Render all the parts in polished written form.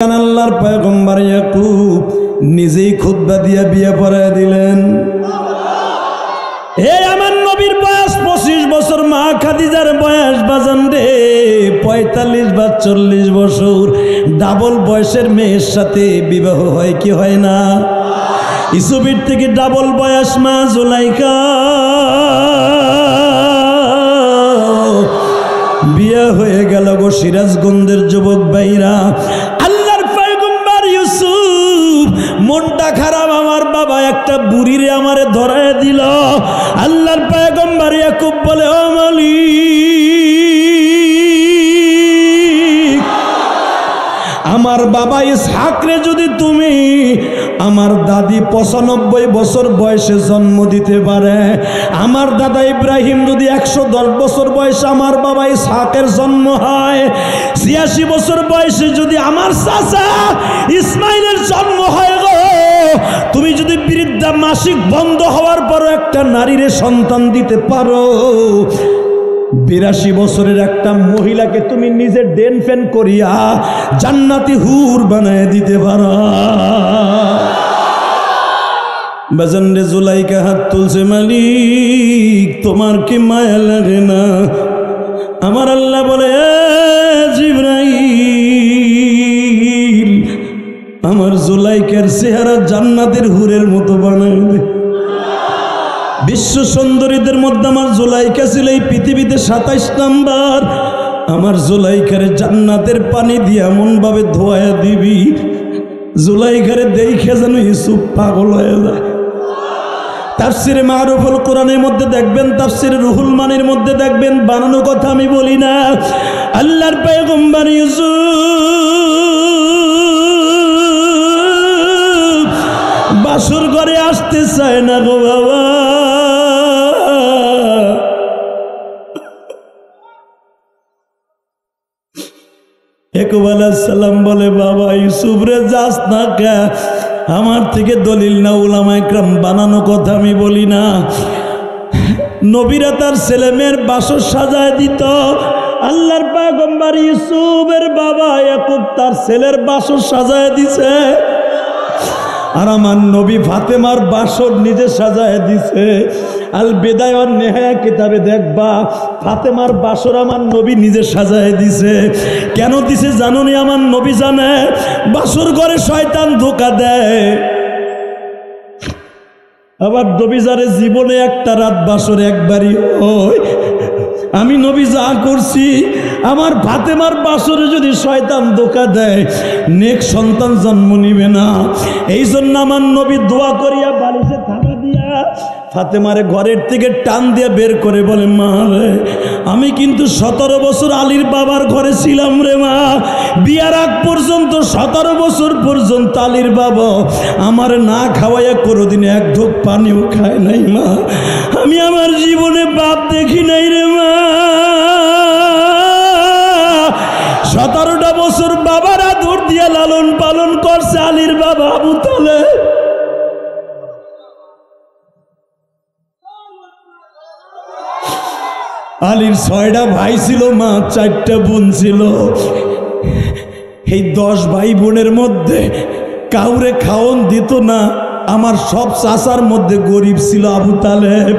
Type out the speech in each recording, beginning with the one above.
আল্লাহর পয়গম্বর ইয়াকুব নিজেই খুতবা দিয়া বিয়ে পড়ায় দিলেন। এই আমার নবীর বয়স 25 বছর, মা খাদিজার বয়স বাজান রে 45 বা 40 বছর। ডাবল বয়সের মেয়ের সাথে বিবাহ হয় কি হয় না? ইসুফের থেকে ডাবল বয়স মা জুলাইখা বিয়ে হয়ে গেল গো। সিরাজগঞ্জের যুবক ভাইরা, আল্লাহর পয়গম্বর ইউসুফ মনটা খারাপ, আমার বাবা একটা বুড়িরে আমারে ধরায় দিল। আল্লাহর পয়গম্বর ইয়াকুব বলে, ও মালিক, আমার বাবা ইসহাকরে যদি তুমি আমার দাদি 95 বছর বয়সে জন্ম দিতে পারে, আমার দাদা ইব্রাহিম যদি 110 বছর বয়সে আমার বাবা ইসহাকের জন্ম হয়, 86 বছর বয়সে যদি আমার চাচা ইসমাইলের জন্ম হয় গো, তুমি যদি বৃদ্ধা মাসিক বন্ধ হওয়ার পরও একটা নারীরে সন্তান দিতে পারো, 82 বছরের একটা মহিলাকে তুমি নিজে ডেন ফেন করিয়া জান্নাতি হুর বানায় দিতে পারো। বাজানরে জুলাইকা হাত তুলছে, মালিক তোমার কি মায়া লাগে না? আমার আল্লাহ বলে, জিবরাইল আমার জুলাইকার চেহারা জান্নাতের হুরের মতো বানায় দে। বিশ্ব সুন্দরীদের মধ্যে আমার জুলাইকা ছিল এই পৃথিবীতে 27 নাম্বার। আমার জুলাইকারে জান্নাতের পানি দিয়ে এমন ভাবে ধোয়া দিবি, জুলাইকারে দেখে যেন ইউসুফ পাগল হয়ে যায়। তাফসিরে মারুফুল কোরআনের মধ্যে দেখবেন, তাফসিরে রুহুল মানির মধ্যে দেখবেন, বানানো কথা আমি বলি না। আল্লাহর পয়গম্বর ইউসুফ বাসর ঘরে আসতে চায় না গো বাবা। ইয়াকুব আলাইহিস সালাম বলে, বাবা ইউসুফ রে যাস না কে? আমার থেকে দলিল না, উলামায়ে কেরাম বানানো কথা আমি বলি না। নবীরা তার ছেলে মেয়ের বাসর সাজায় দিত। আল্লাহর পয়গম্বর ইউসুফের বাবা ইয়াকুব তার ছেলের বাসর সাজায় দিছে, আর আমার নবী ফাতেমার বাসর নিজে সাজায় দিছে। আল বিদায়া ওয়ান নিহায়া কিতাবে দেখবা, ফাতেমার বাসর আমার নবী নিজে সাজায় দিছে। কেন দিছে জানো নি? আমার নবী জানে বাসর ঘরে শয়তান ধোঁকা দেয়। আবার নবী জানে জীবনে একটা রাত বাসর একবারই হয়। আমি নবী যা করছি, আমার ফাতেমার বাসরে যদি শয়তান ধোঁকা দেয়, নেক সন্তান জন্ম নিবে না। এই জন্য আমার নবী দোয়া করিয়া বালিশে থাকা দিয়া ফাতেমারে ঘরের থেকে টান দিয়ে বের করে বলে, মা রে আমি কিন্তু 17 বছর আলীর বাবার ঘরে ছিলাম রে মা। বিয়ার আগ পর্যন্ত 17 বছর পর্যন্ত আলীর বাবা আমার না খাওয়াইয়া কোনোদিন এক ঢোক পানিও খায় নাই মা। আমি আমার জীবনে বাপ দেখি নাই রে মা। 17টা বছর বাবার আদর দিয়ে লালন পালন করছে আলীর বাবা আবু তালেব। আলীর 6টা ভাই ছিল, মা 4টা বোন ছিল। এই 10 ভাই বোনের মধ্যে কাউরে খাওন দিত না। আমার সব চাচার মধ্যে গরিব ছিল আবু তালেব।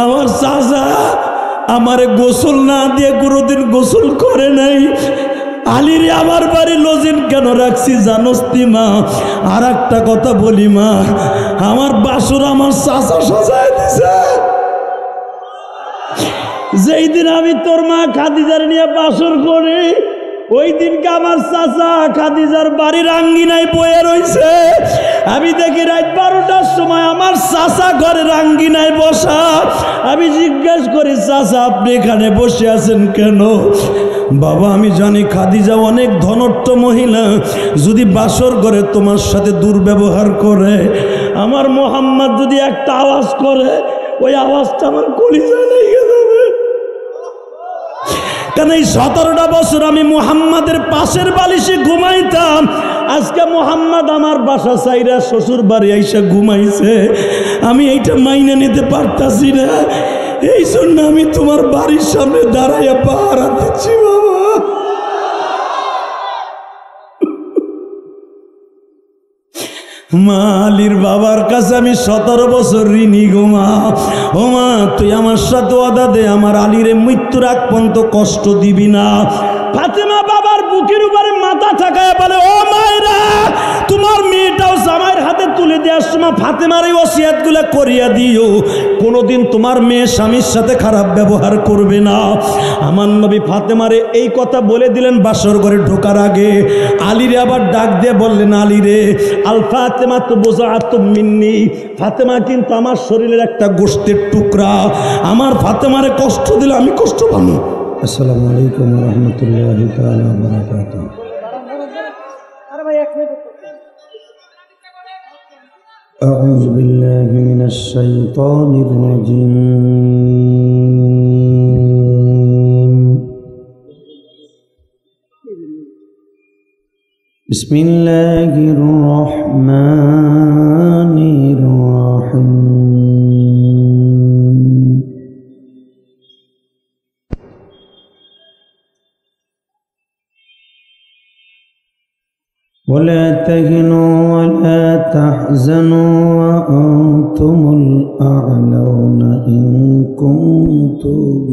আমার চাচা আমারে গোসল না দিয়ে কোনোদিন গোসল করে নাই। আলীরে আমার বাড়ি লজিন কেন রাখছি জানোস তি মা? আর একটা কথা বলি মা, আমার বাসর আমার চাচা সাজায় দিছে। যেই দিন আমি তোর মা খাদিজার নিয়ে বাসর করি, ওই দিনকে আমার চাচা খাদিজার বাড়ির আঙ্গিনায় বয়ে রয়েছে। আমি দেখি রাত 12টার সময় আমার চাচা ঘরের আঙ্গিনায় বসা। আমি জিজ্ঞেস করি, চাচা আপনি এখানে বসে আছেন কেন? বাবা আমি জানি খাদিজা অনেক ধনট্ট মহিলা, যদি বাসর ঘরে তোমার সাথে দুর্ব্যবহার করে, আমার মোহাম্মদ যদি একটা আওয়াজ করে, ওই আওয়াজটা আমার কলিজায় লেগে যাবে। কেন এই 17টা বছর আমি মুহাম্মাদের পাশের বালিশে ঘুমাইতাম। আজকে মুহাম্মদ আমার বাসা চাইরা শ্বশুর বাড়ি আইসা ঘুমাইছে। আমি এইটা মাইনে নিতে পারতাছি না। এই জন্য আমি তোমার বাড়ির সামনে দাঁড়াইয়া পাহারা দিচ্ছি বাবা। মা আলীর বাবার কাছে আমি 17 বছর ঋণী গো মা। ও মা, তুই আমার সাথে ওয়াদা দে, আমার আলীরে মৃত্যুর আগ পর্যন্ত কষ্ট দিবি না। ফাতেমা বাবার বুকের উপরে মাথা ঠাকায় বলে, ও মায়েরা, তোমার মেয়েটাও জামাইয়ের হাতে তুলে দেওয়ার সময় ফাতেমার এই ওসিয়াতগুলো করিয়া দিও, কোনোদিন তোমার মেয়ে স্বামীর সাথে খারাপ ব্যবহার করবে না। আমার নবী ফাতেমারে এই কথা বলে দিলেন বাসর ঘরে ঢোকার আগে। আলীরে আবার ডাক দিয়ে বললেন, আলীরে, আল ফাতেমা তো বোঝাতুম মিন্নি, ফাতেমা কিন্তু আমার শরীরের একটা গোশতের টুকরা, আমার ফাতেমারে কষ্ট দিলে আমি কষ্ট পাবো। আসসালামু আলাইকুম ওয়া রাহমাতুল্লাহি তাআলা ওয়া বারাকাতুহু। আউযু বিল্লাহি মিনাশ শাইতানির রাজীম। বিসমিল্লাহির রহমানির রহিম। ولا تهنوا ولا تحزنوا وأنتم الأعلون إن كنتم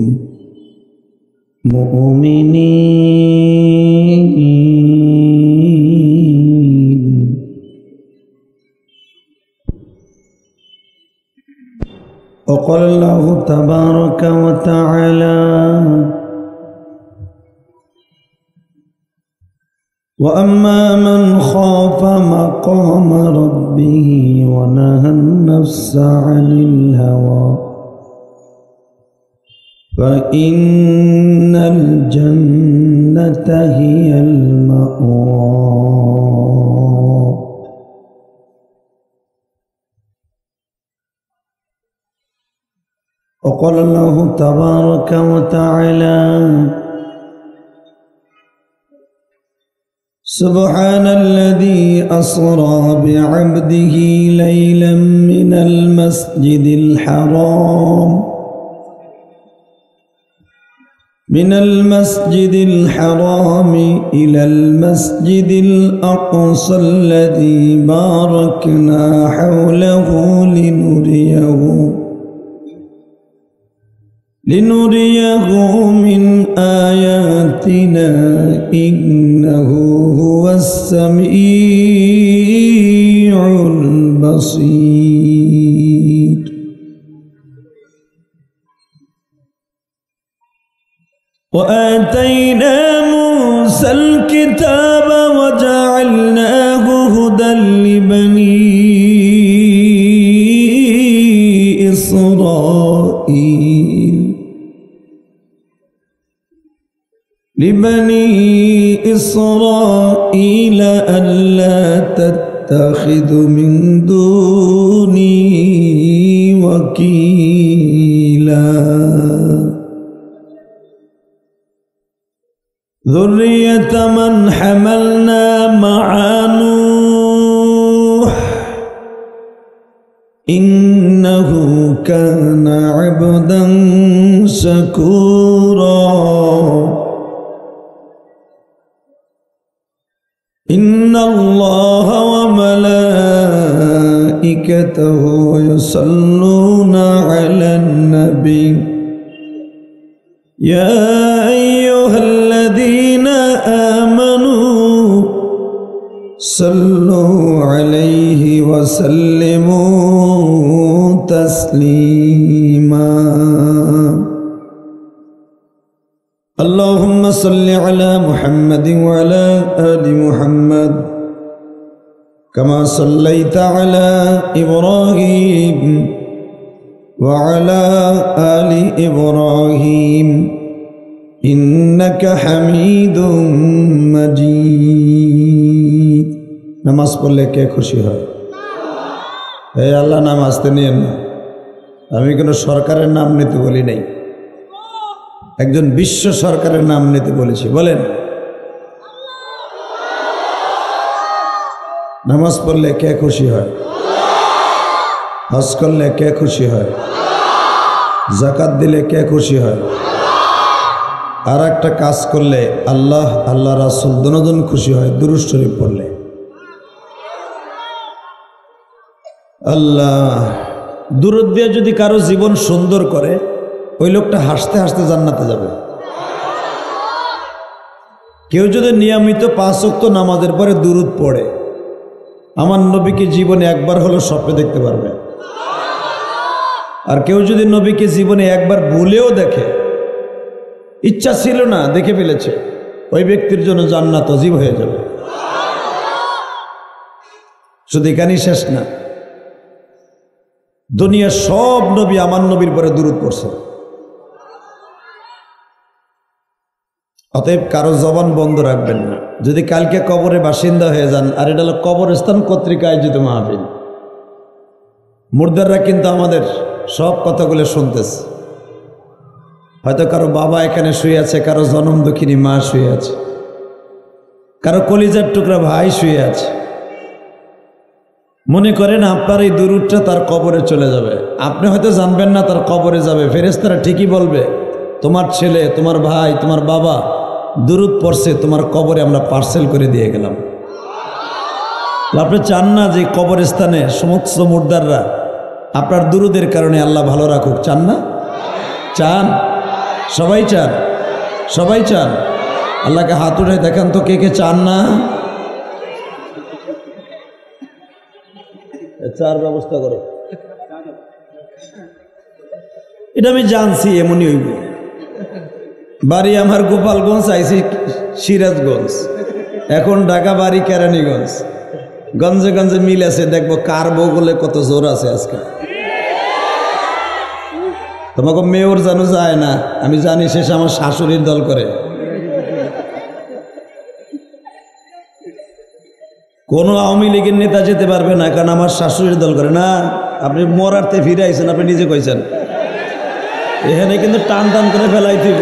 مؤمنين. وقال الله تبارك وتعالى: وأما من خاف مقام ربه ونهى النفس عن الهوى فإن الجنة هي المأوى. وقال الله تبارك وتعالى: سبحان الذي أسرى بعبده ليلا من المسجد الحرام إلى المسجد الأقصى الذي باركنا حوله لنريه من آياتنا إنه هو السميع البصير. وآتينا موسى الكتاب وجعلناه هدى لبني إسرائيل ألا تتخذوا من دوني وكيلا ذرية من حملنا مع نوح إنه كان عبدا شكورا. إن الله وملائكته يصلون على النبي يا أيها الذين آمنوا صلوا عليه وسلموا تسليما. اللهم صل على محمد وعلى آل محمد كما صليت على إبراهيم وعلى آل إبراهيم إنك حميد مجيد. নামাজ পড়লে কে খুশি হয়? এই আল্লাহ নাম আসতে নিয়েন না, আমি কোনো সরকারের নাম নিতে বলি নাই, একজন বিশ্ব সরকারের নাম নিতে বলেছি। বলেন, নামাজ পড়লে কে খুশি হয়? হজ করলে কে খুশি হয়? যাকাত দিলে কে খুশি হয়? আর একটা কাজ করলে আল্লাহ আল্লাহ রাসূল দুজন খুশি হয়, দুরূদ শরীফ পড়লে। আল্লাহ, দুরূদ দিয়ে যদি কারো জীবন সুন্দর করে, ওই লোকটা হাসতে হাসতে জান্নাতে যাবে। কেউ যদি নিয়মিত 5 ওয়াক্ত নামাজের পরে দুরূদ পড়ে, আমার নবীকে জীবনে একবার হলো স্বপ্নে দেখতে পারবে। আর কেউ যদি নবীকে জীবনে একবার ভুলেও দেখে, ইচ্ছা ছিল না দেখে ফেলেছে, ওই ব্যক্তির জন্য জান্নাত অজীব হয়ে যাবে। শুধু এখানেই শেষ না, দুনিয়ার সব নবী আমার নবীর পরে দুরূদ পড়ছে। অতএব কারো জবান বন্ধ রাখবেন না। যদি কালকে কবরে বাসিন্দা হয়ে যান, আর এটা হলো কবরস্থান কর্তৃক আয়োজিত মাহফিল, মুর্দাররা কিন্তু আমাদের সব কথাগুলো শুনতেছে। হয়তো কারো বাবা এখানে শুয়ে আছে, কারো জনম দুঃখিনী মা শুয়ে আছে, কারো কলিজার টুকরা ভাই শুয়ে আছে। মনে করেন আপনার এই দুরূদটা তার কবরে চলে যাবে, আপনি হয়তো জানবেন না তার কবরে যাবে। ফেরেশতারা ঠিকই বলবে, তোমার ছেলে, তোমার ভাই, তোমার বাবা দুরূদ পড়ছে, তোমার কবরে আমরা পার্সেল করে দিয়ে গেলাম। আপনি চান না যে কবরস্থানে সমস্ত মুর্দাররা আপনার দুরূদের কারণে আল্লাহ ভালো রাখুক? চান না? চান? সবাই চান? সবাই চান? আল্লাহকে হাত উঠে দেখান তো কে কে চান না? চার ব্যবস্থা করো। এটা আমি জানছি, এমনই হইব। বাড়ি আমার গোপালগঞ্জ, আইসি সিরাজগঞ্জ, এখন ঢাকা, বাড়ি কেরানীগঞ্জ। গঞ্জে গঞ্জে মিল আছে, দেখবো কার বগলে কত জোর আছে আজকে। তোমাকে মেয়র জানো যায় না, আমি জানি শেষে আমার শাশুড়ির দল করে। কোনো আওয়ামী লীগের নেতা যেতে পারবে না, কারণ আমার শাশুড়ির দল করে না। আপনি মরারতে ফিরে আইছেন, আপনি নিজে কইছেন। এখানে কিন্তু টান টান করে ফেলাই দিব,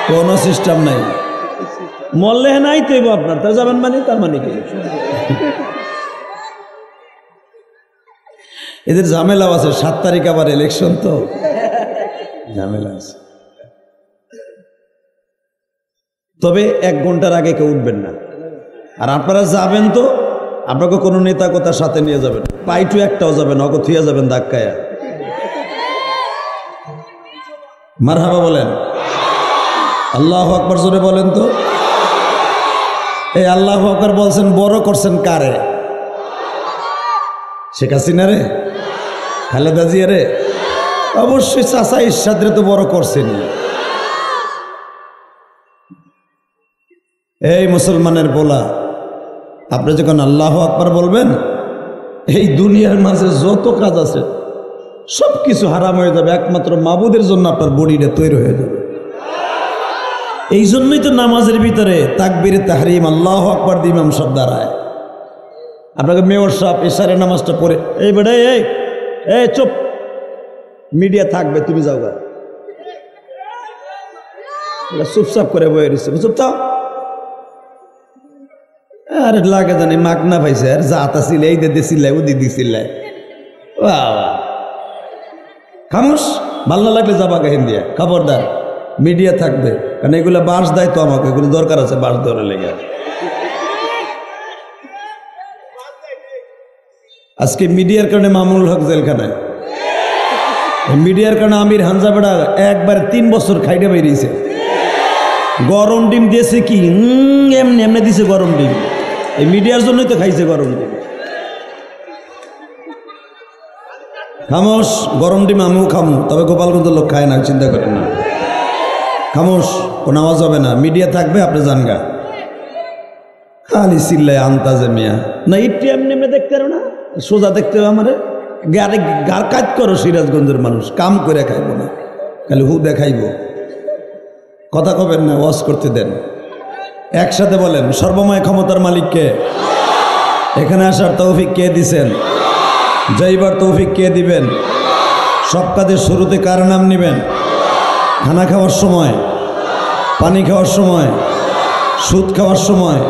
কোনো সিস্টেম নাই। মরলে নাই তৈব আপনার, তা যাবেন মানে, তার মানে কি? এদের ঝামেলাও আছে। 7 তারিখ আবার ইলেকশন, তো ঝামেলা আছে। তবে 1 ঘন্টার আগে কেউ উঠবেন না। আর আপনারা যাবেন তো আপনাকে কোনো নেতা কথার সাথে নিয়ে যাবেন, পাইটু একটাও যাবেন, অগ থুয়ে যাবেন ধাক্কায়া। মারহাবা বলেন, আল্লাহু আকবার জোরে বলেন তো। এই আল্লাহু আকবার বলছেন, বড় করছেন কারে? শেখ হাসিনা রে? খালেদা জিয়া রে? অবশ্যই চাচা ইরশাদরে তো বড় করছেন। এই মুসলমানের বলা, আপনি যখন আল্লাহু আকবার বলবেন, এই দুনিয়ার মাঝে যত কাজ আছে সব কিছু হারাম হয়ে যাবে, একমাত্র মাবুদের জন্য আপনার বডিটা তৈরি হয়ে যাবে। এই জন্যই তো নামাজের ভিতরে তাকবীরে তাহরিম, আল্লাহু আকবার দিয়ে ইমাম সাহেব দাঁড়ায়। আপনাকে মেয়র সাহেব এশারের নামাজটা পড়ে, এই বেটা এই চুপ, মিডিয়া থাকবে, তুমি যাও গা। চুপচাপ করে বয়ে দিচ্ছে, চুপ থাও। আরে লাগে জানি মাক না পাইছে, আর যাতা ছিল এই দিদি চিল্লাই, ও দিদি চিল্লাই। খামোশ, ভাল না লাগলে যাবা গাহিন দিয়া। খবরদার, মিডিয়া থাকবে, কারণ এগুলো বাস দেয় তো আমাকে, এগুলো দরকার আছে বাস দেওয়ার লেগে। আজকে মিডিয়ার কারণে মামুনুল হক জেলখানায়, মিডিয়ার কারণে আমির হামজা বেড়া একবার 3 বছর খাইতে বেরিয়েছে। গরম ডিম দিয়েছে কি এমনি এমনি দিছে গরম ডিম, এই মিডিয়ার জন্যই তো খাইছে গরম ডিম। খামোশ, গরম ডিম আমিও খামু, তবে গোপালগঞ্জের লোক খায় না, চিন্তা করেন না। খামোশ, কোনো আওয়াজ হবে না, মিডিয়া থাকবে, আপনি জানগা। খালি চিল্লায় আন্তাজে মিয়া না, একটু এমনি এমনি দেখতে পারো না, সোজা দেখতে হবে। আমার গার কাজ করো, সিরাজগঞ্জের মানুষ কাম করে খাইব না, খালি হু দেখাইব। কথা কবেন না, ওয়াজ করতে দেন। একসাথে বলেন, সর্বময় ক্ষমতার মালিককে, এখানে আসার তৌফিক কে দিছেন, যাইবার তৌফিক কে দিবেন, সব কাজের শুরুতে কার নাম নেবেন? খানা খাওয়ার সময়, পানি খাওয়ার সময়, সুদ খাওয়ার সময়।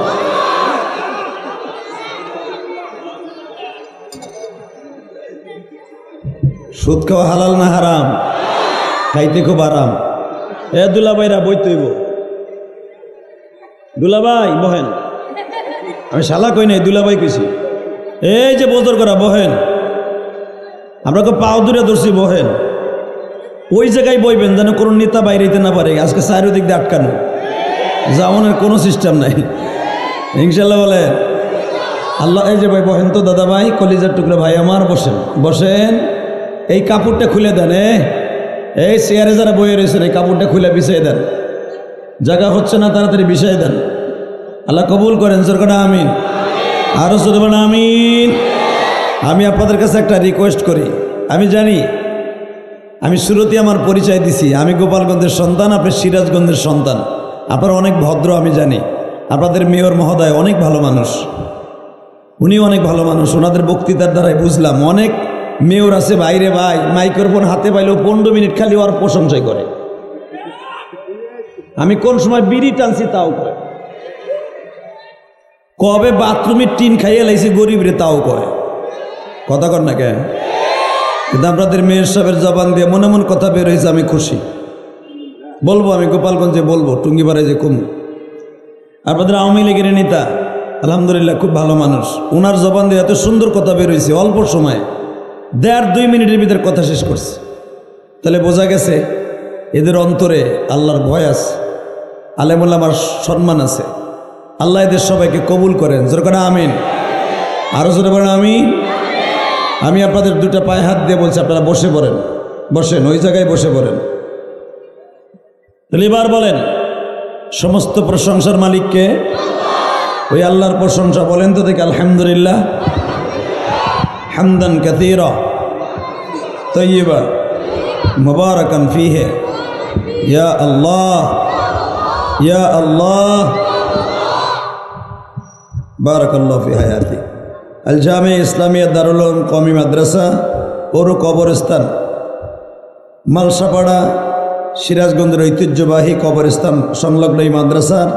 সুদ খাওয়া হালাল না হারাম? খাইতে খুব আরাম। দুলাভাইরা বইতেইব, দুলাভাই বহেন। আমি শালা কই নাই, দুলাভাই কইছি। এই যে বজর করা বহেন, আমরা পাও দূরে ধরছি বহেন, ওই জায়গায় বইবেন যেন কোনো নেতা বাইরে যেতে না পারে। আজকে চারিদিক দিয়ে আটকানো, যাওয়ানোর কোনো সিস্টেম নাই ইনশাল্লাহ বলে আল্লাহ। এই যে ভাই বহেন তো দাদা ভাই, কলিজার টুকরা ভাই আমার, বসেন বসেন। এই কাপড়টা খুলে দেন, এই চেয়ারে যারা বয়ে রয়েছেন এই কাপড়টা খুলে বিছিয়ে দেন, জায়গা হচ্ছে না তাড়াতাড়ি বিছিয়ে দেন। আল্লাহ কবুল করেন সরকার আমিন, আরো সরকার আমিন। আমি আপনাদের কাছে একটা রিকোয়েস্ট করি, আমি জানি আমি শুরুতে আমার পরিচয় দিছি, আমি গোপালগঞ্জের সন্তান, আপনি সিরাজগঞ্জের সন্তান, আপনারা অনেক ভদ্র আমি জানি। আপনাদের মেয়র মহোদয় অনেক ভালো মানুষ, উনি অনেক ভালো মানুষ, ওনাদের বক্তৃতার দ্বারাই বুঝলাম। অনেক মেয়র আছে বাইরে ভাই, মাইক্রোফোন হাতে পাইলেও 15 মিনিট খালি ওর প্রশংসাই করে। আমি কোন সময় বিড়ি টানছি তাও করে, কবে বাথরুমের টিন খাইয়ে লাইছি গরিব রে তাও করে, কথা কর না কে। কিন্তু আপনাদের মেয়ের সাহেবের জবান দিয়ে মনে মন কথা বের হয়েছে, আমি খুশি। বলবো আমি গোপালগঞ্জে বলবো, টুঙ্গিপাড়ায় যে কম। আপনাদের আওয়ামী লীগের নেতা আলহামদুলিল্লাহ খুব ভালো মানুষ, ওনার জবান দিয়ে এত সুন্দর কথা বের হয়েছে অল্প সময়ে, 1.5-2 মিনিটের ভিতরে কথা শেষ করছে। তাহলে বোঝা গেছে এদের অন্তরে আল্লাহর ভয় আছে, আলেমুল্লামার সম্মান আছে। আল্লাহ এদের সবাইকে কবুল করেন, জোরে করে আমিন, আরো জোরে বলেন আমিন। আমি আপনাদের দুটো পায়ে হাত দিয়ে বলছি, আপনারা বসে পড়েন, বসেন, ওই জায়গায় বসে পড়েন। তাহলে এবার বলেন সমস্ত প্রশংসার মালিককে? ওই আল্লাহর প্রশংসা বলেন তো দেখি, আলহামদুলিল্লাহ হামদান কাসীরা তাইয়্যিবা মুবারাকান ফীহি, ইয়া আল্লাহ ইয়া আল্লাহ বারাকাল্লাহু ফি হায়াতি। আল জামিয়া ইসলামিয়া দারুল উলুম কওমি মাদ্রাসা পৌর কবরস্থান মালসাপাড়া সিরাজগঞ্জের ঐতিহ্যবাহী কবরস্থান সংলগ্ন এই মাদ্রাসার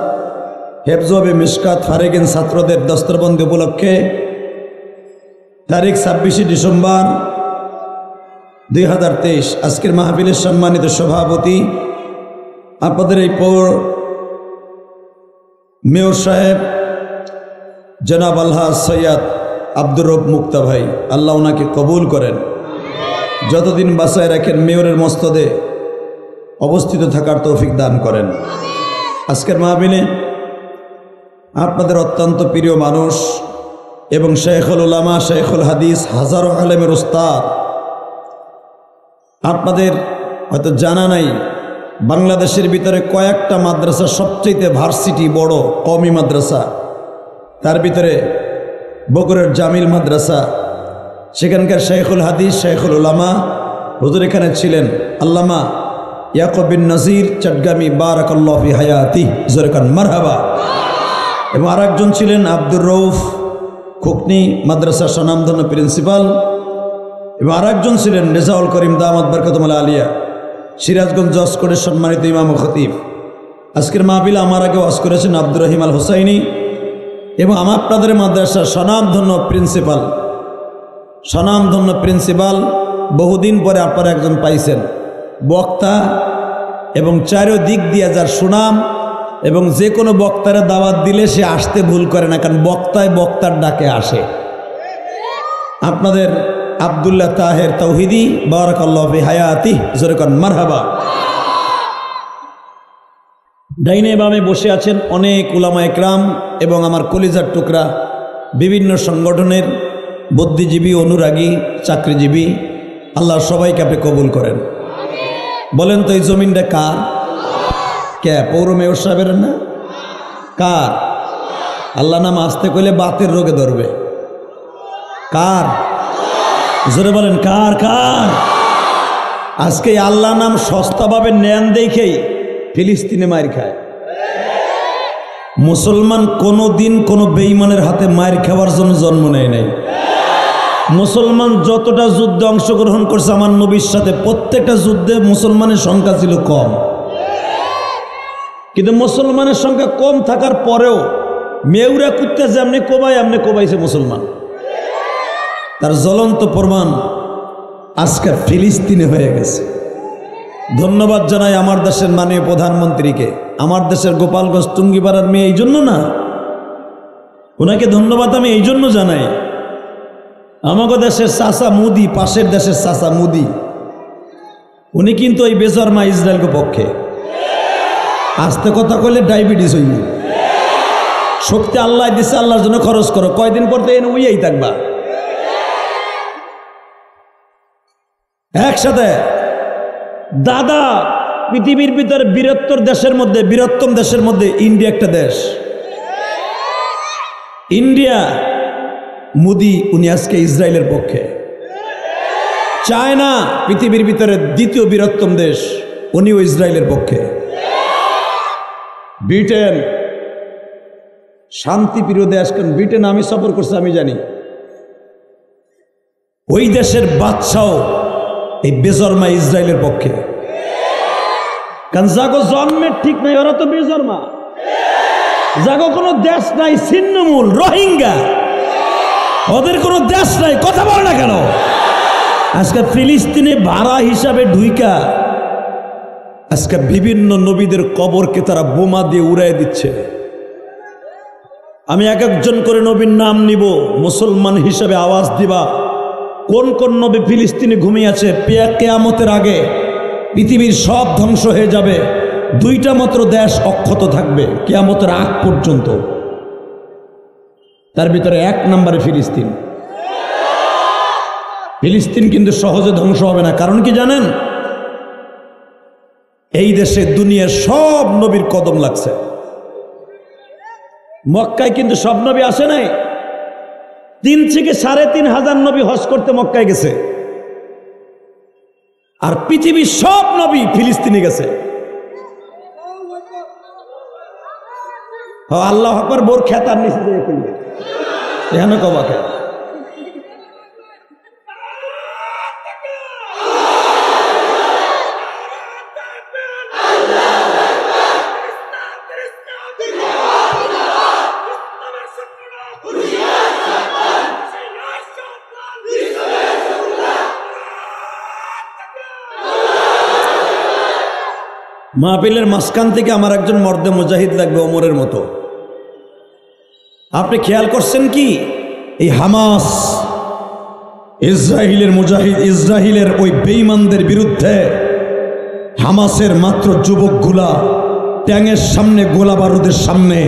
হেফজবে মিশকাত ফারেগিন ছাত্রদের দস্তরবন্দি উপলক্ষে তারিখ 26 ডিসেম্বর 2023 আজকের মাহফিলের সম্মানিত সভাপতি আপনাদের এই পৌর মেয়র সাহেব জনাব আলহাজ সৈয়দ আব্দুর রব মুক্তা ভাই, আল্লাহ ওনাকে কবুল করেন, যতদিন বাঁচায় রাখেন মেয়রের মস্তদে অবস্থিত থাকার তৌফিক দান করেন। আজকের মাহফিলে আপনাদের অত্যন্ত প্রিয় মানুষ এবং শেখুল উলামা শেখুল হাদিস হাজারো আলেমের উস্তাদ, আপনাদের হয়তো জানা নাই বাংলাদেশের ভিতরে কয়েকটা মাদ্রাসা সবচেয়ে ভার্সিটি বড় কওমি মাদ্রাসা, তার ভিতরে বগুড়ার জামিল মাদ্রাসা, সেখানকার শেখুল হাদিস শেখুল উলামা হুজুর এখানে ছিলেন আল্লামা ইয়াকুব বিন নাজির চট্টগ্রামী বারাকাল্লাহু ফি হায়াতি, জোরে কান মারহাবা। এবং আরেকজন ছিলেন আব্দুর রউফ খুকনি মাদ্রাসার স্বনামধন্য প্রিন্সিপাল, এবং আরেকজন ছিলেন রেজাউল করিম দামাত বরকাতুল আলিয়া সিরাজগঞ্জ জজকোর্টের সম্মানিত ইমাম ও খতিব। আজকের মাহফিলে আমার আগে ওয়াজ করেছেন আব্দুর রহিম আল হোসাইনি, এবং আমার আপনাদের মাদ্রাসার স্বনামধন্য প্রিন্সিপাল বহুদিন পরে আপনারা একজন পাইছেন বক্তা, এবং চারিদিক দিয়ে যার সুনাম, এবং যে কোনো বক্তারে দাওয়াত দিলে সে আসতে ভুল করে না, কারণ বক্তায় বক্তার ডাকে আসে। আপনাদের আব্দুল্লাহ তাহের তৌহিদি বারাকাল্লাহু ফি হায়াতি, জোরে কোন মারহাবা। ডাইনে বামে বসে আছেন অনেক উলামা একরাম এবং আমার কলিজার টুকরা বিভিন্ন সংগঠনের বুদ্ধিজীবী, অনুরাগী, চাকরিজীবী, আল্লাহ সবাইকে আপনি কবুল করেন। বলেন তো এই জমিনটা কার? কে? পৌর মেয়র সাহেবের না? কার? আল্লাহ নাম আসতে কইলে বাতের রোগে ধরবে। কার? জোরে বলেন কার? কার? আজকে আল্লাহ নাম সস্তাভাবে নেন দেখেই ফিলিস্তিনে মার খায়। মুসলমান কোনো দিন কোনো বেঈমানের হাতে মার খাওয়ার জন্য জন্ম নেয় নাই। মুসলমান যতটা যুদ্ধে অংশগ্রহণ করছে আমার নবীর সাথে, প্রত্যেকটা যুদ্ধে মুসলমানের সংখ্যা ছিল কম, কিন্তু মুসলমানের সংখ্যা কম থাকার পরেও মেউরা কুত্তা যেমনি কোবায় এমনি কোবাইছে মুসলমান। তার জ্বলন্ত প্রমাণ আজকে ফিলিস্তিনে হয়ে গেছে। ধন্যবাদ জানাই আমার দেশের মাননীয় প্রধানমন্ত্রীকে। আমার দেশের গোপালগঞ্জ টুঙ্গিপাড়ার মেয়ে এই জন্য না, ওনাকে ধন্যবাদ আমি এই জন্য জানাই, আমাদের দেশের চাচা মুদি, পাশের দেশের চাচা মুদি, উনি কিন্তু ওই বেজরমা ইসরায়েলের পক্ষে। আস্তে কথা কইলে ডায়াবেটিস হইব। শক্তি আল্লাহ দিছে, আল্লাহর জন্য খরচ করো, কয়দিন পর তো এনে উইয়াই থাকবা একসাথে। দাদা, পৃথিবীর ভিতরে বৃহত্তর দেশের মধ্যে, বৃহত্তম দেশের মধ্যে ইন্ডিয়া একটা দেশ। ইন্ডিয়া, মোদি উনি আজকে ইসরায়েলের পক্ষে। চায়না পৃথিবীর ভিতরে দ্বিতীয় বৃহত্তম দেশ, উনিও ইসরায়েলের পক্ষে। ব্রিটেন শান্তিপ্রিয় দেশ, কারণ ব্রিটেন আমি সফর করছি, আমি জানি ওই দেশের বাদশাও এই বেজরমা ইসরায়েলের পক্ষে। কারণ যাগো জন্মের ঠিক নাই, ওরা তো বেজরমা। যাগো কোনো দেশ নাই, ছিন্নমূল রোহিঙ্গা, ওদের কোনো দেশ নাই, কথা বলে না কেন? আজকে ফিলিস্তিনে ভাড়া হিসাবে ঢুইকা আজকে বিভিন্ন নবীদের কবরকে তারা বোমা দিয়ে উড়াই দিচ্ছে। আমি এক একজন করে নবীর নাম নিব, মুসলমান হিসাবে আওয়াজ দিবা কোন কোন নবী ফিলিস্তিনে ঘুমিয়ে আছে। কিয়ামতের আগে পৃথিবীর সব ধ্বংস হয়ে যাবে, দুইটা মাত্র দেশ অক্ষত থাকবে কিয়ামতের আগ পর্যন্ত। তার ভিতরে এক নম্বরে ফিলিস্তিন। ফিলিস্তিন কিন্তু সহজে ধ্বংস হবে না, কারণ কি জানেন? এই দেশে দুনিয়ার সব নবীর কদম লাগছে। মক্কায় কিন্তু সব নবী আসে নাই, 3 থেকে 3,500 নবী হজ করতে মক্কায় গেছে, আর পৃথিবীর সব নবী ফিলিস্তিনে গেছে। আল্লাহ আকবার, বোর খেতার নিচে দিয়ে করবে এখানে কবাকে। মাহফিলের মাঝখান থেকে আমার একজন মর্দে মুজাহিদ লাগবে ওমরের মতো। আপনি খেয়াল করছেন কি, এই হামাস ইসরায়েলের মুজাহিদ, ইসরায়েলের ওই বেঈমানদের বিরুদ্ধে হামাসের মাত্র যুবকগুলা ট্যাঙের সামনে, গোলা বারুদের সামনে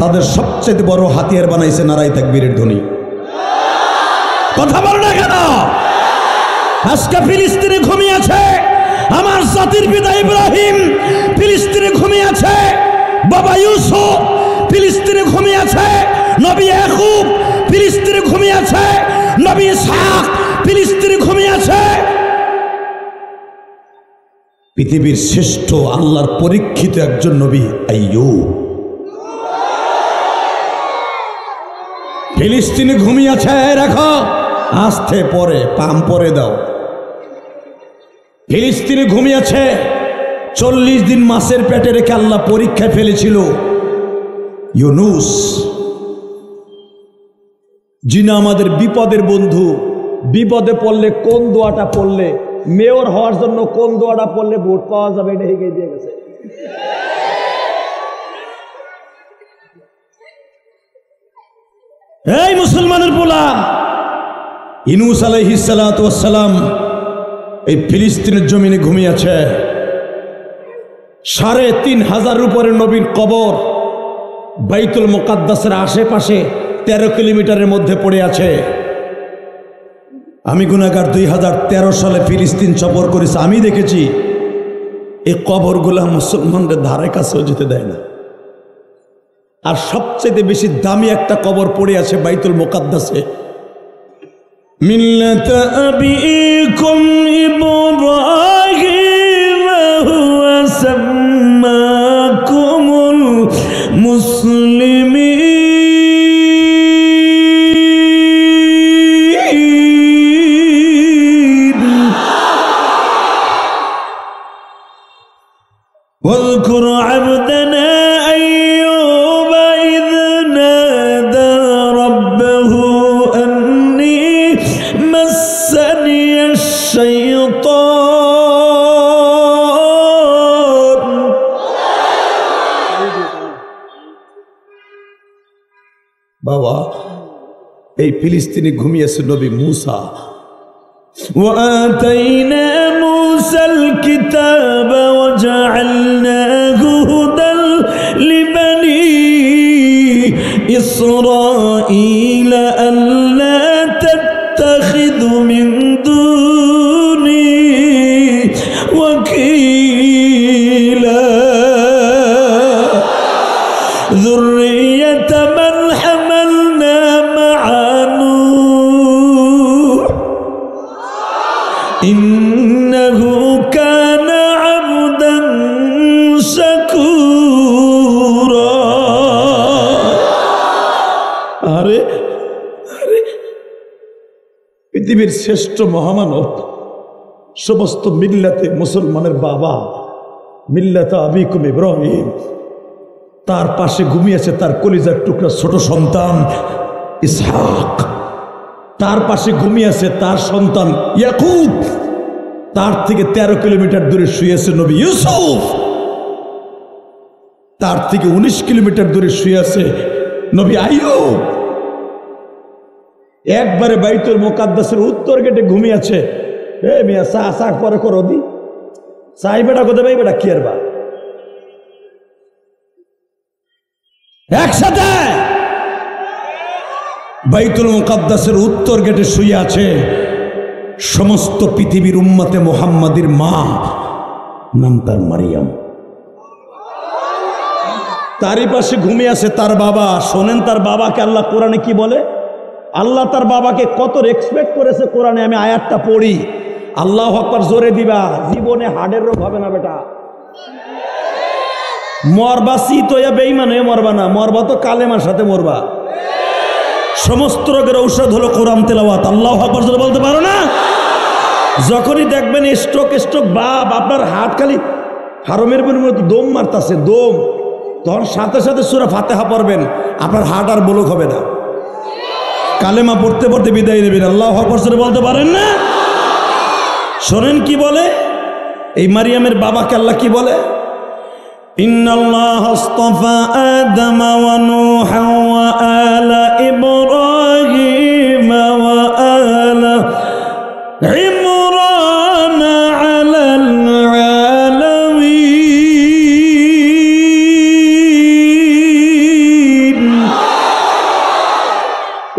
তাদের সবচেয়ে বড় হাতিয়ার বানাইছে নারাই তাকবীরের ধ্বনি। কথা বল না কেন? আজকে ফিলিস্তিনে ঘুমিয়ে আছে আমার জাতির পিতা ইব্রাহিম, ফিলিস্তিনে ঘুমিয়ে আছে বাবা ইউসুফ, ফিলিস্তিনে ঘুমিয়ে আছে নবী ইয়াকুব, ফিলিস্তিনে ঘুমিয়ে আছে নবী ইসহাক, ফিলিস্তিনে ঘুমিয়ে আছে পৃথিবীর শ্রেষ্ঠ আল্লাহর পরীক্ষিত একজন নবী আইয়ুব। ফিলিস্তিনে ঘুমিয়ে আছে, রাখো আস্তে পরে পাম পরে দাও। ফিলিস্তিনে ঘুমিয়ে আছে 40 দিন মাছের পেটে রেখে আল্লাহ পরীক্ষায় ফেলেছিল ইউনুস, যিনি আমাদের বিপদের বন্ধু। বিপদে পড়লে কোন দোয়াটা পড়লে, মেয়র হওয়ার জন্য কোন দোয়াটা পড়লে ভোট পাওয়া যাবে, এটা এগিয়ে দিয়ে গেছে। এই মুসলমানের পোলা, ইউনুস আলাইহিস সালাতু ওয়াস সালাম এই ফিলিস্তিনের জমিনে ঘুমিয়ে আছে। 3,500 উপরে নবীর কবর বাইতুল মুকাদ্দাসের আশেপাশে 13 কিলোমিটারের মধ্যে পড়ে আছে। আমি গুনাহগার 2013 সালে ফিলিস্তিন সফর করেছি, আমি দেখেছি এই কবরগুলা মুসলমানদের ধারে কাছেও যেতে দেয় না। আর সবচেয়ে বেশি দামি একটা কবর পড়ে আছে বাইতুল মুকাদ্দাসে। মিল্লাত আবিকুম ইব্রাহিম হুয়া সাম্মাকুমুল মুসলিমিন واذكر عبدنا أيوب إذ نادى ربه أني مسني الشيطان এই ফিলিস্তিনি ঘুমিয়েছে নবী মুসা। وآتينا موسى الكتاب وجعلناه هدى لبني إسرائيل ألا تتخذوا من دوني وكيلا ذرية من حملنا مع نوح إنه كان عبدا شكورا। আরে আরে পৃথিবীর শ্রেষ্ঠ মহামানব, সমস্ত মিল্লাতে মুসলমানের বাবা, মিল্লাতে আবিকুম ইব্রাহিম, তার পাশে ঘুমিয়েছে তার কলিজার টুকরা ছোট সন্তান ইসহাক, তার পাশে ঘুমিয়েছে তার সন্তান ইয়াকুব, তার থেকে 13 কিলোমিটার দূরে শুয়েছে নবী ইউসুফ, তার থেকে 19 কিলোমিটার দূরে শুয়েছে নবী আইয়ুব। একবারে বাইতুল মুকাদ্দাসের উত্তর গেটে ঘুমিয়েছে। এ মিয়া চা চা পরে করো দি চাই বেটা কোথায় ভাই বেটা কি আর বা একসাথে বাইতুল মুকাদ্দাসের উত্তর গেটে শুয়ে আছে সমস্ত পৃথিবীর উম্মতে মুহাম্মাদির মা, নাম তার মারিয়াম। তারই পাশে ঘুমিয়ে আছে তার বাবা। শোনেন তার বাবাকে আল্লাহ কোরআনে কি বলে, আল্লাহ তার বাবাকে কত রেসপেক্ট করেছে কোরআনে। আমি আয়াতটা পড়ি, আল্লাহু আকবার জোরে দিবা, জীবনে হার্টের রোগ হবে না বেটা। মরবা শীত হইয়া বেঈমান হয়ে মরবা না, মরবা তো কালেমার সাথে মরবা। সমস্ত রোগের ঔষধ হলো কোরআন তেলাওয়াত। আল্লাহু আকবার জোরে বলতে পারো না? যখনই দেখবেন স্ট্রোক বাপ আপনার হাত খালি হারমের মতো দম মারতাছে দম, তখন সাথে সাথে সূরা ফাতিহা পড়বেন, আপনার হার্ট আর ব্লক হবে না। কালেমা পড়তে পড়তে বিদায় নেবেন। আল্লাহু আকবার জোরে বলতে পারেন না? শোনেন কি বলে এই মারিয়ামের বাবাকে আল্লাহ কি বলে, ইন্নাল্লাহা আস্তাফা আদম ওয়া নূহা ওয়া আলা ইব্রাহিম ওয়া আলা ইমরান আলাল আলামিন।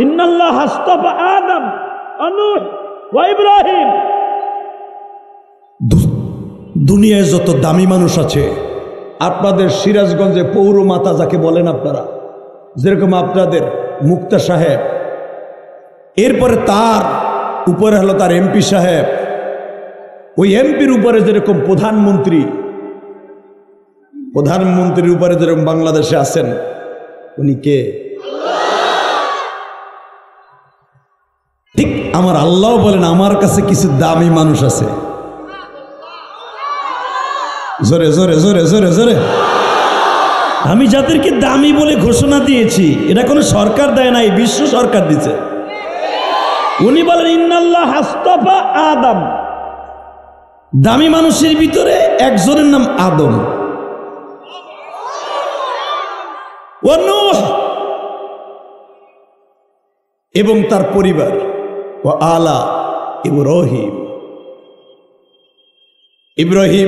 ইন্নাল্লাহা আস্তাফা আদম ওয়া নূহ ওয়া ইব্রাহিম। দুনিয়ায় যত দামি মানুষ আছে, আপনাদের সিরাজগঞ্জে পৌর মাতা যাকে বলেন আপনারা, যেরকম আপনাদের মুক্তা সাহেব, এরপরে তার উপরে হলো তার এমপি সাহেব, ওই এমপির উপরে যেরকম প্রধানমন্ত্রীর উপরে যেরকম বাংলাদেশে আছেন, উনি কে? ঠিক আমার আল্লাহ বলেন আমার কাছে কিছু দামি মানুষ আছে। জোরে জোরে জোরে জোরে জোরে। আমি যাদেরকে দামি বলে ঘোষণা দিয়েছি, এটা কোনো সরকার দেয় নাই, বিশ্ব সরকার দিচ্ছে। উনি বলেন ইন্নাল্লাহ আস্তাফা আদম, দামি মানুষের ভিতরে একজনের নাম আদম, ওয়া নূহ এবং তার পরিবার, ওয়া আলা ইব্রাহিম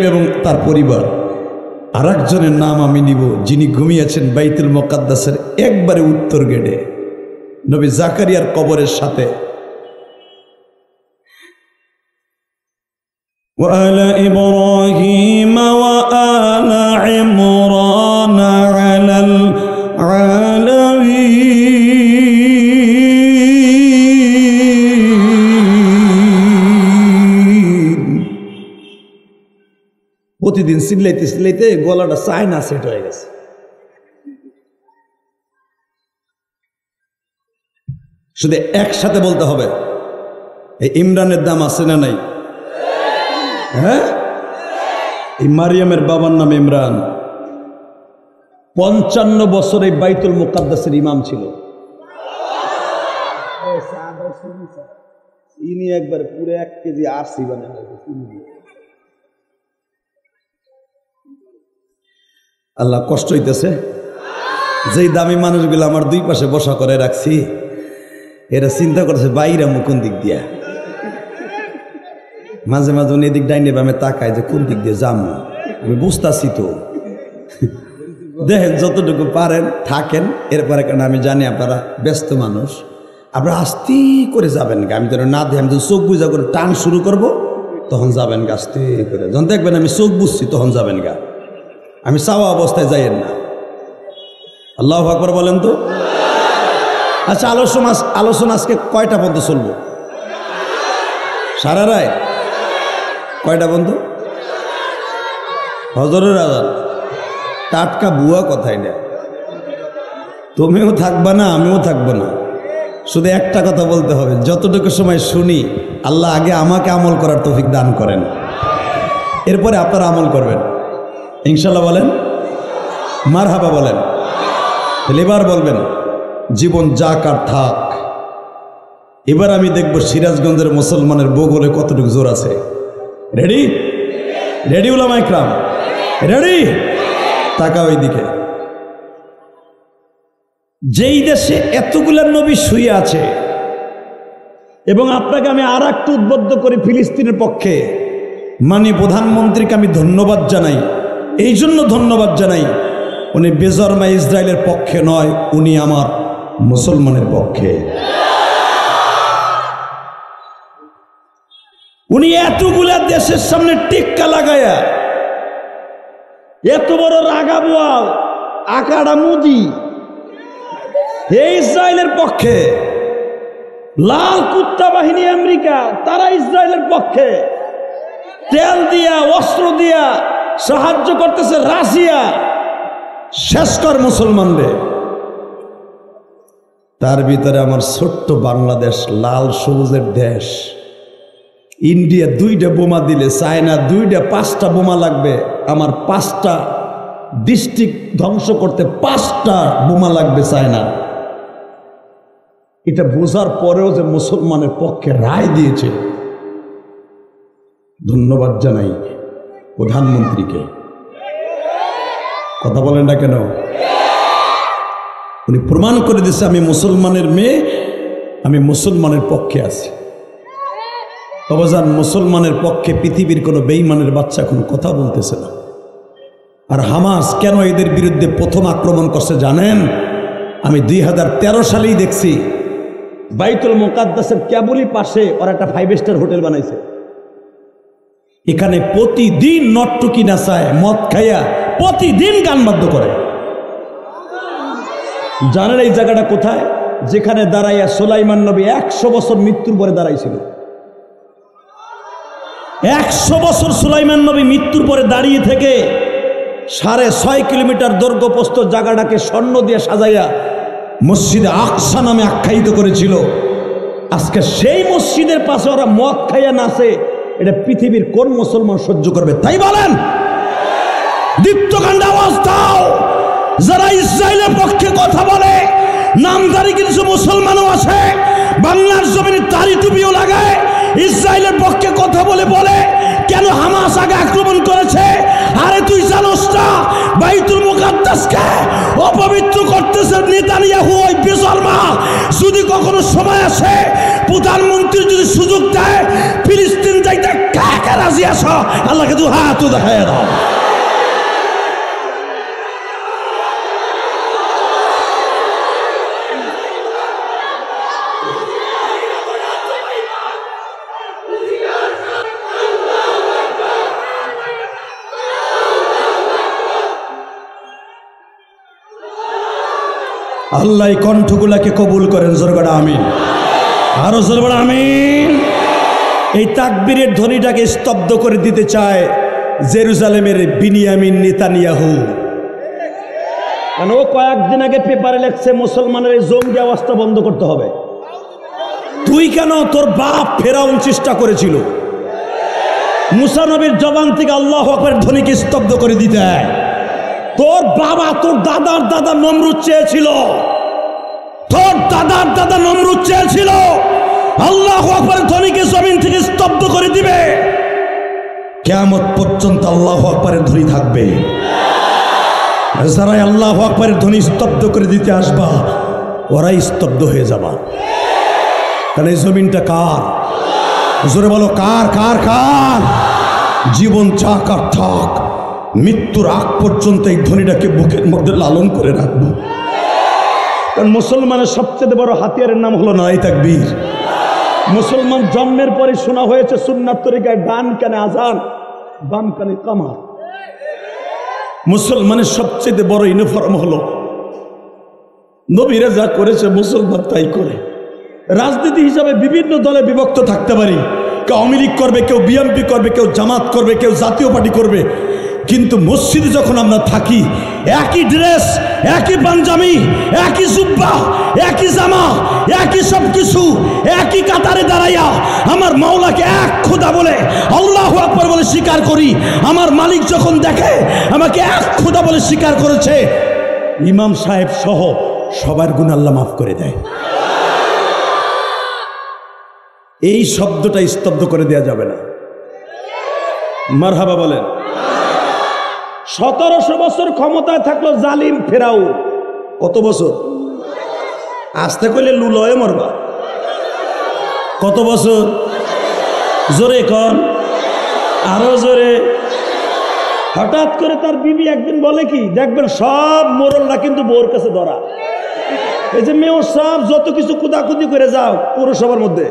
এবং তার পরিবার। আর একজনের নাম আমি নিব, যিনি ঘুমিয়েছেন বাইতুল মুকাদ্দাসের একবারে উত্তর গেটে, নবী জাকারিয়ার কবরের সাথে। ওয়া আলা ইব্রাহিম ওয়া আলা ইমরান আলাল আলামিন। প্রতিদিন চিল্লাইতে চিল্লাইতে গলাটা চায়না সেট হয়ে গেছে। শুধু একসাথে বলতে হবে, এই ইমরানের দাম আছে না নাই? হ্যাঁ, এই মারিয়ামের বাবার নাম ইমরান। 55 বছর এই বাইতুল মুকাদ্দাসের ইমাম ছিল। ইনি একবার পুরো 1 কেজি আরসি বানায়। আল্লাহ কষ্ট হইতেছে, যেই দামি মানুষগুলো আমার দুই পাশে বসা করে রাখছি, এরা চিন্তা করছে বাইরা কোন দিক দিয়া, মাঝে মাঝে উনি এদিক ডাইনে বামে তাকায় যে কোন দিক দিয়ে যাম, আমি বুঝতেছি তো। দেখেন যতটুকু পারেন থাকেন, এরপরে কারণ আমি জানি আপনারা ব্যস্ত মানুষ, আপনারা আস্তে করে যাবেন গা। আমি যেন না দিই, আমি যখন চোখ বুঝা করে টান শুরু করব তখন যাবেন গা আস্তে করে। যখন দেখবেন আমি চোখ বুঝছি তখন যাবেন গা, আমি চাওয়া অবস্থায় যাইয়েন না। আল্লাহু আকবার বলেন তো। আচ্ছা, আলোচনা আজকে কয়টা পর্যন্ত চলবো? সারা রায় কয়টা বন্ধু? হজরের আজান। টাটকা বুয়া কথা এটা। তুমিও থাকবা না, আমিও থাকবো না, শুধু একটা কথা বলতে হবে, যতটুকু সময় শুনি আল্লাহ আগে আমাকে আমল করার তৌফিক দান করেন, এরপরে আপনারা আমল করবেন ইনশাল্লাহ। বলেন মারহাবা, বলেন। এবার বলবেন জীবন যাক আর থাক। এবার আমি দেখব সিরাজগঞ্জের মুসলমানের বগলে কতটুকু জোর আছে। রেডি? রেডি উলামা ইকরাম? রেডি? তাকাও ওইদিকে। যেই দেশে এতগুলা নবী শুয়ে আছে, এবং আপনাকে আমি আর একটু উদ্বুদ্ধ করি ফিলিস্তিনের পক্ষে, মাননীয় প্রধানমন্ত্রীকে আমি ধন্যবাদ জানাই। এই জন্য ধন্যবাদ জানাই, উনি বেজরমা ইসরায়েলের পক্ষে নয়, উনি আমার মুসলমানের পক্ষে। উনি এতগুলা দেশের সামনে টিক্কা লাগায়া, এত বড় রাগা বোয়াল আকাড়া মুদি এই ইসরায়েলের পক্ষে, লাল কুত্তা বাহিনী আমেরিকা তারা ইসরায়েলের পক্ষে, তেল দিয়া অস্ত্র দিয়া সাহায্য করতেছে রাশিয়া, শেষ কর মুসলমানদের। তার ভিতরে আমার ছোট্ট বাংলাদেশ, লাল সবুজের দেশ। ইন্ডিয়া 2টা বোমা দিলে, চায়না 2টা 5টা বোমা লাগবে, আমার 5টা ডিস্ট্রিক্ট ধ্বংস করতে 5টা বোমা লাগবে চায়না। এটা বোঝার পরেও যে মুসলমানের পক্ষে রায় দিয়েছে, ধন্যবাদ জানাই প্রধানমন্ত্রীকে। কথা বলেন না কেন? উনি প্রমাণ করে দিয়েছে আমি মুসলমানের মেয়ে, আমি মুসলমানের পক্ষে আছি। অবজান মুসলমানের পক্ষে পৃথিবীর কোনো বেঈমানের বাচ্চা এখন কথা বলতেছে না। আর হামাস কেন এদের বিরুদ্ধে প্রথম আক্রমণ করছে জানেন? আমি 2013 সালেই দেখছি, বাইতুল মুকাদ্দাসের কেবলই পাশে ওরা একটা 5 স্টার হোটেল বানাইছে। এখানে প্রতিদিন নটটুকি নাচায়, মদ খাইয়া প্রতিদিন গান বাদ্য করে। জানেন এই জায়গাটা কোথায়? যেখানে দাঁড়াইয়া সুলাইমান নবী 100 বছর মৃত্যুর পরে দাঁড়াইছিল। 100 বছর সুলাইমান নবী মৃত্যুর পরে দাঁড়িয়ে থেকে 6.5 কিলোমিটার দৈর্ঘ্য প্রস্থ জায়গাটাকে স্বর্ণ দিয়ে সাজাইয়া মসজিদে আকসা নামে আখ্যায়িত করেছিল। আজকে সেই মসজিদের পাশে ওরা মদ খাইয়া নাচে, এটা পৃথিবীর কোন মুসলমান সহ্য করবে? তাই বলেন, দীপ্তকাণ্ডে আওয়াজ দাও। যারা ইসরায়েলের পক্ষে কথা বলে, নামধারী কিছু মুসলমানও আছে, বাংলার জমিনে তারি টুপিও লাগায়, ইসরায়েলের পক্ষে কথা বলে কেন হামাস আগে আক্রমণ করেছে? আরে তুই জানোস না বাইতুল মুকাদ্দাসকে অপবিত্র করতেছে নেতানিয়াহু ওই বেজরমা। যদি কখনো সময় আসে, প্রধানমন্ত্রী যদি সুযোগ দেয়, ফিলিস্তিন যাইতে কাকে রাজি আসো? আল্লাহকে দু হাত দেখায় দাও। আল্লাহ কণ্ঠগুলাকে কবুল করেন, জোরগড়া আমিন। আরো জোরগড়া আমিন। এই তাকবীরের ধ্বনিটাকে স্তব্ধ করে দিতে চায় জেরুজালেমের বিনিয়ামিন নেতানিয়াহু। কারণ ও কয়েকদিন আগে পেপারে লেখছে মুসলমানের এই জঙ্গি আওয়াজটা বন্ধ করতে হবে। তুই কেন? তোর বাপ ফেরাউন চেষ্টা করেছিল মুসা নবীর জবান থেকে আল্লাহু আকবার ধ্বনিকে স্তব্ধ করে দিতে। তোর বাবা, তোর দাদার দাদা নমরুদ চেয়েছিল, তোর দাদার দাদা নমরুদ চেয়েছিল আল্লাহু আকবার ধ্বনিকে জমিন থেকে স্তব্ধ করে দিবে। কিয়ামত পর্যন্ত আল্লাহু আকবারের ধ্বনি থাকবে। যারা আল্লাহু আকবারের ধ্বনি স্তব্ধ করে দিতে আসবা, ওরাই স্তব্ধ হয়ে যাবা। কারণ এই জমিনটা কার? জোরে বলো কার কার কার? জীবন চাক আর থাক, মৃত্যুর আগ পর্যন্ত এই ধ্বনিটাকে বুকের মধ্যে লালন করে রাখবো। কারণ মুসলমানের সবচেয়ে বড় হাতিয়ারের নাম হলো নারায়ে তাকবীর। মুসলমান জন্মের পরে শোনা হয়েছে সুন্নাত তরিকায় ডান কানে আজান, বাম কানে কামাত। মুসলমানের সবচেয়ে বড় ইউনিফর্ম হলো নবীরা যা করেছে মুসলমান তাই করে। রাজনীতি হিসাবে বিভিন্ন দলে বিভক্ত থাকতে পারি, কেউ আওয়ামী লীগ করবে, কেউ বিএনপি করবে, কেউ জামাত করবে, কেউ জাতীয় পার্টি করবে, কিন্তু মসজিদে যখন আমরা থাকি একই ড্রেস, একই পাঞ্জাবি, একই জুব্বা, একই জামা, একই সব কিছু, একই কাতারে দাঁড়াইয়া আমার মাওলাকে এক খোদা বলে আল্লাহু আকবার বলে স্বীকার করি। আমার মালিক যখন দেখে আমাকে এক খোদা বলে স্বীকার করেছে, ইমাম সাহেব সহ সবার গুনাহ আল্লাহ মাফ করে দেয়। এই শব্দটা স্তব্ধ করে দেওয়া যাবে না। মারহাবা বলেন। 1700 বছর ক্ষমতায় থাকলো জালিম ফেরাউন। কত বছর? আসতে কইলে লুলয়ে মরবা। কত বছর? জোরে কন, আরো জোরে। হঠাৎ করে তার বিবি একদিন বলে কি, দেখবেন সব মোরলরা কিন্তু বউর কাছে ধরা। এই যে মেয়র সাহেব যত কিছু কুদাকুদি করে যাও পৌরসভার মধ্যে,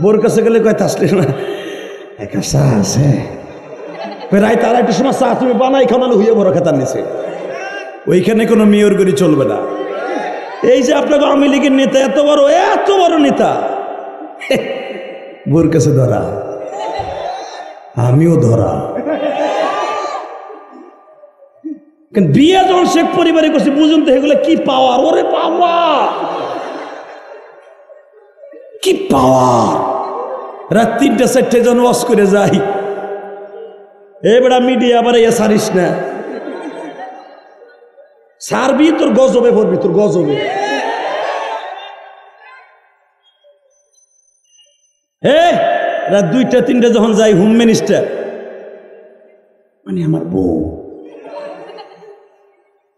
বউর কাছে গেলে কয় আসলে না একা চা আছে, রাইতে আড়াইটার সময় চা তুমি বানাই খাওয়ালে হইয়া বড় খেতার নিচে। ওইখানে কোনো মেয়র গড়ি চলবে না। এই যে আপনাকে আওয়ামী লীগের নেতা এত বড় নেতা, বউর কাছে ধরা, আমিও ধরা। বিয়ে যখন শেখ পরিবারে করছে বুঝুন তো এগুলো কি পাওয়ার। ওরে বাবা কি পাওয়ার! রাত 3টা 4টে জন ওয়াশ করে যাই, এবার মিডিয়া আবার এ সারিস না, সারবি তোর গজবে পড়বি, তোর গজবে। রাত 2টা 3টে যখন যাই, হোম মিনিস্টার মানে আমার বউ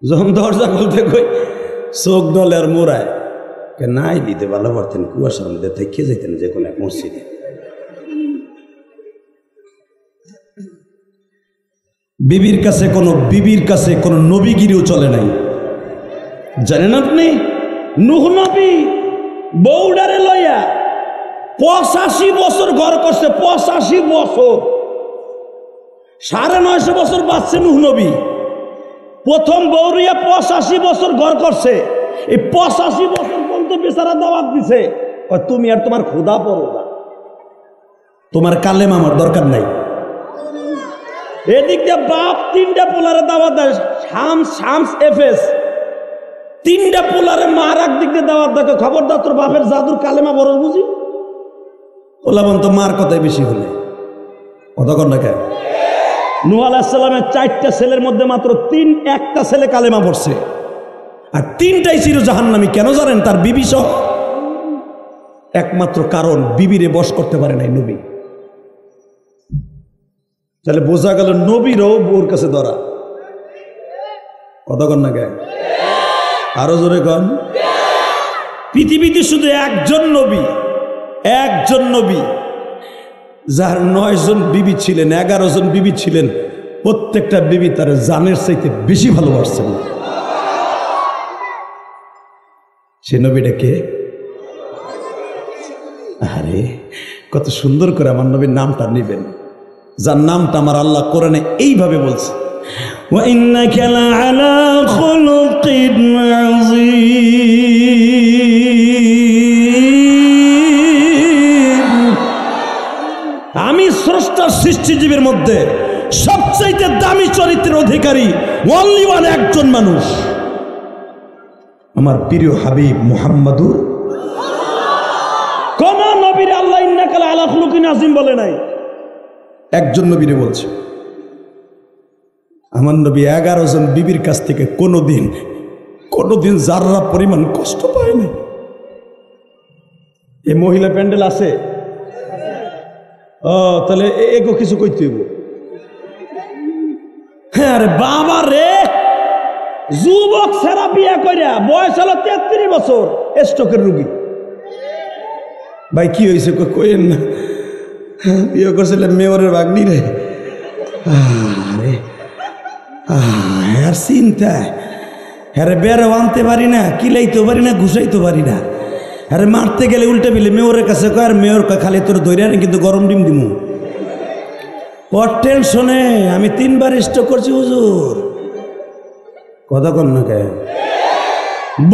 যখন দরজা খুলতে কই চোখ দলে আর মোড়ায়, নাই দিতে ভালো পারতেন, কুয়াশার মধ্যে থেকে যেতেন যে কোনো এক মসজিদে। বিবির কাছে কোনো নবীগিরিও চলে নাই। জানেন আপনি নূহ নবী বউডারে লইয়া 85 বছর ঘর করছে। 85 বছর, 950 বছর বাঁচছে নূহ নবী। প্রথম বউরিয়া 85 বছর ঘর করছে। এই 85 বছর পর্যন্ত বেচারা দাওয়াত দিছে, তুমি আর তোমার খোদা পড়ো না, তোমার কালেমা আমার দরকার নাই। এদিক দিয়ে বাপ 3টা পোলারে দাওয়াত দেয়, শামস এফএস 3টা পোলারে মার একদিক দিয়ে দাওয়াত দেখো, খবরদার তোর বাপের জাদুর কালেমা বড় বুঝি। বললাম তো মার কথাই বেশি হলে কতক্ষণ না কেন। নূহ আলাইহিস সালামের 4টা ছেলের মধ্যে মাত্র 1টা ছেলে কালেমা পড়ছে, আর 3টাই ছিল জাহান্নামী। কেন জানেন? তার বিবি সহ। একমাত্র কারণ বিবিরে বশ করতে পারে নাই নবী। তাহলে বোঝা গেল নবীরও বউর কাছে ধরা। কতক্ষণ না কেন, আরো জোরে কন। পৃথিবীতে শুধু একজন নবী যার 9 জন বিবি ছিলেন, 11 জন বিবি ছিলেন, প্রত্যেকটা বিবি তার জানের চাইতে বেশি ভালোবাসছেন। সে নবীটা কে? আরে কত সুন্দর করে আমার নবীর নামটা নেবেন, যার নামটা আমার আল্লাহ কোরআনে এইভাবে বলছে, ওয়া ইন্নাকা লাআলা খুলুকিন আযীম। আমি স্রষ্টার সৃষ্টিজীবের মধ্যে সবচাইতে দামি চরিত্রের অধিকারী অনলি ওয়ান একজন মানুষ, আমার প্রিয় হাবিব মুহাম্মাদুর। কোন নবীর আল্লাহ ইন্নাকা লাআলা খুলুকিন আযীম বলে নাই, একজন নবীরে বলছে। আমার নবী 11 জন বিবির কাছ থেকে কোনোদিন যাররা পরিমাণ কষ্ট পায় না। এই মহিলা প্যান্ডেল আছে, তাহলে এগো কিছু কইতে হইব। হ্যাঁ রে বাবা রে, যুবক ছেড়া বিয়ে কইরা বয়স হলো 33 বছর, স্ট্রোকের রোগী। ভাই কি হয়েছে কইেন না, বিয়ে করছিল মেয়রের ভাগ্নি রে। আরে আর চিন্তা, হ্যাঁ বেড়াও আনতে পারি না, কিলাইতে পারি না, ঘুষাইতে পারি না। আরে মারতে গেলে উল্টে বিলে মেয়রের কাছে কয়, আর মেয়র কয় খালি তোর ধরে আনি কিন্তু গরম ডিম দিমু। ওর টেনশনে আমি 3 বার স্ট্রোক করছি হুজুর। কথা কন না কে?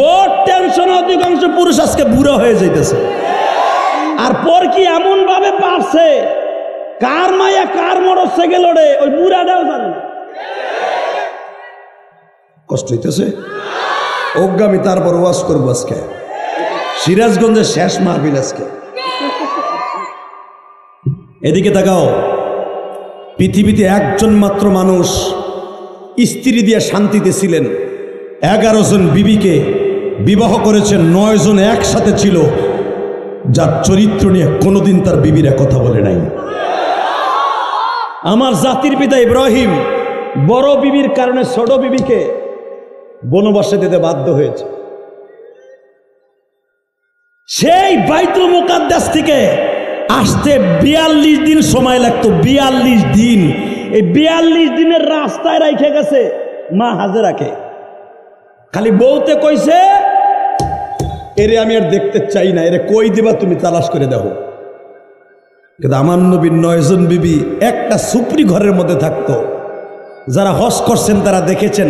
বড় টেনশন অধিকাংশ পুরুষ আজকে বুড়া হয়ে যাইতেছে। আর পর কি এমন ভাবে পারছে, কার মায়া কার মোটরসাইকেল ওড়ে ওই বুড়াটাও জানে না। কষ্ট হইতেছে অজ্ঞামী। তারপর ওয়াজ করবো আজকে সিরাজগঞ্জের শেষ মাহফিল আজকে। এদিকে তাকাও, পৃথিবীতে একজন মাত্র মানুষ স্ত্রী দিয়ে শান্তিতে ছিলেন। 11 জন বিবিকে বিবাহ করেছেন, 9 জন একসাথে ছিল, যার চরিত্র নিয়ে কোনোদিন তার বিবিরা কথা বলে নাই। আমার জাতির পিতা ইব্রাহিম বড় বিবির কারণে ছোট বিবিকে বনবাসে দিতে বাধ্য হয়েছে। সেই বাইতুল মুকাদ্দাস থেকে আসতে 42 দিন সময় লাগতো। 42 দিন। এই 42 দিনের রাস্তায় রেখে গেছে মা হাজেরাকে। খালি বউতে কইছে, এরে আমি আর দেখতে চাই না, এরে কই দিবা তুমি, তালাশ করে দেখো। কিন্তু আমার নবীর 9 জন বিবি একটা সুপ্রি ঘরের মধ্যে থাকতো। যারা হজ করছেন তারা দেখেছেন,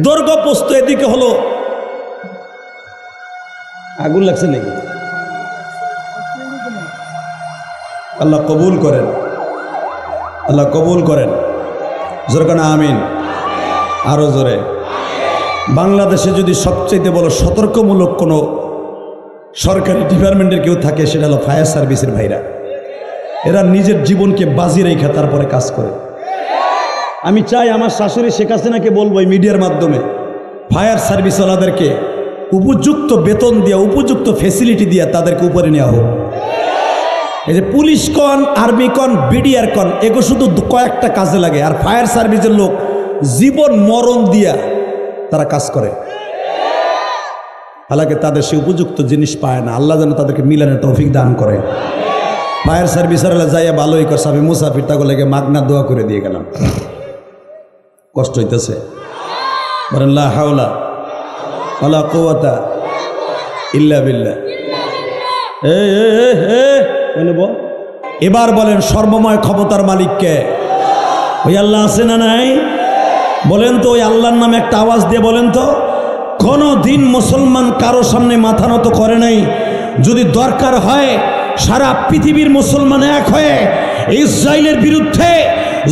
দৈর্ঘ্য প্রস্থ এদিকে হলো। আগুন লাগছে নাকি? আল্লাহ কবুল করেন, আল্লাহ কবুল করেন। জোরে কানা আমিন, আরো জোরে। বাংলাদেশে যদি সবচেয়ে বড় সতর্কমূলক কোনো সরকারি ডিপার্টমেন্টের কেউ থাকে, সেটা হলো ফায়ার সার্ভিসের ভাইরা। এরা নিজের জীবনকে বাজি রেখে তারপরে কাজ করে। আমি চাই আমার শাশুড়ি শেখ হাসিনাকে বলবো এই মিডিয়ার মাধ্যমে, ফায়ার সার্ভিসওয়ালাদেরকে উপযুক্ত বেতন দিয়া, উপযুক্ত ফেসিলিটি দিয়া তাদেরকে উপরে নেওয়া হোক। এই যে পুলিশ কন, আর্মি কন, বিডিআর কন, এগুলো শুধু কয়েকটা কাজে লাগে। আর ফায়ার সার্ভিসের লোক জীবন মরণ দিয়া তারা কাজ করে। হালাকে তাদের সে উপযুক্ত জিনিস পায় না। আল্লাহ যেন তাদেরকে মিলানের তৌফিক দান করে। ফায়ার সার্ভিসাররা যাইয়া ভালোই করছে। আমি মুসাফির তাকে লেগে মাগনা দোয়া করে দিয়ে গেলাম। কষ্ট হইতেছে, বলেন লা হাওলা ওয়ালা কুওয়াতা ইল্লা বিল্লাহ। এবার বলেন সর্বময় ক্ষমতার মালিক কে? ওই আল্লাহ আছে না নাই? বলেন তো, ওই আল্লাহর নামে একটা আওয়াজ দিয়ে বলেন তো। কোনো দিন মুসলমান কারো সামনে মাথা নত করে নাই। যদি দরকার হয় সারা পৃথিবীর মুসলমান এক হয়ে ইসরায়েলের বিরুদ্ধে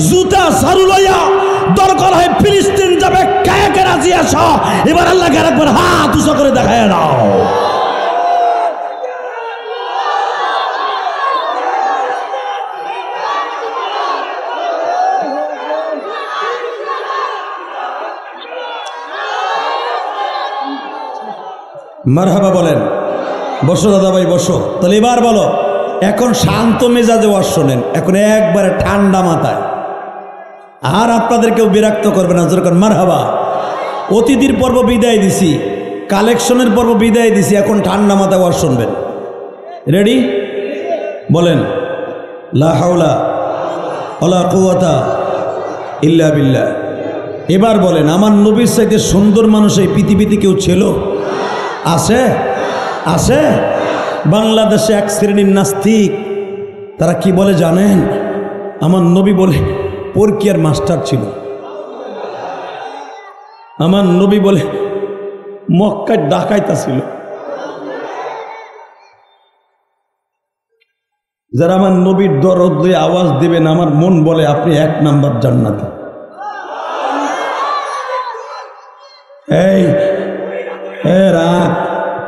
জুতা ঝাড়ু লইয়া দরকার হয় ফিলিস্তিন যাবে। কে কে রাজি আসো? এবার আল্লাহকে একবার হাত উঁচু করে দেখায় দাও। মারহাবা বলেন। বসো দাদা ভাই বসো। তাহলে এবার বলো, এখন শান্ত মেজাজে ওয়াজ শোনেন, এখন একবারে ঠান্ডা মাথায়। আর আপনাদের কেউ বিরক্ত করবে না। যেরকম মারহাবা। অতিথির পর্ব বিদায় দিছি, কালেকশনের পর্ব বিদায় দিছি, এখন ঠান্ডা মাথায় ওয়াজ শুনবেন। রেডি? বলেন লা হাওলা ওয়ালা কুওয়াতা ইল্লা বিল্লাহ। এবার বলেন, আমার নবীর চাইতে সুন্দর মানুষ এই পৃথিবীতে কেউ ছিল? আছে? আছে? বাংলাদেশে এক শ্রেণীর নাস্তিক, তারা কি বলে জানেন? আমার নবী বলে পরকিয়ার মাস্টার ছিল। আমার নবী বলে মক্কায় ডাকাইতা ছিল। যারা আমার নবীর দরদ দিয়ে আওয়াজ দিবেন, আমার মন বলে আপনি 1 নাম্বার জান্নাতি। এই রাত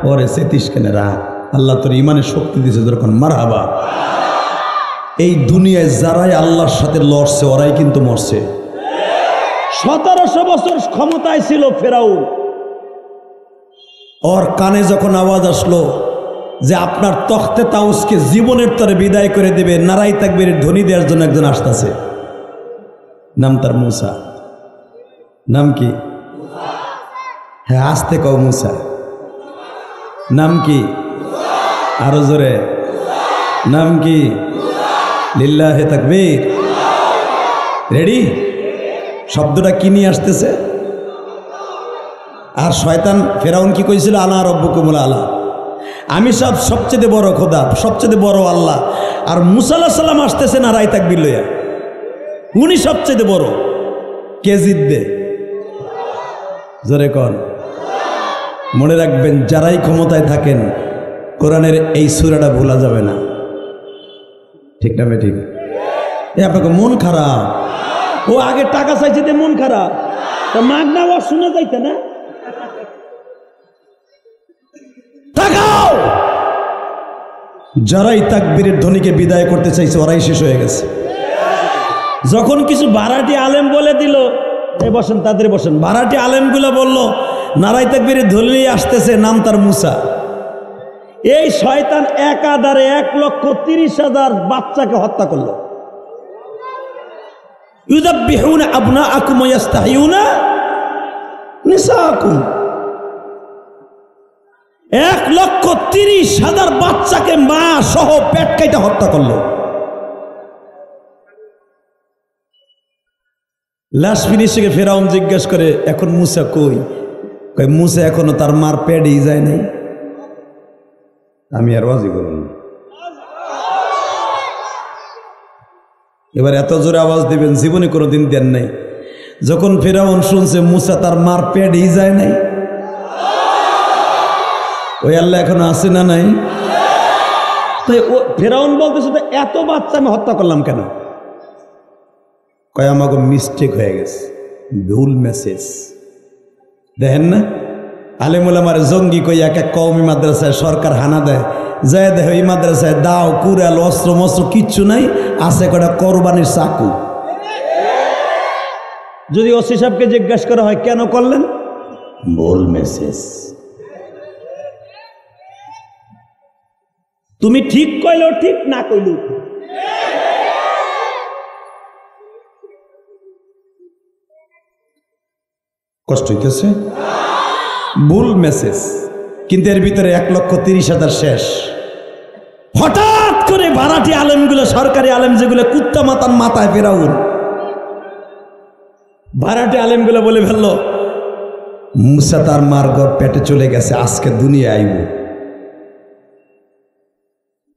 পরে সেতিস কেনে রাত। আল্লাহ তোর ইমানের শক্তি দিয়েছে যখন। মারহাবা। এই দুনিয়ায় যারাই আল্লাহর সাথে লড়ছে ওরাই কিন্তু মরছে। 1700 বছর ক্ষমতায় ছিল ফেরাউন। ওর কানে যখন আওয়াজ আসলো যে আপনার তখতে তাউসকে জীবনের তরে বিদায় করে দেবে, নারাই তাকবীরের ধ্বনি দেওয়ার জন্য একজন আসতেছে, নাম তার মুসা। নাম কি? হ্যাঁ আসতে কও মুসা। নাম কি? আরো জোরে। নাম কি? লিল্লাহে তাকবীর। রেডি? শব্দটা কি নিয়ে আসতেছে? আর শয়তান ফেরাউন কি কইছিল? আনা রব্বুকুমুল আলা, আমি সবচেয়ে বড় খোদা, সবচেয়ে বড় আল্লাহ। আর মুসা আলাইহিস সালাম আসতেছে নারাই তাকবীর লইয়া, উনি সবচেয়ে বড়। কে জিতবে? জোরে কর। মনে রাখবেন, যারাই ক্ষমতায় থাকেন কোরআনের এই সূরাটা ভোলা যাবে না। ঠিক না ঠিক? আপনাকে মন খারাপ, ও আগে টাকা চাইছে যে মন খারাপ, তা মাগনা আওয়াজ শুনে যাইতে না। তাকাও, যারাই তাকবীরের ধ্বনিকে বিদায় করতে চাইছে ওরাই শেষ হয়ে গেছে। যখন কিছু ভাড়াটি আলেম বলে দিল, এই বসেন তাদের বসেন, ভাড়াটি আলেমগুলো বলল নারাই তাকবীরের ধ্বনি আসতেছে, নাম তার মুসা। এই শয়তান একাধারে 1,30,000 বাচ্চাকে হত্যা করলো। ইউযাব্বিহুনা আবনাআকুম ওয়া ইস্তাহয়ুনা নিসাআকুম। 1,30,000 বাচ্চাকে মা সহ পেট কাইটা হত্যা করলো। লাশ ফিনিশিংয়ে ফেরাউন জিজ্ঞেস করে, এখন মুসা কই? কয় মুসা এখনো তার মার পেটেই যায় নাই। আমি আর ওয়াজি করব না। এবার এত জোরে আওয়াজ দিবেন, জীবনে কোনোদিন দেন নাই। যখন ফেরাউন শুনছে মুসা তার মার পেটেই যায় নাই, ওই আল্লাহ এখনো আছে না নাই? তাই ফেরাউন বলতেছে তো এত বাচ্চা আমি হত্যা করলাম কেন? কয় আমাকে মিস্টেক হয়ে গেছে, ভুল মেসেজ। দেখেন না, আলেম ওলামার জঙ্গি কই এক এক কওমি মাদ্রাসায় সরকার হানা দেয়, যায় দেখো এই মাদ্রাসায় দাও কুড়াল অস্ত্র মস্ত্র কিচ্ছু নাই, আছে কটা কোরবানির চাকু। যদি ওসি সাহেবকে জিজ্ঞাসা করা হয় কেন করলেন, ভুল মেসেজ। তুমি ঠিক কইলেও ঠিক, না কইলেও ঠিক। কষ্ট হইতেছে, ভুল মেসেজ। কিন্তু এর ভিতরে 1,30,000 শেষ। হঠাৎ করে ভাড়াটি আলেমগুলো, সরকারি আলেম যেগুলো কুত্তা মাতার মাথায় ফেরাউন, ভাড়াটি আলেমগুলো বলে ফেললো মুসা তার মার ঘর পেটে চলে গেছে, আজকে দুনিয়া আইব।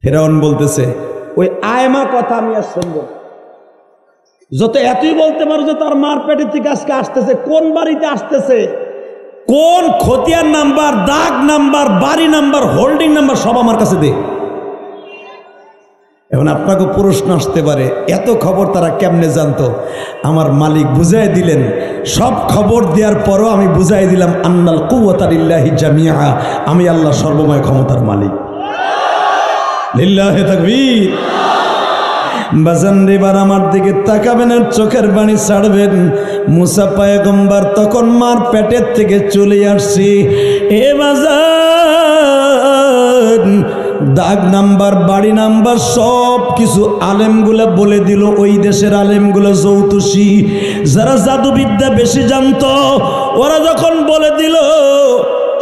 ফেরাউন বলতেছে ওই আয়মা কথা আমি আর শুনবো, যত এতই বলতে পারো যে তার মার পেটের থেকে আজকে আসতেছে, কোন বাড়িতে আসতেছে, কোন খতিয়ান নাম্বার, দাগ নাম্বার, বাড়ি নাম্বার, হোল্ডিং নাম্বার সব আমার কাছে দে। এখন আপনাকে প্রশ্ন আসতে পারে এত খবর তারা কেমনে জানতো? আমার মালিক বুঝাই দিলেন। সব খবর দেওয়ার পরও আমি বুঝাই দিলাম আন্নাল কুওয়াতা লিল্লাহি জামিআ, আমি আল্লাহ সর্বময় ক্ষমতার মালিক। লিল্লাহি তাকবীর। বাজান এবার আমার দিকে তাকাবেন আর চোখের বাণী ছাড়বেন। মুসা পয়গম্বর তখন মার পেটের থেকে চলে আসছি। এ বাজান দাগ নাম্বার, বাড়ি নাম্বার সব কিছু আলেমগুলা বলে দিল। ওই দেশের আলেমগুলো যৌতুষী, যারা জাদুবিদ্যা বেশি জানতো, ওরা যখন বলে দিল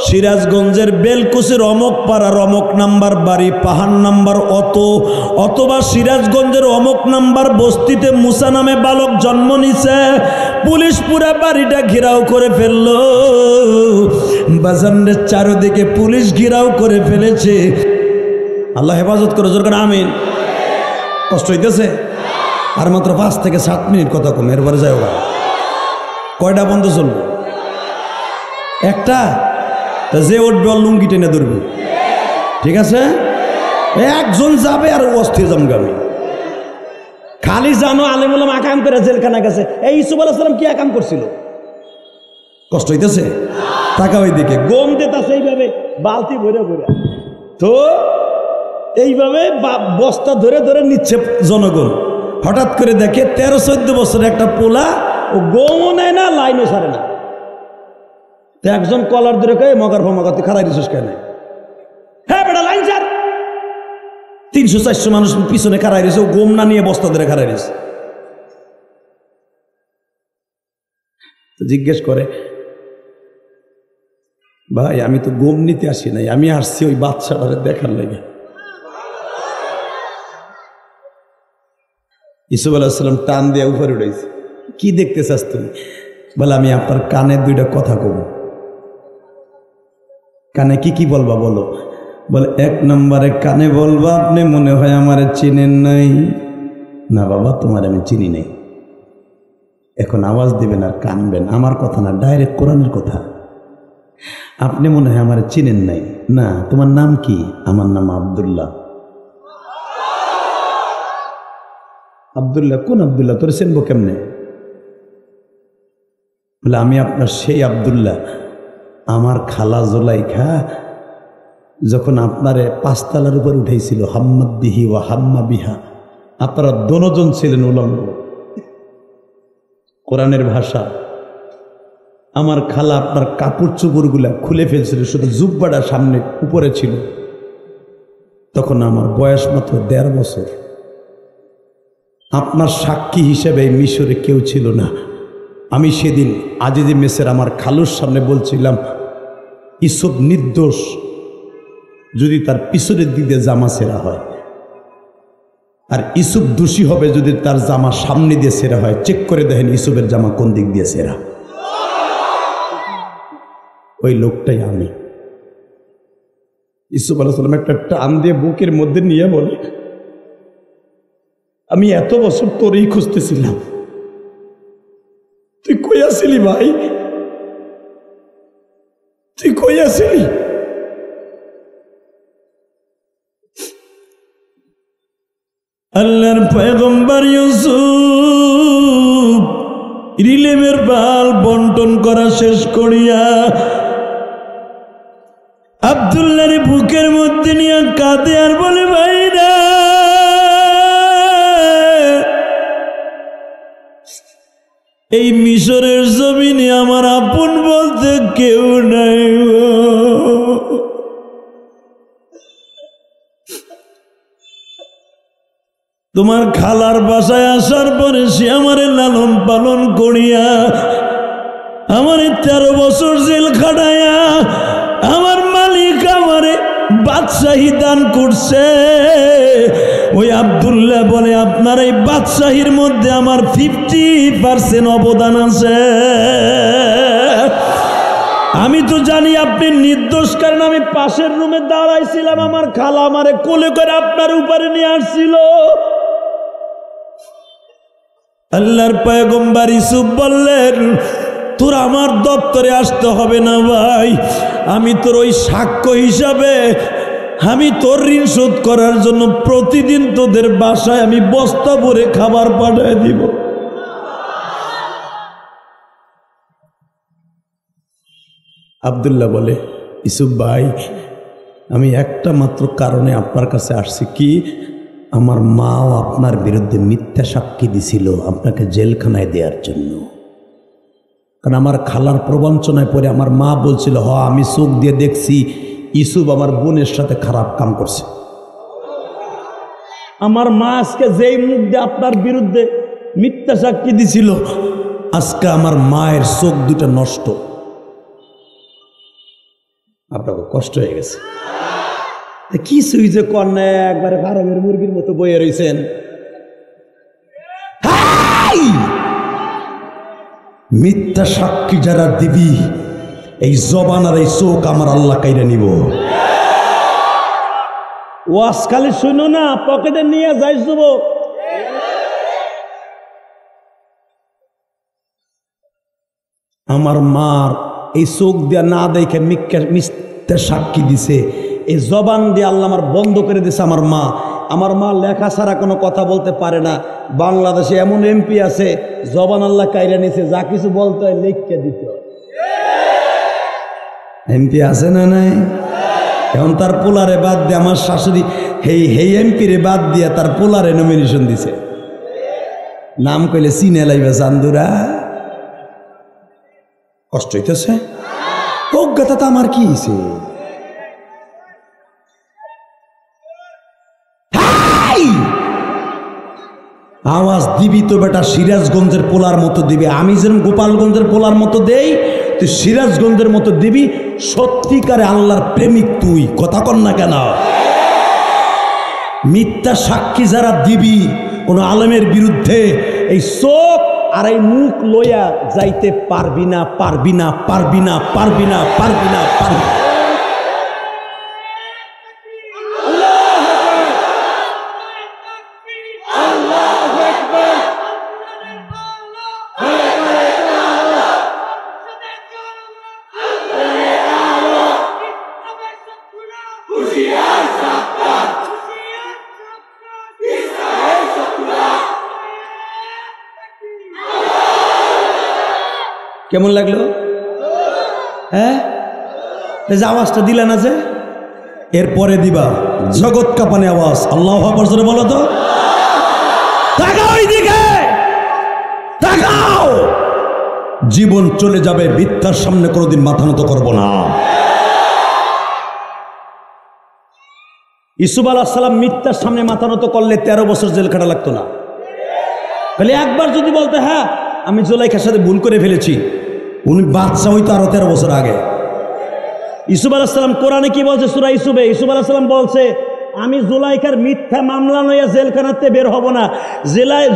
সিরাজগঞ্জের বেলকুচির অমক পাড়ার অমক নাম্বার বাড়ি, পাহাড় নাম্বার অত, অথবা সিরাজগঞ্জের অমক নাম্বার বস্তিতে মুসা নামে বালক জন্ম নিছে, পুলিশ পুরা বাড়িটা ঘেরাও করে ফেললো। বাজানের চারদিকে পুলিশ ঘেরাও করে ফেলেছে। আল্লাহ হেফাজত করে, জোর করে আমিন। কষ্ট হইতেছে? আর মাত্র 5 থেকে 7 মিনিট কথা কম, এরপরে যাই। কয়টা বন্ধ চলবে? একটা। যে উঠবে ওর লুঙ্গি টেনে ধরবে, ঠিক আছে? একজন যাবে আর অস্থির জমগাবে। খালি জানো আলেমুলামা আকাম করে জেলখানা গেছে। এই ইউসুফ আলাইহিস সালাম কি আকাম করছিল? কষ্ট হইতেছে? টাকা ওই দিকে গম দিতেছে এইভাবে বালতি ভরে ভরে, তো এইভাবে বস্তা ধরে ধরে নিচ্ছে জনগণ। হঠাৎ করে দেখে 13-14 বছরের একটা পোলা, ও গমও নেয় না, লাইনও ছাড়ে না। তো একজন কলার ধরে কয়ে মগার ফমাগা তুই খারাই দিছিস কেন? হ্যাঁ বেটা লাইন ছাড়। 300-400 মানুষ পিছনে খারাই দিয়েছে, ও গম না নিয়ে বস্তা ধরে খারাই দিয়েছে। জিজ্ঞেস করে, ভাই আমি তো গম নিতে আসি নাই, আমি আসছি ওই বাচ্চাটারে দেখার লেগে। ইসুফ আলাইহিস সালাম টান দিয়ে উপরে উঠেছে। কি দেখতে চাস তুমি? বলে আমি আপনার কানে দুইটা কথা কব। কানে কি কি বলবা বলো? বলে এক নম্বরে কানে বলবা আপনি মনে হয় আমারে চিনেন নাই। না বাবা, তোমার আমি চিনি নাই। এখন আওয়াজ দিবেন আর কানবেন, আমার কথা না, ডাইরেক্ট কোরআনের কথা। আপনি মনে হয় আমারে চিনেন নাই। না, তোমার নাম কি? আমার নাম আব্দুল্লাহ। আব্দুল্লাহ? কোন আব্দুল্লাহ? তোর চিনবো কেমনে? বলে আমি আপনার সেই আব্দুল্লাহ। আমার খালা জুলাইখা যখন আপনারে 5 তলার উপর উঠেছিল, হাম্মাদ বিহি ওয়া হাম্মা বিহা, আপনারা দোনোজন ছিলেন উলঙ্গ। কোরআনের ভাষা। আমার খালা আপনার কাপড় চোপড়গুলা খুলে ফেলছিল, শুধু জুব্বাটা সামনে উপরে ছিল। তখন আমার বয়স মাত্র 1.5 বছর। আপনার সাক্ষী হিসেবে এই মিশরে কেউ ছিল না। আমি সেদিন আজিজে মেসের আমার খালুর সামনে বলছিলাম, ইসুফ নির্দোষ যদি তার পিছনের দিক দিয়ে জামা ছেঁড়া হয়, আর ইসুফ দোষী হবে যদি তার জামা সামনে দিয়ে ছেঁড়া হয়। চেক করে দেখেন ইসুফের জামা কোন দিক দিয়ে ছেঁড়া। ওই লোকটাই আমি। ইসুফ আলাইহিস সালাম একটা টান দিয়ে বুকের মধ্যে নিয়ে বলে, আমি এত বছর তোরেই খুঁজতেছিলাম, তুই কই আসিলি ভাই? তুই কই আসিলি? আল্লাহর পয়গম্বর ইউসুফ রিলেমের বাল বন্টন করা শেষ করিয়া আব্দুল্লাহর বুকের মধ্যে নিয়ে কাঁদে আর বলে, ভাই না, এই মিশরের জমিনে আমার আপন বলতে কেউ নাই। তোমার খালার বাসায় আসার পরে সে আমারে লালন পালন করিয়া আমারে 13 বছর জেল খাটাইয়া আমার মালিক আমারে বাদশাহী দান করছে। ওই আব্দুল্লাহ বলে, আপনার এই বাদশাহীর মধ্যে আমার 50% অবদান আছে। আমি তো জানি আপনি নির্দোষ, কারণ আমি পাশের রুমে দাঁড়াইছিলাম, আমার খালা আমারে কোলে করে আপনার উপরে নিয়ে আসছিল। আল্লাহর পয়গম্বর ইউসুফ বললেন, তোর আমার দপ্তরে আসতে হবে না ভাই, আমি তোর ওই সাক্ষ্য হিসাবে আমি তোর ঋণ শোধ করার জন্য প্রতিদিন তোদের বাসায় আমি বস্তা ভরে খাবার পাঠিয়ে দিব। আব্দুল্লাহ বলে, ইউসুফ ভাই, আমি একটা মাত্র কারণে আপনার কাছে আসছি। কি? আমার মাও আপনার বিরুদ্ধে মিথ্যা সাক্ষী দিছিল আপনাকে জেলখানায় দেওয়ার জন্য। কারণ আমার খালার প্রবঞ্চনায় পড়ে আমার মা বলছিল, আমি চোখ দিয়ে দেখছি ইউসুফ আমার বোনের সাথে খারাপ কাম করছে। আমার মা আজকে যেই মুখ দিয়ে আপনার বিরুদ্ধে মিথ্যা সাক্ষী দিছিল, আজকে আমার মায়ের চোখ দুটো নষ্ট। আপনাকে কষ্ট হয়ে গেছে। কি সুইজে কন্যা একবারে ফার্মের মুরগির মতো বয়ে রয়েছেন। মিথ্যা সাক্ষী যারা দিবি, এই জবান আর এই চোখ আমার আল্লাহ কাইরা নিব। ওয়াজ খালি শুনো না, পকেটে নিয়ে যাই যুবক। আমার মার এই চোখ দিয়া না দেখে মিথ্যা সাক্ষী দিছে, এই জবান দিয়ে আল্লাহ আমার বন্ধ করে দিছে। আমার মা লেখা ছাড়া কোনো কথা বলতে পারে না। বাংলাদেশে এমন এমপি আছে জবান আল্লাহ কাইরা নিছে, যা কিছু বলতে হয় লিখকে দিতে হয়। এমপি আছে না নাই? এখন তার পোলারে বাদ দিয়ে আমার শাশুড়ি হেই এমপিরে বাদ দিয়ে তার পোলারে নমিনেশন দিছে। নাম কইলে চিনে লাইবে চান্দুরা। কষ্ট হইতেছে। অজ্ঞতা তো আমার কি হয়েছে? আওয়াজ দিবি তো বেটা সিরাজগঞ্জের পোলার মতো দিবি। আমি যেন গোপালগঞ্জের পোলার মতো দেই, তুই সিরাজগঞ্জের মতো দিবি। সত্যিকারে আল্লাহর প্রেমিক তুই, কথা কর না কেন? মিথ্যা সাক্ষী যারা দিবি কোনো আলেমের বিরুদ্ধে এই চোখ আর এই মুখ লইয়া যাইতে পারবি না, পারবি না, পারবি না, পারবি না, পারবি না, পারবি না। কেমন লাগলো? হ্যাঁ, এই যে আওয়াজটা দিলে না, যে এরপরে দিবা জগৎ কাঁপানে আওয়াজ, আল্লাহু আকবার জোরে বলো তো। তাকাও এইদিকে, তাকাও। জীবন চলে যাবে, মিথ্যার সামনে কোনোদিন মাথা নত করবো না। ইউসুফ আলাইহিস সালাম মিথ্যার সামনে মাথা নত করলে 13 বছর জেল খাটা লাগতো না। তাহলে একবার যদি বলতে হ্যাঁ আমি জুলাইখার সাথে ভুল করে ফেলেছি, উনি বাচ্চা হইতো আরো 13 বছর আগে। ইউসুফ আলাইহিস সালাম কোরআনে কি বলছে? সূরা ইউসুফে ইউসুফ আলাইহিস সালাম বলছে, আমি জুলাইখার মিথ্যা মামলা লইয়া জেলখানাতে বের হব না।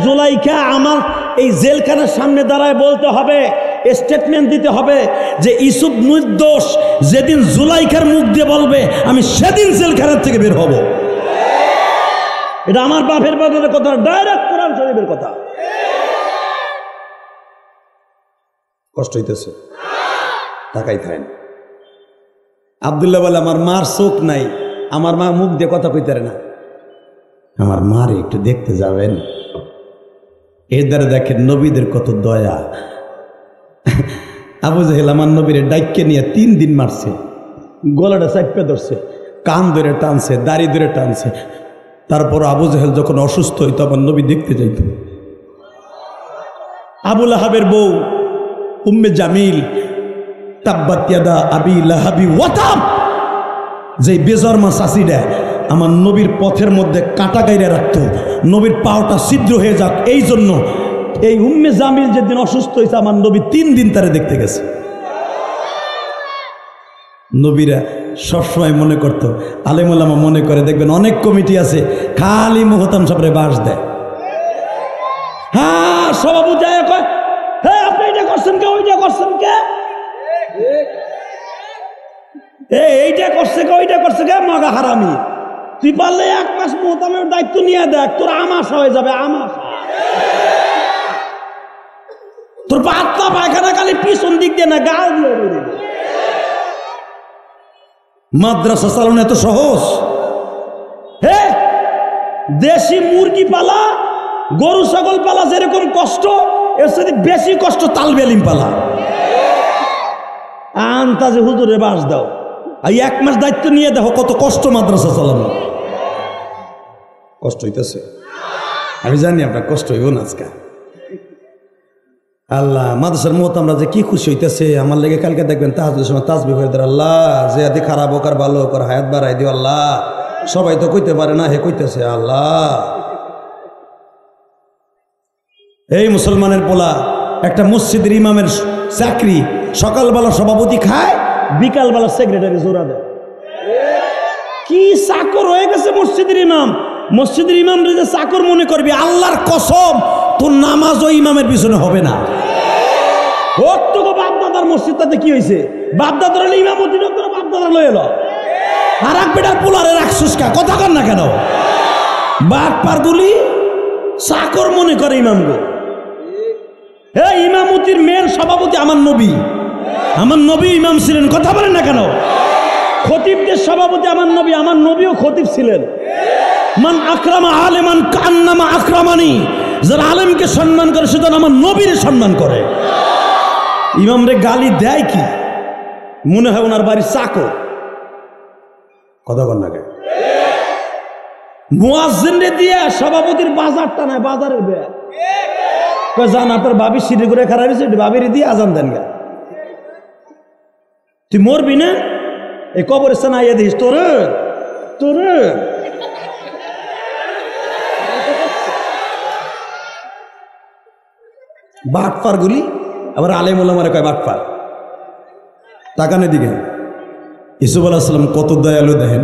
জুলাইখা আমার এই জেলখানার সামনে দাঁড়ায় বলতে হবে, স্টেটমেন্ট দিতে হবে যে ইউসুফ নির্দোষ। যেদিন জুলাইখার মুখ দিয়ে বলবে, আমি সেদিন জেলখানার থেকে বের হব। এটা আমার বাপের বাপের কথা, ডাইরেক্ট কোরআন শরীফের কথা। কষ্ট হইতেছে, তাকাই থাকেন। আব্দুল্লাহ বলে, আমার মার চোখ নাই, আমার মা মুখ দিয়ে কথা কইতে পারে না, আমার মার একটু দেখতে যাবেন। এর দ্বারা দেখেন নবীদের কত দয়া। আবু জাহেল আমার নবীরে ডাইকে নিয়ে 3 দিন মারছে, গলাটা চাপে ধরছে, কান ধরে টানছে, দাড়ি ধরে টানছে। তারপর আবু জাহেল যখন অসুস্থ হইতো আমার নবী দেখতে যাইত। আবু লাহাবের বউ উম্মে জামিল, তাব্বাত ইয়াদা আবি লাহাবি ওয়া তাব, যে বেজরমা চাষিটা আমার নবীর পথের মধ্যে কাঁটা গাইরে রাখতো, নবীর পাওটা ছিদ্র হয়ে যাক এই জন্য। এই উম্মে জামিল যেদিন অসুস্থ হয়েছে, আমার নবী 3 দিন তারে দেখতে গেছে। নবীরা সবসময় মনে করতো, আলেম ওলামা মনে করে, দেখবেন অনেক কমিটি আছে খালি মুহতাম সাহেবের বাস দেয়। হ্যাঁ, সভাপতি কয়, হ্যাঁ আপনি এটা করছেন কে, ওইটা করছেন কে, এইটা করছে কে, ওইটা করছে কে, মগা হারামি। তুই পারলে 1 মাস মুহতামের দায়িত্ব নিয়ে দেখ, তোর আমাশা হয়ে যাবে, আমাশা। তোর পাতলা পায়খানা খালি পিছন দিক দিয়ে না, গাল দিয়ে। মাদ্রাসা চালানো এত সহজ? হ্যাঁ, দেশি মুরগি পালা, গরু ছাগল পালা যেরকম কষ্ট, এর সাথে বেশি কষ্ট তালবে আলিম পালা। আন্তাজে হুজুরে বাস দাও, আর 1 মাস দায়িত্ব নিয়ে দেখো কত কষ্ট মাদ্রাসা চালানো। কষ্ট হইতেছে, আমি জানি আপনার কষ্ট হইব না আজকে। আল্লাহ, মাদ্রাসার মত আমরা যে কি খুশি হইতেছে। আমার লেগে কালকে দেখবেন তাহাজ্জুদের সময় তাসবিহ করে দেয়, আল্লাহ যে আদি খারাপ হোক আর ভালো হোক আর হায়াত বাড়াই দিও আল্লাহ। সবাই তো কইতে পারে না, হে কইতেছে আল্লাহ। এই মুসলমানের পোলা একটা মসজিদের ইমামের চাকরি, সকালবেলা সভাপতি খায়, বিকালবেলা সেক্রেটারি জোড়া দেয়। কি চাকর হয়ে গেছে মসজিদের ইমাম। মসজিদের ইমাম যে চাকর মনে করবি, আল্লাহর কসম তোর নামাজ ওই ইমামের পিছনে হবে না। বাপদাদার মসজিদটাতে কি হয়েছে, বাপদাদার ইমামতি করে বাপদাদা লয়ে এলো, আর এক বেটার পোলারে রাখছিস কা, কথা কর না কেন? বাপ পার গুলি চাকর মনে করে ইমাম গো। এই ইমামতির মেয়ের সভাপতি আমার নবী, আমার নবী ইমাম ছিলেন, কথা বলেন না কেন? খতিবদের সভাপতি আমার নবী, আমার নবীও খতিব ছিলেন। মান আকরামা আলেমান কান্নামা আকরামানি, যারা আলেমকে সম্মান করে সে যেন আমার নবীর সম্মান করে। ইমামরে গালি দেয় কি মনে হয় ওনার বাড়ির চাকর, কথা বল না কেন? মুয়াজ্জিনরে দিয়ে সভাপতির বাজারটা নাই, বাজারের বেয়া জান আপনার বাবির সিঁড়ি করে খারাপ হয়েছে, বাবির দিয়ে আজান দেন গা। তুই মরবি না, এই কবরস্থান আইয়া দিস তোর তোর বাটপার গুলি। আবার আলেম ওলামারে কয় বাটপার। তাকানের দিকে ইউসুফ আলাইহিস সালাম কত দয়ালু দেখেন।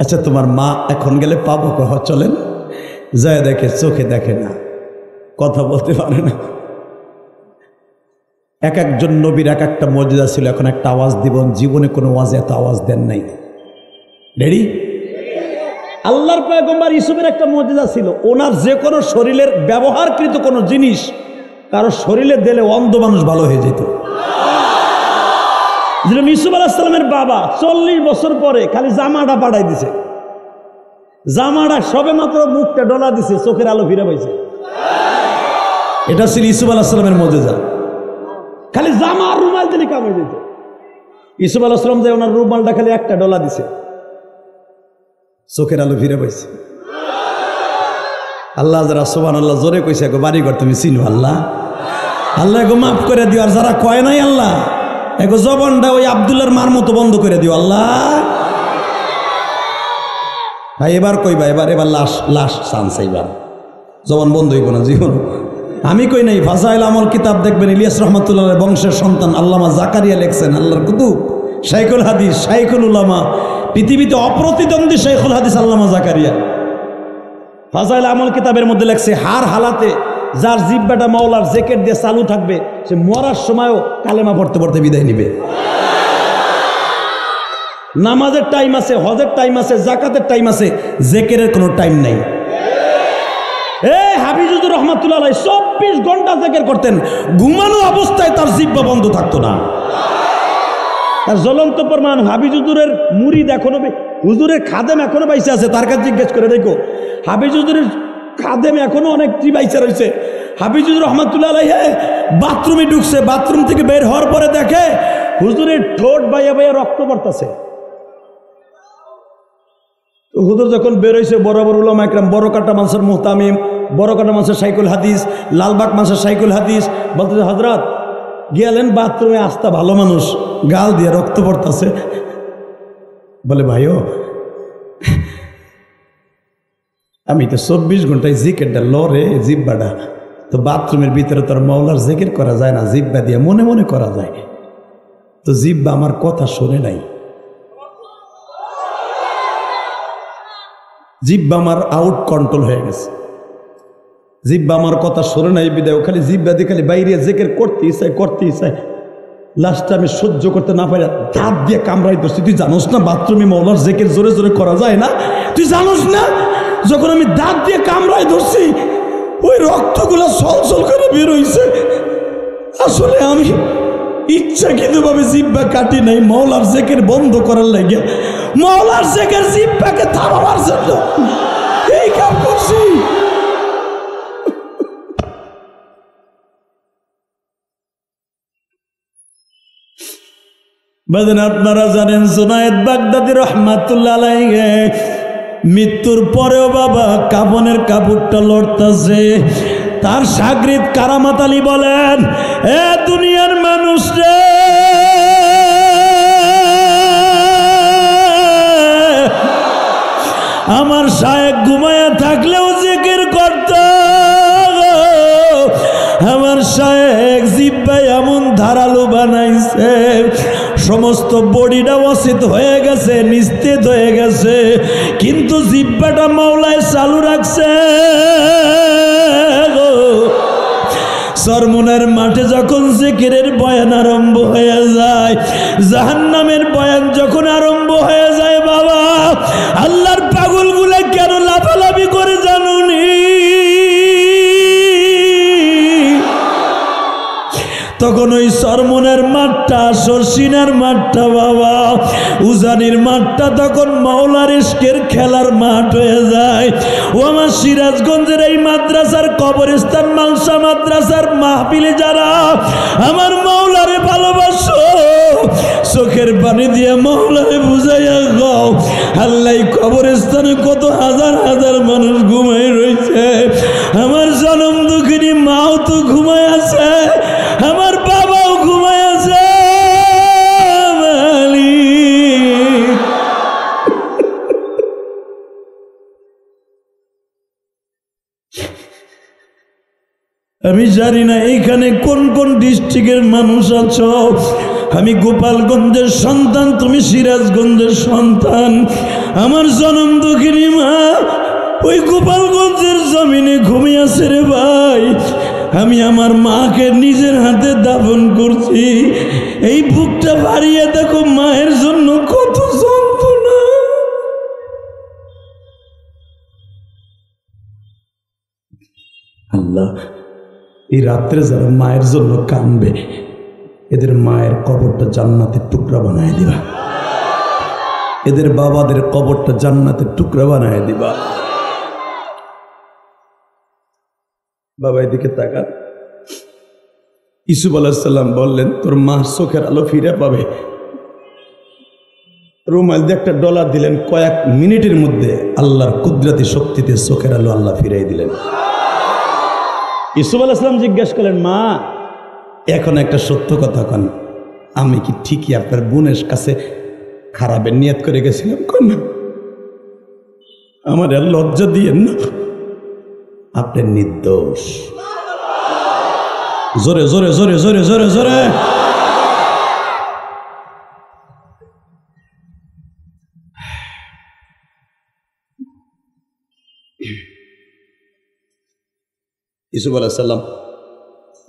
আচ্ছা তোমার মা এখন গেলে পাবো, কহ চলেন। যায় দেখে চোখে দেখে না, কথা বলতে পারে না। এক একজন নবীর এক একটা মর্যাদা ছিল। এখন একটা আওয়াজ দিব, জীবনে কোনো ওয়াজে এত আওয়াজ দেন নাই। রেডি? আল্লাহর পয়গম্বর ইউসুফের একটা মর্যাদা ছিল, ওনার যে কোনো শরীরের ব্যবহারকৃত কোনো জিনিস কারো শরীরে দিলে অন্ধ মানুষ ভালো হয়ে যেত। যেরকম ইউসুফ আলাইহিস সালামের বাবা 40 বছর পরে খালি জামাটা পাঠাই দিছে, জামাটা সবে মাত্র মুখটা ডলা দিছে, চোখের আলো ফিরে পাইছে। এটা ছিল ইউসুফ আলাইহিস সালামের মর্যাদা। খালি জামা আর রুমাল দিলে কামাই দিত। ইউসুফ আলাইহিস সালাম যে ওনার রুমালটা খালি একটা ডলা দিছে, চোখের আলো ফিরে পাইছে। আল্লাহ যারা সুবহানাল্লাহ জোরে কইছে গো বাড়িঘর তুমি চিনো আল্লাহ, আল্লাহ গো মাফ করে দিও। আর যারা কয় নাই আল্লাহ এগো জবানটা ওই আব্দুল্লাহর মার মতো বন্ধ করে দিও আল্লাহ। ভাই এবার কইবা, এবার লাস্ট চান্স, এবার জবান বন্ধ হইব না জীবন। আমি কই নাই, ফাজাইল আমল কিতাব দেখবেন, ইলিয়াস রহমাতুল্লাহর বংশের সন্তান আল্লামা জাকারিয়া লেখছেন, আল্লাহর কুতুব শাইখুল হাদিস শাইখুল উলামা, পৃথিবীতে অপ্রতিদ্বন্দ্বী শাইখুল হাদিস আল্লামা জাকারিয়া ফাজাইল আমল কিতাবের মধ্যে লেখছে, হার হালাতে যার জিহ্বাটা মাওলার জেকের দিয়ে চালু থাকবে সে মরার সময়ও কালেমা পড়তে পড়তে বিদায় নিবে। নামাজের টাইম আছে, হজের টাইম আছে, জাকাতের টাইম আছে, জেকেরের কোনো টাইম নাই। হাফিজুর রহমাতুল্লাহ আলাইহি 24 ঘন্টা জিকির করতেন, ঘুমানো অবস্থায় তার জিহ্বা বন্ধ থাকতো না। তার জ্বলন্ত প্রমাণ হাফিজুরের মুরিদ এখনো, হুজুরের খাদেম এখনো বাইসে আছে, তার কাছে জিজ্ঞেস করে দেখো। হাফিজুরের খাদেম এখনো অনেকটি বাইসে রয়েছে। হাফিজুর রহমাতুল্লাহ আলাইহি বাথরুমে ঢুকছে, বাথরুম থেকে বের হওয়ার পরে দেখে হুজুরের ঠোঁট বাইয়া বাইয়া রক্ত পড়তেছে। হুজুর যখন বেরোইছে, বড় বড় উলামা একরাম, বড় কাটা মানুষের মুহতামিম, বড় কাটা মানুষের শাইখুল হাদিস, লালবাগ মানুষের শাইখুল হাদিস বলতেছে, হযরত গেলেন বাথরুমে, আস্তা ভালো মানুষ, গাল দিয়ে রক্ত পড়তেছে। বলে ভাইও আমি তো 24 ঘন্টায় জিকিরটা লরে জিব্বাটা, তো বাথরুমের ভিতরে তোর মাওলার জিকির করা যায় না, জিব্বা দিয়ে মনে মনে করা যায়, তো জিব্বা আমার কথা শোনে নাই, জিব্বা আমার আউট কন্ট্রোল হয়ে গেছে, জিব্বা আমার কথা শোনে নাই, বিদায় খালি জিব্বা দিয়ে খালি বাইরে জিকির করতে চাই। লাস্টে আমি সহ্য করতে না পারি দাঁত দিয়ে কামড়াই ধরছি। তুই জানোস না বাথরুমে মাওলার জিকির জোরে জোরে করা যায় না? তুই জানোস না? যখন আমি দাঁত দিয়ে কামড়াই ধরছি ওই রক্তগুলো ছলছল করে বের হইছে। আসলে আমি ইচ্ছাকৃতভাবে জিহ্বা কাটি নাই, মাওলার জিকির বন্ধ করার লাগে, মাওলার জিকির জিহ্বাকে থামাবার জন্য এই কাম করছি। বাজান আপনারা জানেন জুনায়েদ বাগদাদী রাহমাতুল্লাহ আলাইহি মৃত্যুর পরেও বাবা কাফনের কাপড়টা লড়তাছে। তার শাগরিদ কারামাত আলী বলেন, এ দুনিয়ার মানুষ রে, আমার শায়েখ ঘুমায়া থাকলেও জিকির করত, আমার শায়েখ জিহ্বায় এমন ধারালো বানাইছে সমস্ত বডিটা অসিত হয়ে গেছে, নিস্তেজ হয়ে গেছে, কিন্তু জিহ্বাটা মাওলায় চালু রাখছে। সরমনের মাঠে যখন জিকিরের বয়ান আরম্ভ হয়ে যায়, জাহান্নামের বয়ান যখন আরম্ভ হয়ে যায়, বাবা আল্লাহর পাগলগুলা কেন লাফালাফি করে জানুনি? তখন ওই সরমনের মাঠটা, শর্ষিনার মাঠটা, বাবা উজানির মাঠটা তখন মাওলার ইশকের খেলার মাঠ হয়ে যায়। ও আমার সিরাজগঞ্জের এই মাদ্রাসার কবরস্থান মালসা মাদ্রাসার মাহফিলে যারা আমার মাওলারে ভালোবাসো, চোখের পানি দিয়ে মাওলারে বুঝাইয়া গাও, আল্লাহ কবরস্থানে কত হাজার হাজার মানুষ ঘুমাই রয়েছে, আমার জনম দুঃখিনী মাও তো ঘুমায় আছে, আমার বাবাও ঘুমায় আছে। আমি জানি না এইখানে কোন কোন ডিস্ট্রিক্টের মানুষ আছো। আমি গোপালগঞ্জের সন্তান, তুমি সিরাজগঞ্জের সন্তান। আমার জনম দুঃখিনী মা ওই গোপালগঞ্জের জমিনে ঘুমিয়ে আছে রে ভাই। আমি আমার মাকে নিজের হাতে দাফন করছি। এই বুকটা বাড়িয়ে দেখো, মায়ের জন্য কত যন্ত্রণা। আল্লাহ, এই রাত্রে যারা মায়ের জন্য কাঁদবে, এদের মায়ের কবরটা জান্নাতের টুকরা বানায় দিবা, এদের বাবাদের কবরটা জান্নাতের টুকরা বানায় দিবা। বাবা এদিকে তাকান। ইউসুফ আলাইহিস সালাম বললেন, তোর মা চোখের আলো ফিরে পাবে। রুমাল দিয়ে একটা ডলার দিলেন, কয়েক মিনিটের মধ্যে আল্লাহর কুদরতি শক্তিতে চোখের আলো আল্লাহ ফিরাই দিলেন। ইউসুফ আলাইহিস সালাম জিজ্ঞেস করলেন, মা এখন একটা সত্য কথা কন, আমি কি ঠিকই আপনার বোনের কাছে খারাপের নিয়ত করে গেছিলাম? কোন না, আমার আর লজ্জা দিয়েন না, আপনি নির্দোষ। জোরে জোরে জোরে জোরে জোরে জোরে। ইউসুফ আলাইহিস সালাম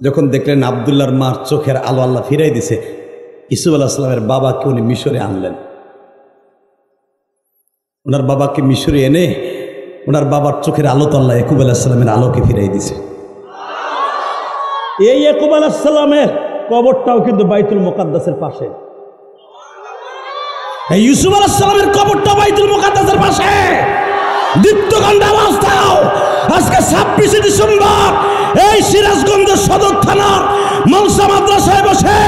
যখন দেখলেন আব্দুল্লাহর মার চোখের আলো আল্লাহ ফিরাই দিছে, ইউসুফ আলাইহিস সালামের বাবাকে উনি মিশরে আনলেন। ওনার বাবাকে মিশরে এনে ওনার বাবার চোখের আলো তো আল্লাহ ইয়াকুব আলাইহিস সালামের আলোকে ফিরাই দিছে। এই ইয়াকুব আলাইহিস সালামের কবরটাও কিন্তু বাইতুল মুকাদ্দাসের পাশে। এই ইউসুফ আলাইহিস সালামের কবরটা বাইতুল মুকাদ্দাসের পাশে। দীপ্তকণ্ঠ আওয়াজ দাও, আজকে 26 ডিসেম্বর এই সিরাজগঞ্জ সদর থানার মালসা মাদ্রাসায় বসে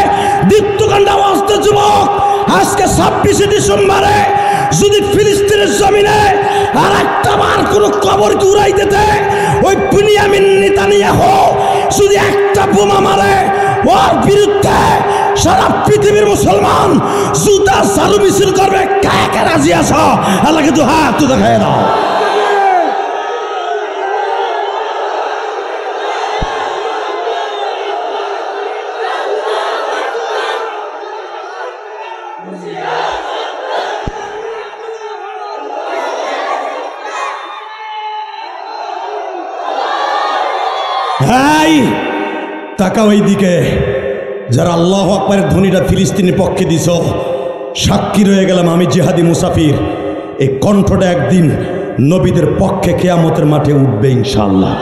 দীপ্তকণ্ঠ আওয়াজ দাও যুবক, আজকে 26 ডিসেম্বরে যদি ফিলিস্তিনের জমিনে আর একটা বার কোনো কবরকে উড়াইতে দেয়, ওই বিনিয়ামিন নেতানিয়াহু যদি একটা বোমা মারে, ওর বিরুদ্ধে সারা পৃথিবীর মুসলমান জুতা চালু মিছিল করবে। কে কে রাজি আছো? আল্লাহকে তো হাত তো দেখায় দাও। তাকাও এইদিকে, যারা আল্লাহু আকবারের ধ্বনিটা ফিলিস্তিনের পক্ষে দিছ, সাক্ষী রয়ে গেলাম আমি জিহাদি মুসাফির। এই কণ্ঠটা একদিন নবীদের পক্ষে কিয়ামতের মাঠে উঠবে ইনশাআল্লাহ।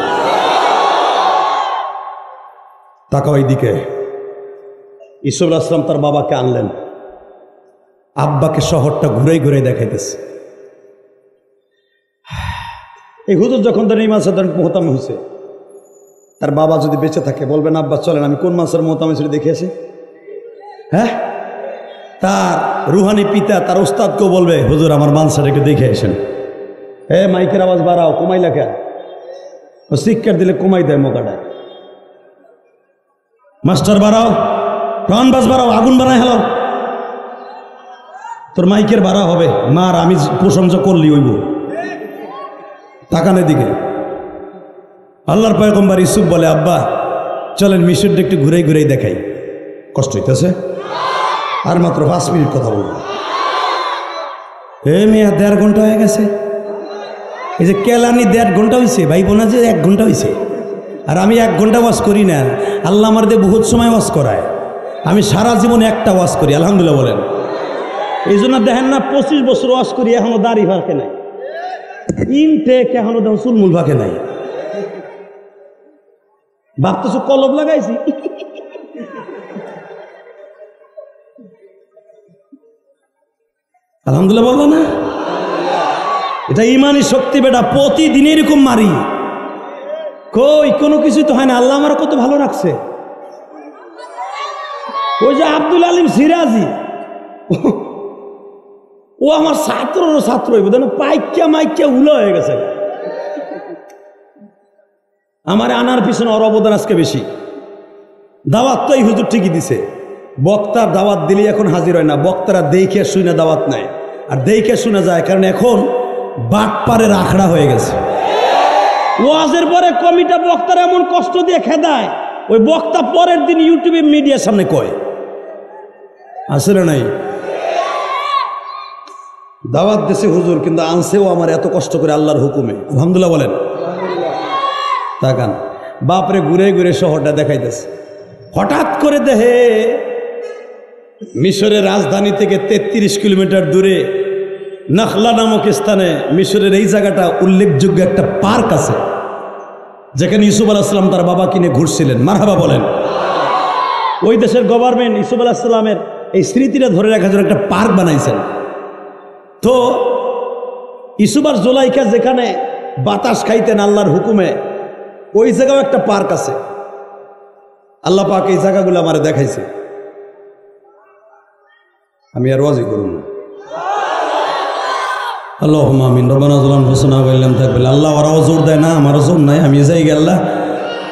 তাকাও এইদিকে। ইউসুফ আলাইহিস সালাম তার বাবাকে আনলেন, আব্বাকে শহরটা ঘুরে ঘুরে দেখাইতেছে। এই হুজুর যখন তার ইমাম সাহেব মোহতাম হয়েছে, তার বাবা যদি বেঁচে থাকে বলবেন, আব্বা চলেন আমি কোন মাসের মোহতাম সেটা দেখে আসি। হ্যাঁ, তার রুহানি পিতা তার ওস্তাদকেও বলবে, হুজুর আমার মানসাটা একটু দেখে আসেন। মাইকের আওয়াজ বাড়াও, কমাই লেখা ও শিক্ষার দিলে কমাই দেয় মোকাটায়। মাস্টার বাড়াও, টন বাস বাড়াও, আগুন বাড়ায় হেলাও, তোর মাইকের বাড়া হবে। মার আমি প্রশংসা করলি হইব। তাকানের দিকে আল্লাহর পয়গম্বর ইউসুফ বলে, আব্বা চলেন মিশরটা একটু ঘুরে ঘুরেই দেখাই। কষ্ট হইতেছে, আর মাত্র 5 মিনিট কথা বলবো। মেয়া 1.5 ঘন্টা হয়ে গেছে। এই যে কেলানি 1.5 ঘন্টা হয়েছে, ভাই বোনা যে 1 ঘন্টা হয়েছে, আর আমি 1 ঘন্টা ওয়াজ করি না। আল্লাহ আমার দিয়ে বহুত সময় ওয়াজ করায়, আমি সারা জীবনে একটা ওয়াজ করি, আলহামদুলিল্লাহ বলেন। এই জন্য দেখেন না 25 বছর ওয়াজ করি, এখনো দাড়ি ভাঁকে নাই, ইনটেক এখনো দেখো চুলমুল ভাঁকে নাই। ভাবতেছো কলব লাগাইছি। আলহামদুলিল্লাহ বলবো না? এটা ইমানি শক্তি বেটা, প্রতিদিন এরকম মারি। কই কোনো কিছুই তো হয় না, আল্লাহ আমার কত ভালো রাখছে। ওই যে আব্দুল আলিম সিরাজি, ও আমার ছাত্ররও ছাত্র হইব, পাইকা মাইকা উলা হয়ে গেছে। আমার আনার পিছনে ওর অবদান আজকে বেশি। দাওয়াত তো এই হুজুর ঠিকই দিছে, বক্তার দাওয়াত দিলে এখন হাজির হয় না, বক্তারা দেখে শুনে দাওয়াত নেয়, আর দেখে শুনে যায়, কারণ এখন বাটপারের আখড়া হয়ে গেছে। ওয়াজের পরে কমিটা বক্তারা এমন কষ্ট দিয়ে খেদায়, ওই বক্তা পরের দিন ইউটিউবে মিডিয়ার সামনে কয়, আসলে নাই। দাওয়াত দিছে হুজুর, কিন্তু আনছেও আমার এত কষ্ট করে আল্লাহর হুকুমে। আলহামদুলিল্লাহ বলেন। তাকান, বাপরে ঘুরে ঘুরে শহরটা দেখাইতেছে। হঠাৎ করে দেখে মিশরের রাজধানী থেকে 33 কিলোমিটার দূরে নাখলা নামক স্থানে, মিশরের এই জায়গাটা উল্লেখযোগ্য একটা পার্ক আছে, যেখানে ইউসুফ আলাইহিস সালাম তার বাবা কিনে ঘুরছিলেন। মারহাবা বলেন। ওই দেশের গভর্নমেন্ট ইউসুফ আলাইহিস সালামের এই স্মৃতিটা ধরে রাখার জন্য একটা পার্ক বানাইছেন। তো ইউসুফ আর জুলাইখা যেখানে বাতাস খাইতেন আল্লাহর হুকুমে, ওই জায়গাও একটা পার্ক আছে। আল্লাহ পাক এই জায়গাগুলো আমারে দেখাইছে। আমি আর ওয়াজি করুন না। আল্লাহুম্মা আমিন। রব্বানা যালামনা আনফুসানা ওয়া ইল্লাম তাগফির। আল্লাহ ওরাও জোর দেয় না, আমারও জোর নাই, আমি যাই গেল্লা।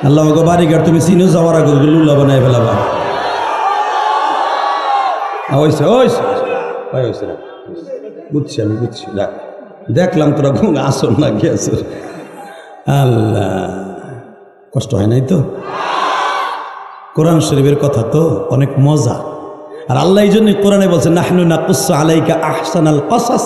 আল্লাহ ওগো বাড়িঘর তুমি চিনো, যাওয়ার আগে লুল্লা বানাই ফেলাবা। হইছে হইছে ভাই, হইছে না, বুঝছি আমি, বুঝছি। দেখলাম তোরা ঘুম আসর না গিয়েছে। আল্লাহ, কষ্ট হয় নাই তো? কোরআন শরীফের কথা তো অনেক মজা। আর আল্লাহ এই জন্যই কোরআনে বলছে নাহনু নাকুসসু আলাইকা আহসানাল কসাস।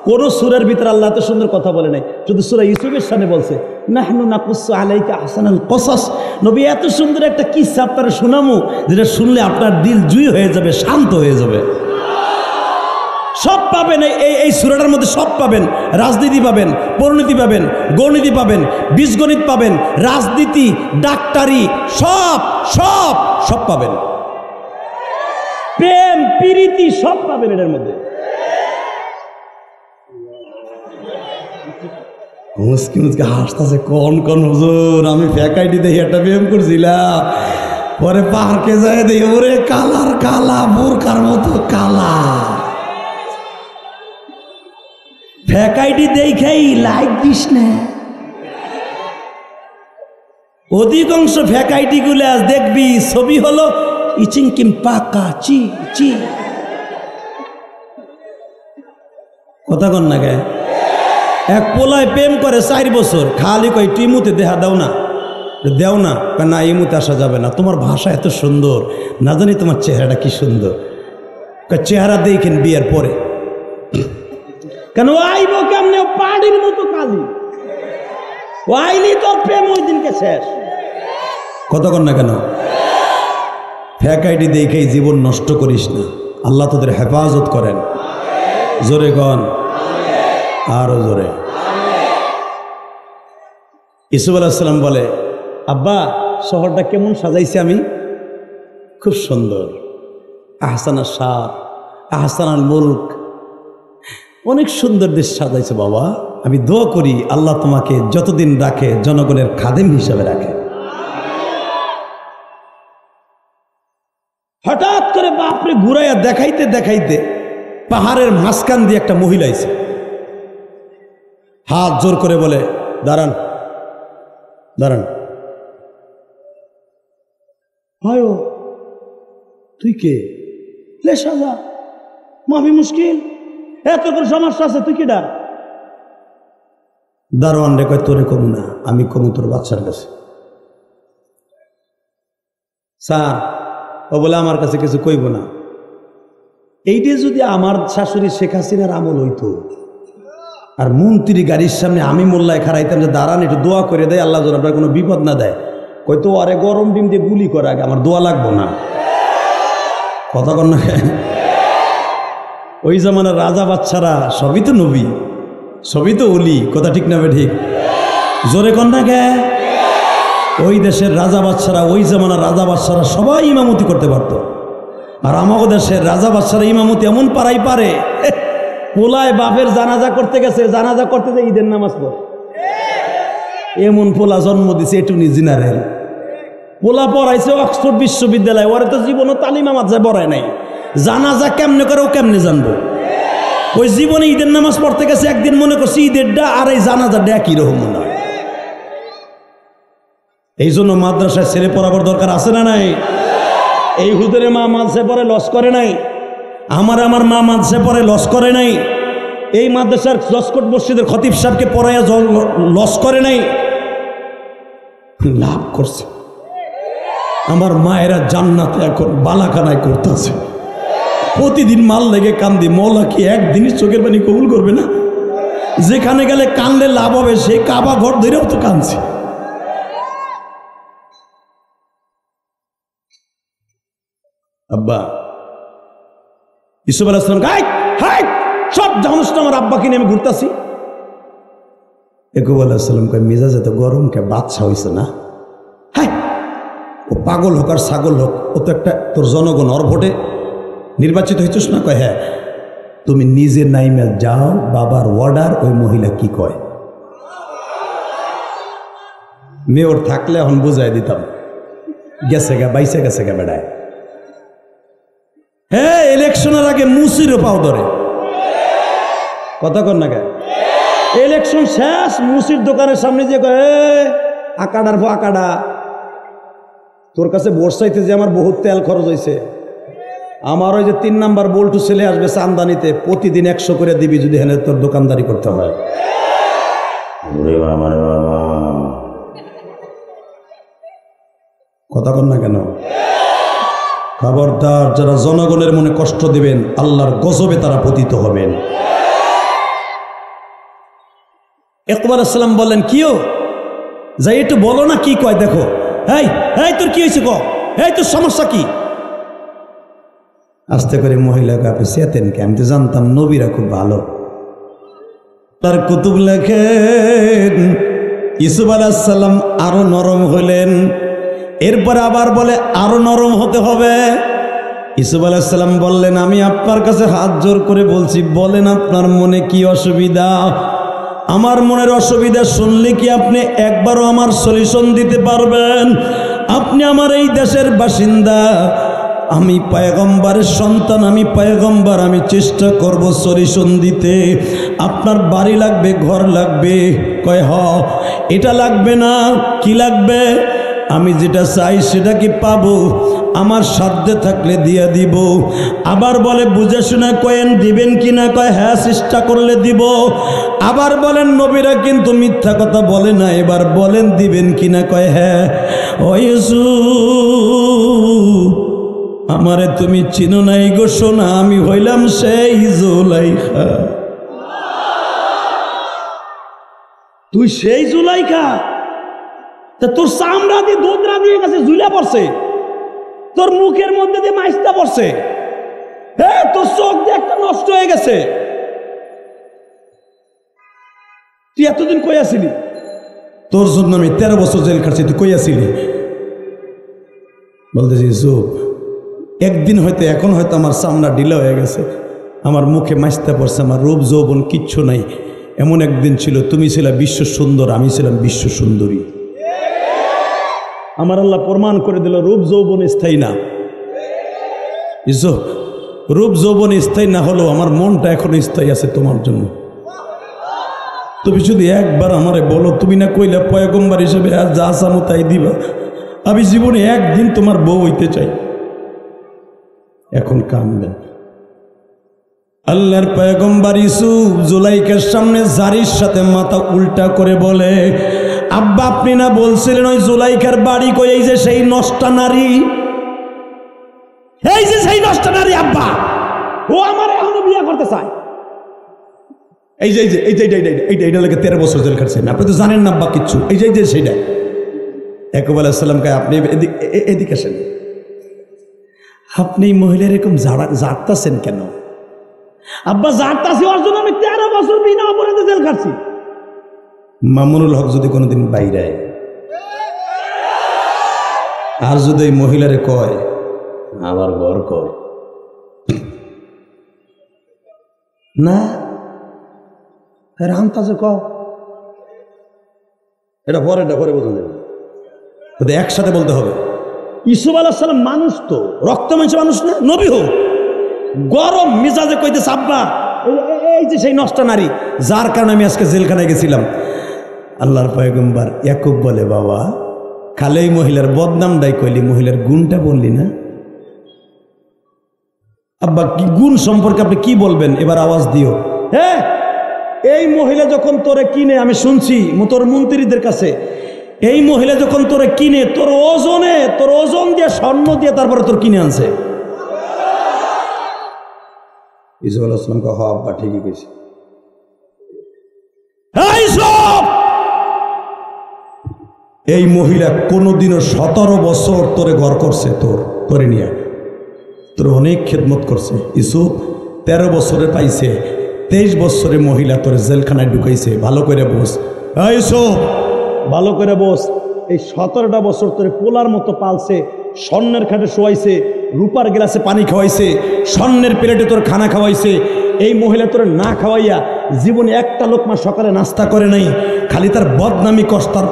কোন সূরার ভিতরে আল্লাহ এত সুন্দর কথা বলে নাই, শুধু সূরা ইউসুফের সামনে বলছে নাহনু নাকুসসু আলাইকা আহসানাল কসাস। নবী এত সুন্দর একটা কিসসা আপনারা শোনামু, যেটা শুনলে আপনার দিল জুই হয়ে যাবে, শান্ত হয়ে যাবে। সব পাবেন এই সূরাটার মধ্যে, সব পাবেন। রাজনীতি পাবেন, পরিণতি পাবেন, গণিতি পাবেন, বীজগণিত পাবেন, রাজনীতি, ডাক্তারি, সব সব সব পাবেন। প্রেম, প্রীতি সব পাবেন এটার মধ্যে। মুসকি মুসকি হাসতেছে, কোন কোন হুজুর, আমি ফ্যাকাইটি দেখি একটা প্রেম করছিলাম, পরে পার্কে যায় দেখি ওরে কালার কালা, বোরকার মতো কালা। ফ্যাকাইটি দেখেই লাইক দিস না। অধিকাংশ ফ্যাকাইটি গুলো আজ দেখবি ছবি হলো ইচিং কিম পাকা চি চি। কথা কন না গে? এক পোলায় প্রেম করে 4 বছর, খালি কই তুই মুতে দেখা দাও না, দেও না, না এই মুতে আসা যাবে না, তোমার ভাষা এত সুন্দর, না জানি তোমার চেহারাটা কি সুন্দর। চেহারা দেখেন বিয়ের পরে কেন আইব কেমনে, পাড়ির মতো কালি আইলি তো প্রেম ওই দিনকে শেষ। কতক্ষণ না কেন? ফ্যাকাইটি দেখেই জীবন নষ্ট করিস না, আল্লাহ তোদের হেফাজত করেন। জোরে গন, আরো জোরে। ইউসুফ আলাইহিস সালাম বলে, আব্বা শহরটা কেমন সাজাইছি আমি, খুব সুন্দর। আহসানাস শার আহসানাল মুলক, অনেক সুন্দর দেশ সাজাইছে বাবা। আমি দোয়া করি আল্লাহ তোমাকে যতদিন রাখে জনগণের খাদেম হিসাবে রাখে। হঠাৎ করে বাপরে ঘুরাইয়া দেখাইতে দেখাইতে পাহাড়ের মাঝখান দিয়ে একটা মহিলা আইছে, হাত জোর করে বলে, দাঁড়ান দাঁড়ান। হয় তুই কে? লে সাজা মাফি মুশকিল, এত করে সমস্যা আছে, তুই কেডা? দারোয়ান রে কয়, তোরে কমু না, আমি কমু তোর বাচ্চার কাছে। স্যার, ও বলে আমার কাছে কিছু কইব না। এইটা যদি আমার শাশুড়ি শেখ হাসিনার আমল হইতো, আর মন্ত্রী গাড়ির সামনে আমি মোল্লায় খারাইতাম যে দাঁড়ান একটু দোয়া করে দেয়, আল্লাহ যেন আপনার কোনো বিপদ না দেয়, কইতো আরে গরম ডিম দিয়ে গুলি করে আগে, আমার দোয়া লাগবো না। কথা কন না? ওই জামানার রাজা বাচ্চারা সবই তো নবী, সবই তো অলি। কথা ঠিক না? ঠিক জোরে কন না কে? ওই দেশের রাজা বাচ্চারা, ওই জামানার রাজা বাচ্চারা সবাই ইমামতি করতে পারতো। আর আমাদের দেশের রাজা বাচ্চারা ইমামতি এমন পারাই পারে, পোলায় বাপের জানাজা করতে গেছে, জানাজা করতে যে ঈদের নামাজ পড়ে, এমন পোলা জন্ম দিছে। এটুনি জেনারেল পোলা পড়াইছে অক্সফোর্ড বিশ্ববিদ্যালয়, ওরা তো জীবনও তালিমা মাদ্রাসায় পড়ায় নাই। জানাজা কেমনে করে ও কেমনে জানবো? ওই জীবনে ঈদের নামাজ পড়তে গেছে, একদিন মনে করছি ঈদেরটা আর এই জানাজাটা একই রকম মনে হয়। এই জন্য মাদ্রাসায় ছেলে পড়াবার দরকার আছে না নাই? এই হুজুরে মা মাদ্রাসায় পড়ে লস করে নাই, আমার মা মাদ্রাসায় পড়ে লস করে নাই, এই মাদ্রাসার জসকোট মসজিদের খতিব সাহেবকে পড়াইয়া লস করে নাই, লাভ করছে। আমার মায়েরা জান্নাতে এখন বালাখানায় করতেছে। প্রতিদিন মাল লেগে কান্দি, মৌলা কি একদিনই চোখের পানি কবুল করবে না? যেখানে গেলে কানলে লাভ হবে, সেই কাবা ঘর ধরেও তো কানছি। আব্বা ইউসুফ আলাইহিস সালাম সব জানুস না আমার আব্বাকে নিয়ে আমি ঘুরতেছি। ইয়াকুব আলাইহিস সালাম কয় মিজাজ এত গরম কে, বাদশা হইছে না? হ্যাঁ, ও পাগল হোক আর ছাগল হোক, ও তো একটা তোর জনগণ, ওর ভোটে নির্বাচিত হইছিস না? কয় হ্যাঁ। তুমি নিজে নাইমে যাও, বাবার অর্ডার, ওই মহিলা কি কয়। মেয়র থাকলে এখন বুঝাই দিতাম, গেছে গা বাইসে গেছে গা বেড়ায়। হ্যাঁ, ইলেকশনের আগে মুসিরও পাও ধরে, কথা কর না কে? ইলেকশন শেষ, মুসির দোকানের সামনে যে আকাডার ভো আকাডা, তোর কাছে ভোট চাইতে যে আমার বহুত তেল খরচ হয়েছে, আমার ওই যে 3 নাম্বার বল্টু ছেলে আসবে চান্দানিতে, প্রতিদিন 100 করে দিবি যদি হেনে তোর দোকানদারি করতে হয়। কথা কর না কেন? খবরদার, যারা জনগণের মনে কষ্ট দিবেন আল্লাহর গজবে তারা পতিত হবেন। ইয়াকুব আলাইহিস সালাম বললেন, কিও যাই একটু বলো না কি কয় দেখো। এই এই তোর কি হয়েছে, এই তোর সমস্যা কি? আস্তে করে মহিলাকে আপনি চেতেন কে? আমি তো জানতাম নবীরা খুব ভালো। তার কুতুব লেখেন ইউসুফ আলাইহিস সালাম আরো নরম হলেন, এরপরে আবার বলে আরো নরম হতে হবে। ইউসুফ আলাইহিস সালাম বললেন, আমি আপনার কাছে হাত জোর করে বলছি, বলেন আপনার মনে কি অসুবিধা? আমার মনের অসুবিধা শুনলে কি আপনি একবারও আমার সলিউশন দিতে পারবেন? আপনি আমার এই দেশের বাসিন্দা, আমি পয়গম্বরের সন্তান, আমি পয়গম্বর, আমি চেষ্টা করব সলিউশন দিতে। আপনার বাড়ি লাগবে, ঘর লাগবে? কয় হ। এটা লাগবে না, কি লাগবে? আমি যেটা চাই সেটা কি পাবো? আমার সাধ্যে থাকলে দিয়ে দিব। আবার বলে বুঝে শুনে কয়েন দিবেন কিনা? কয় হ্যাঁ, চেষ্টা করলে দিব। আবার বলেন নবীরা কিন্তু মিথ্যা কথা বলে না, এবার বলেন দিবেন কিনা? কয় হ্যাঁ। ও ইউসুফ, আমারে তুমি চিনো নাই গো সোনা, আমি হইলাম সেই জুলাইখা। তুই সেই জুলাইখা? তা তোর চামড়া দিয়ে দোদরা দিয়ে গেছে, ঝুলা পড়ছে, তোর মুখের মধ্যে দিয়ে মাইস্তা পড়ছে, হ্যাঁ, তোর চোখ দিয়ে একটা নষ্ট হয়ে গেছে। তুই এতদিন কই আসিলি? তোর জন্য আমি 13 বছর জেল খাটছি, তুই কই আসিলি? বলতেছি ইউসুফ, একদিন হয়তো, এখন হয়তো আমার চামড়া ঢিলা হয়ে গেছে, আমার মুখে মাইস্তা পড়ছে, আমার রূপ যৌবন কিচ্ছু নাই। এমন একদিন ছিল, তুমি ছিলা বিশ্ব সুন্দর, আমি ছিলাম বিশ্ব সুন্দরী। আমার আল্লাহ প্রমাণ করে দিল রূপ যৌবন স্থায়ী না। রূপ যৌবন স্থায়ী না হলেও আমার মনটা এখনো স্থায়ী আছে তোমার জন্য। তুমি যদি একবার আমারে বলো, তুমি না কইলে পয়গম্বর হিসেবে আর যা চামো তাই দিবা, আমি জীবনে একদিন তোমার বউ হইতে চাই। এখন কাঁদবেন। আল্লাহর পয়গম্বর ইউসুফ জুলাইখার সামনে জারির সাথে মাথা উল্টা করে বলে, আব্বা আপনি না বলছিলেন ওই জুলাইখার বাড়ি কই? এই যে সেই নষ্টা নারী, এই যে সেই নষ্টা নারী আব্বা, ও আমার এখনো বিয়ে করতে চায়। এই যে এইটা লাগে 13 বছর জেল খাটছেন, আপনি তো জানেন না আব্বা কিচ্ছু। এই যে সেইটা। ইয়াকুব আলাইহিস সালাম কয়, আপনি এদিকে আসেন, আপনি মহিলা এরকম জাড়তাছেন কেন? আব্বা জাড়তাছি ওর জন্য আমি 13 বছর বিনা অপরাধে জেল খাটছি। মামুনুল হক যদি কোনোদিন বাইরে আর যদি এই মহিলারে কয় আবার ঘর কর, না রামতাজে ক, এটা পরে বোঝা যাবে, একসাথে বলতে হবে। ইউসুফ আলাইহিস সালাম মানুষ তো, রক্ত মাংস মানুষ না, নবী হোক, গরম মিজাজে কইতেছে, আব্বা এই যে সেই নষ্ট নারী যার কারণে আমি আজকে জেলখানায় গেছিলাম। আল্লাহর পয়গম্বর ইয়াকুব বলে, বাবা খালি এই মহিলার বদনামটাই কইলি, মহিলার গুণটা বললি না। আব্বা কি গুণ সম্পর্কে আপনি কি বলবেন? এবার আওয়াজ দিও। হ্যাঁ, এই মহিলা যখন তোরে কিনে, আমি শুনছি তোর মন্ত্রীদের কাছে, এই মহিলা যখন তোরে কিনে তোর ওজন দিয়ে স্বর্ণ দিয়ে তারপরে তোর কিনে আনছে। ইসুফ আলাইহিস সালাম কে আব্বা ঠিকই কইছে। এই মহিলা কোনোদিনও 17 বছর তোরে ঘর করছে, তোরে নিয়ে তোর অনেক খেদমত করছে। ইসুফ 13 বছরে পাইছে, 23 বছরে মহিলা তোর জেলখানায় ঢুকাইছে। ভালো করে বস ইসুফ, ভালো করে বস। এই 17টা বছর তোরে পোলার মতো পালছে, স্বর্ণের খাটে শোয়াইছে, রূপার গ্লাসে পানি খাওয়াইছে, স্বর্ণের প্লেটে তোর খানা খাওয়াইছে। এই মহিলা তোর না খাওয়াইয়া জীবনে একটা লোকমা সকালে নাস্তা করে নাই, খালি তার বদনামি কষ্টার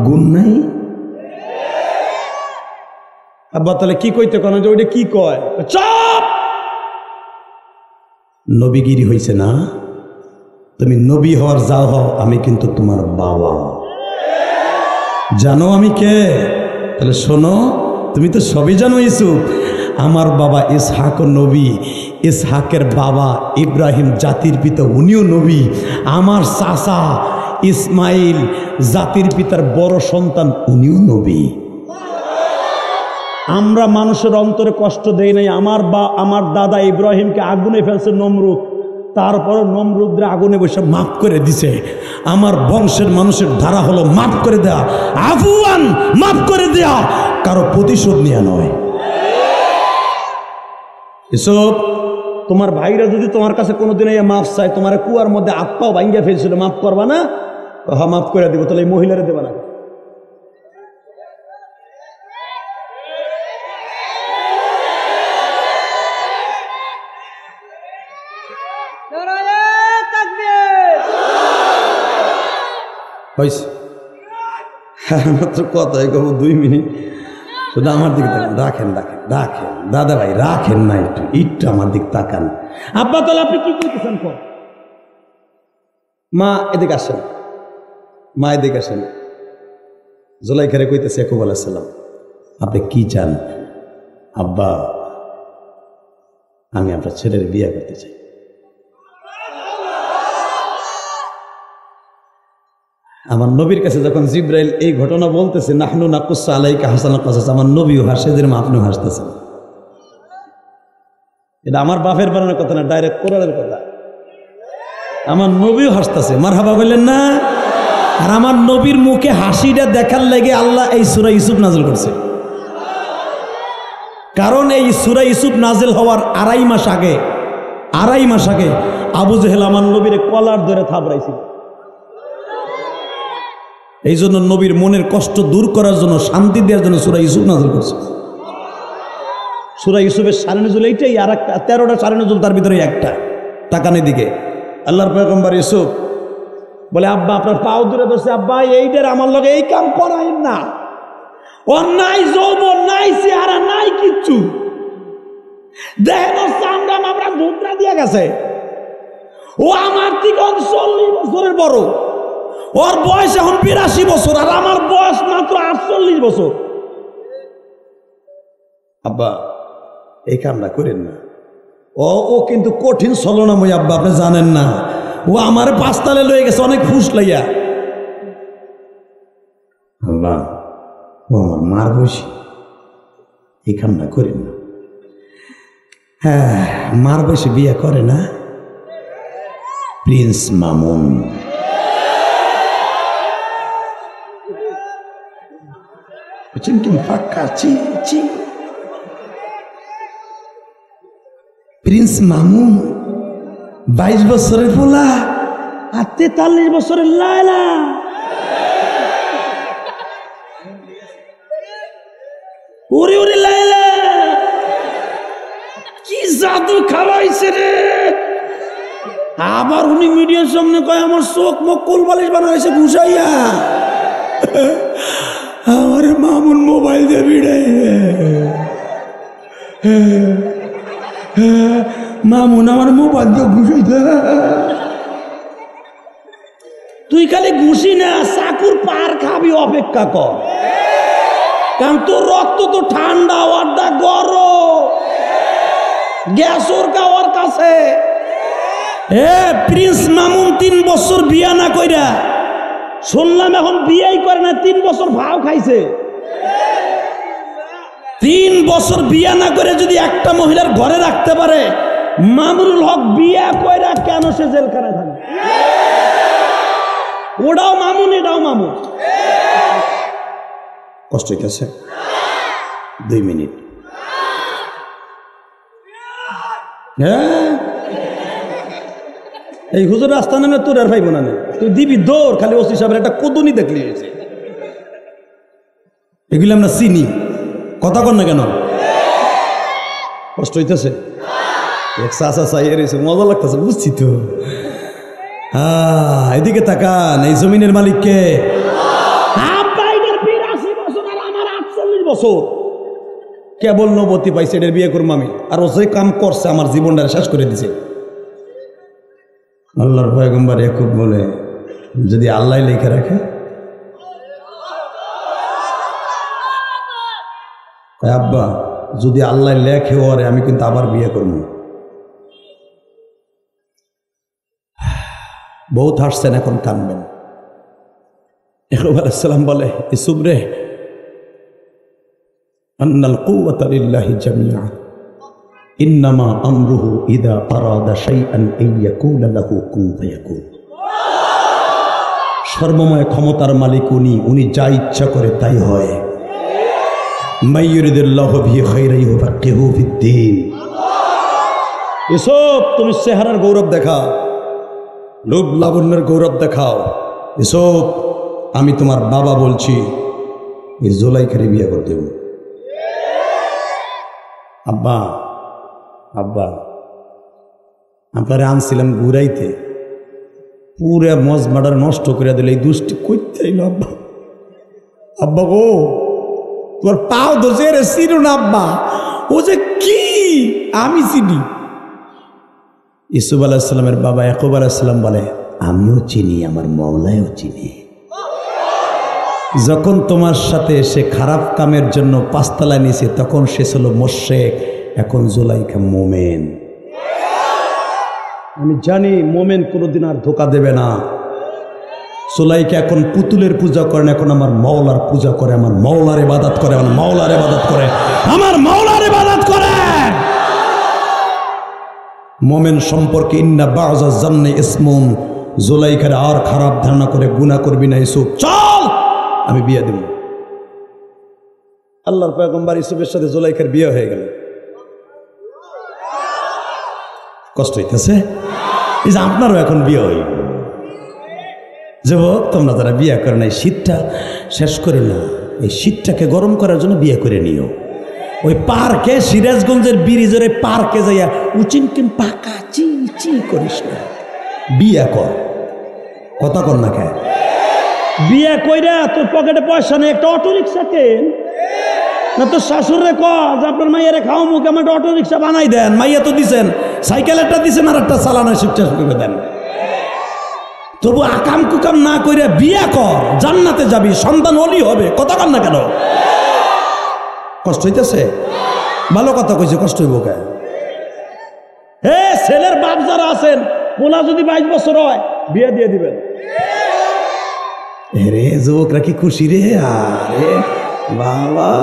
গুণ নাই। আব্বা তাহলে কি কইতে কেন যে ওইটা কি কয়? চুপ! নবীগিরি হইছে না? তুমি নবী হওয়ার যাও হও, আমি কিন্তু তোমার বাবা। জানো আমি কে? তাহলে শোনো, তুমি তো সবই জানো। ইসুফ আমার বাবা ইসহাক নবী, ইসহাকের বাবা ইব্রাহিম জাতির পিতা, উনিও নবী। আমার চাচা ইসমাইল জাতির পিতার বড় সন্তান, উনিও নবী। আমরা মানুষের অন্তরে কষ্ট দেই নাই। আমার দাদা ইব্রাহিমকে আগুনে ফেলছে নমরুদ, তারপর নমরুদরে আগুনে বসে মাফ করে দিছে। আমার বংশের মানুষের ধারা হলো মাফ করে দেয়া, আফওয়ান, মাফ করে দেয়া, কারো প্রতিশোধ নেওয়া নয়। এসব তোমার ভাইরা যদি তোমার কাছে কোনোদিন মাফ চায়, তোমার কুয়ার মধ্যে আত্মাও ভাঙ্গিয়া ফেলছিল, মাফ করবা না? হ্যাঁ মাফ করে দিব। তাহলে এই মহিলারে দেবা না? মাত্র কথাই কব 2 মিনিট, শুধু আমার দিকে রাখেন রাখেন রাখেন দাদা ভাই, রাখেন না, একটু আমার দিক তাকান। আব্বা তাহলে আপনি কি করতেছেন? মা এদিকে আসেন, মা এদিকে আসেন। জুলাইখারে কইতেছে ইয়াকুব আলাইহিস সালাম, আপনি কি চান? আব্বা আমি আপনার ছেলের বিয়ে করতে চাই। আমার নবীর কাছে যখন জিব্রাইল এই ঘটনা বলতেছে, নাহনু নাকুসসু আলাইকা হাসানাল কাসাস, আমার নবীও হাসে, যেরকম আপনিও হাসতেছেন। এটা আমার বাপের বানানোর কথা না, ডাইরেক্ট কোরআনের কথা। আমার নবীও হাসতেছে, মারহাবা বললেন না? আর আমার নবীর মুখে হাসিটা দেখার লেগে আল্লাহ এই সূরা ইউসুফ নাযিল করছে। কারণ এই সূরা ইউসুফ নাযিল হওয়ার 2.5 মাস আগে আবু জেহেল আমার নবীর কলার ধরে থাবড়াইছিল। এই জন্য নবীর মনের কষ্ট দূর করার জন্য, শান্তি দেওয়ার জন্য সূরা ইউসুফ নাযিল করছে। সূরা ইউসুফের সারে নজুল এইটাই, আর একটা 13টা সারে নজুল, তার ভিতরে একটা। তাকানের দিকে আল্লাহর পয়গম্বর ইউসুফ বলে, আব্বা আপনার পাও দূরে ধরছে, আব্বা এইটার আমার লগে এই কাম করাইন না। ওর নাই যৌবন, নাই চেহারা, নাই কিচ্ছু, দেখেন ওর চামড়া মামড়া ধুতরা দিয়ে গেছে। ও আমার থেকে 40 বছরের বড়, ওর বয়স এখন 82 বছর, আর আমার বয়স মাত্র 48 বছর। আব্বা এই কামটা করেন না। ও কিন্তু কঠিন ছলনাময় আব্বা, আপনি জানেন না। ও আমার 5 তালে লয়ে গেছে অনেক ফুস লাইয়া। আল্লাহ ও আমার মার বসি, এই কামটা করেন না। হ্যাঁ, মার বসে বিয়ে করে না প্রিন্স মামুন। প্রিন্স মামুন 22 বছরের পোলা আর 43 বছরের লায়লা। ওরে ওরে লায়লা, কি জাদু খাওয়াইছে রে! আবার উনি মিডিয়ার সামনে কয় আমার চোখ মুখ কোলবালিশ বানাইছে ঘুষাইয়া। আমার মামুন মোবাইল দিয়ে ভিড়াই, মামুন আমার মোবাইল দিয়ে ঘুষাইতে। তুই খালি ঘুষি না, চাকুর পার খাবি, অপেক্ষা কর। কারণ তোর রক্ত তো ঠান্ডা, ওরটা গরম, গ্যাস ওর কাওয়ার কাছে। প্রিন্স মামুন 3 বছর বিয়া না কইরা, শুনলাম এখন বিয়েই করে না, 3 বছর ভাও খাইছে। 3 বছর বিয়া না করে যদি একটা মহিলার ঘরে রাখতে পারে, মামুনুল হক বিয়া কইরা কেন সে জেলখানায় থাকে? ওটাও মামুন, এটাও মামুন। কষ্ট হইতেছে? 2 মিনিট। হ্যাঁ, এই হুজুর রাস্তা নামে তোর আর ভাইব না, তুই দিবি দৌড়, খালি ওসি সাহেবের একটা কদুনি দেখলি হয়েছে। এগুলি আমরা চিনি, কথা কর না কেন? কষ্ট হইতেছে? মজা লাগতেছে, বুঝছি তো। এদিকে তাকান, এই জমিনের মালিককে। 82 বছর আর আমার 48 বছর, কেবল নবতী পাইছে, এটার বিয়ে করবো আমি। আর ও যে কাম করছে আমার জীবনটা শেষ করে দিছে। আল্লাহর পয়গম্বর ইয়াকুব বলে, যদি আল্লাহ লিখে রাখে, আব্বা যদি আল্লাহ লেখে ওরে আমি কিন্তু আবার বিয়ে করবো। বহুত হাসছেন, এখন কানবেন। ইয়াকুব আলাইহিস সালাম বলে, ইউসুফ রে, আন্নাল কুওয়াতা লিল্লাহি জামিআ, ইন্নামা আমরুহু ইযা আরাদা শাইআন আইয়াকুলা লাহু কুন ফায়াকুন। সর্বময় ক্ষমতার মালিক উনি, উনি যা ইচ্ছা করে তাই হয়। মাইয়ুরিদুল্লাহু বিহি খাইরান ইউফাক্কিহু ফিদ্দীন। ইউসুফ, তুমি চেহারার গৌরব দেখাও, রূপ লাবণ্যের গৌরব দেখাও। ইউসুফ, আমি তোমার বাবা বলছি, এই জুলাইখারে বিয়ে করতে হবে। আব্বা, আব্বা, আপনারে আনছিলাম ঘুরাইতে, পুরা মজমাটার নষ্ট করে দিলে, এই দুষ্টি করতে এলো। আব্বা, আব্বা গো, তোর পাও দোষে রে, চিনো না আব্বা, ও যে কি আমি চিনি। ইউসুফ আলাইহিস সালামের বাবা ইয়াকুব আলাইহিস সালাম বলে, আমিও চিনি, আমার মওলাও চিনি। যখন তোমার সাথে সে খারাপ কামের জন্য 5 তলা নিয়েছে, তখন সে ছিল মুশরিক, এখন জুলাইখা মোমেন। আমি জানি মোমেন কোনোদিন আর ধোকা দেবে না। জুলাইখা এখন পুতুলের পূজা করে না, এখন আমার মওলার পূজা করে, আমার মওলার ইবাদত করে, আমার মওলার ইবাদত করে, আমার মওলার ইবাদত করে। মোমেন সম্পর্কে ইন্না বা'যা জান্নি ইসমুন, জুলাইখার আর খারাপ ধারণা করে গুনাহ করবি না ইউসুফ, চল আমি বিয়ে দেব। আল্লাহর পয়গম্বর ইউসুফের সাথে জুলাইখার বিয়ে হয়ে গেল। কষ্ট হইতেছে? এই যে আপনারও এখন বিয়ে হয়ে গেল। যুবক, তোমরা যারা বিয়ে করে না, শীতটা শেষ করে না, এই শীতটাকে গরম করার জন্য বিয়ে করে নিও। ওই পার্কে, সিরাজগঞ্জের ব্রিজের পার্কে যাইয়া উচিনকিন পাকা চি চি করিস না, বিয়ে কর। কথা কর না কে? বিয়ে কইরা তোর পকেটে পয়সা নেই, একটা অটো রিক্সা কেন না, তোর শাশুড়ে কজ আপনার মাইয়ারে খাও মুখে আমার অটো রিক্সা বানাই দেন। মাইয়া তো দিছেন, সাইকেল একটা দিছেন, আর একটা চালানো শিক্ষা করে দেন। তবু আকাম কুকাম না কইরা বিয়ে কর, জান্নাতে যাবি, সন্তান ওলি হবে। কথা কর না কেন? কষ্ট হইতেছে? ভালো কথা কইছে, কষ্ট হইব কে? হে ছেলের বাপ যারা আছেন, পোলা যদি 22 বছর হয়, বিয়ে দিয়ে দিবেন। রে যুবকরা কি খুশি রে! আরে বাবা,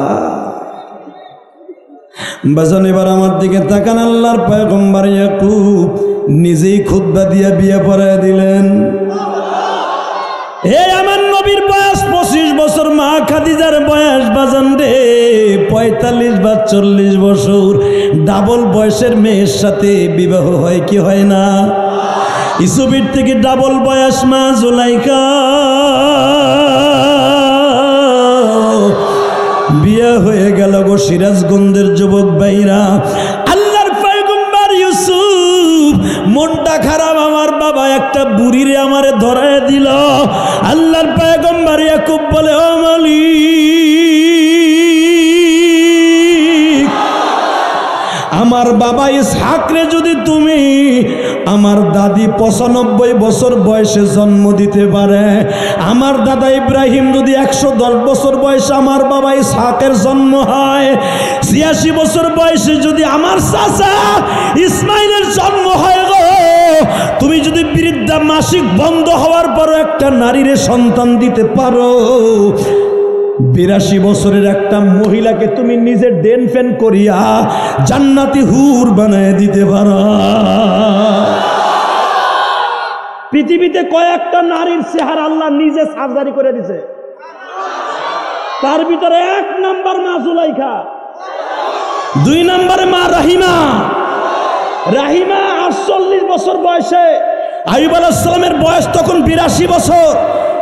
বাজান এবার আমার দিকে তাকান। আল্লাহর পয়গম্বর ইয়াকুব নিজেই খুতবা দিয়া বিয়ে পড়ায় দিলেন। হে আমার নবীর বয়স 25 বছর, মা খাদিজার বয়স বাজান রে 45 বা 40 বছর। ডাবল বয়সের মেয়ের সাথে বিবাহ হয় কি হয় না? ইউসুফের থেকে ডাবল বয়স মা জুলাইখা বিয়ে হয়ে গেল গো। সিরাজগঞ্জের যুবক ভাইরা, আল্লাহর পয়গম্বর ইউসুফ মনটা খারাপ, আমার বাবা একটা বুড়িরে আমারে ধরায় দিল। আল্লাহর পয়গম্বর ইয়াকুব বলে, ও মালিক, আমার বাবা ইসহাকরে যদি তুমি আমার দাদি 95 বছর বয়সে জন্ম দিতে পারে, আমার দাদা ইব্রাহিম যদি 110 বছর বয়সে আমার বাবা ইসহাকের জন্ম হয়, 86 বছর বয়সে যদি আমার চাচা ইসমাইলের জন্ম হয় গো, তুমি যদি বৃদ্ধা মাসিক বন্ধ হওয়ার পরও একটা নারীর সন্তান দিতে পারো, 82 বছরের একটা মহিলাকে তুমি নিজের ডেন ফেন করিয়া জান্নাতি হুর বানায় দিতে পারো। পৃথিবীতে কয়েকটা নারীর চেহারা আল্লাহ নিজে সার্জারি করে দিছে, তার ভিতরে 1 নাম্বার মা জুলাইখা, 2 নম্বরে মা রাহিমা। রাহিমা 48 বছর বয়সে, আইয়ুব আলাইহিস সালামের বয়স তখন 82 বছর।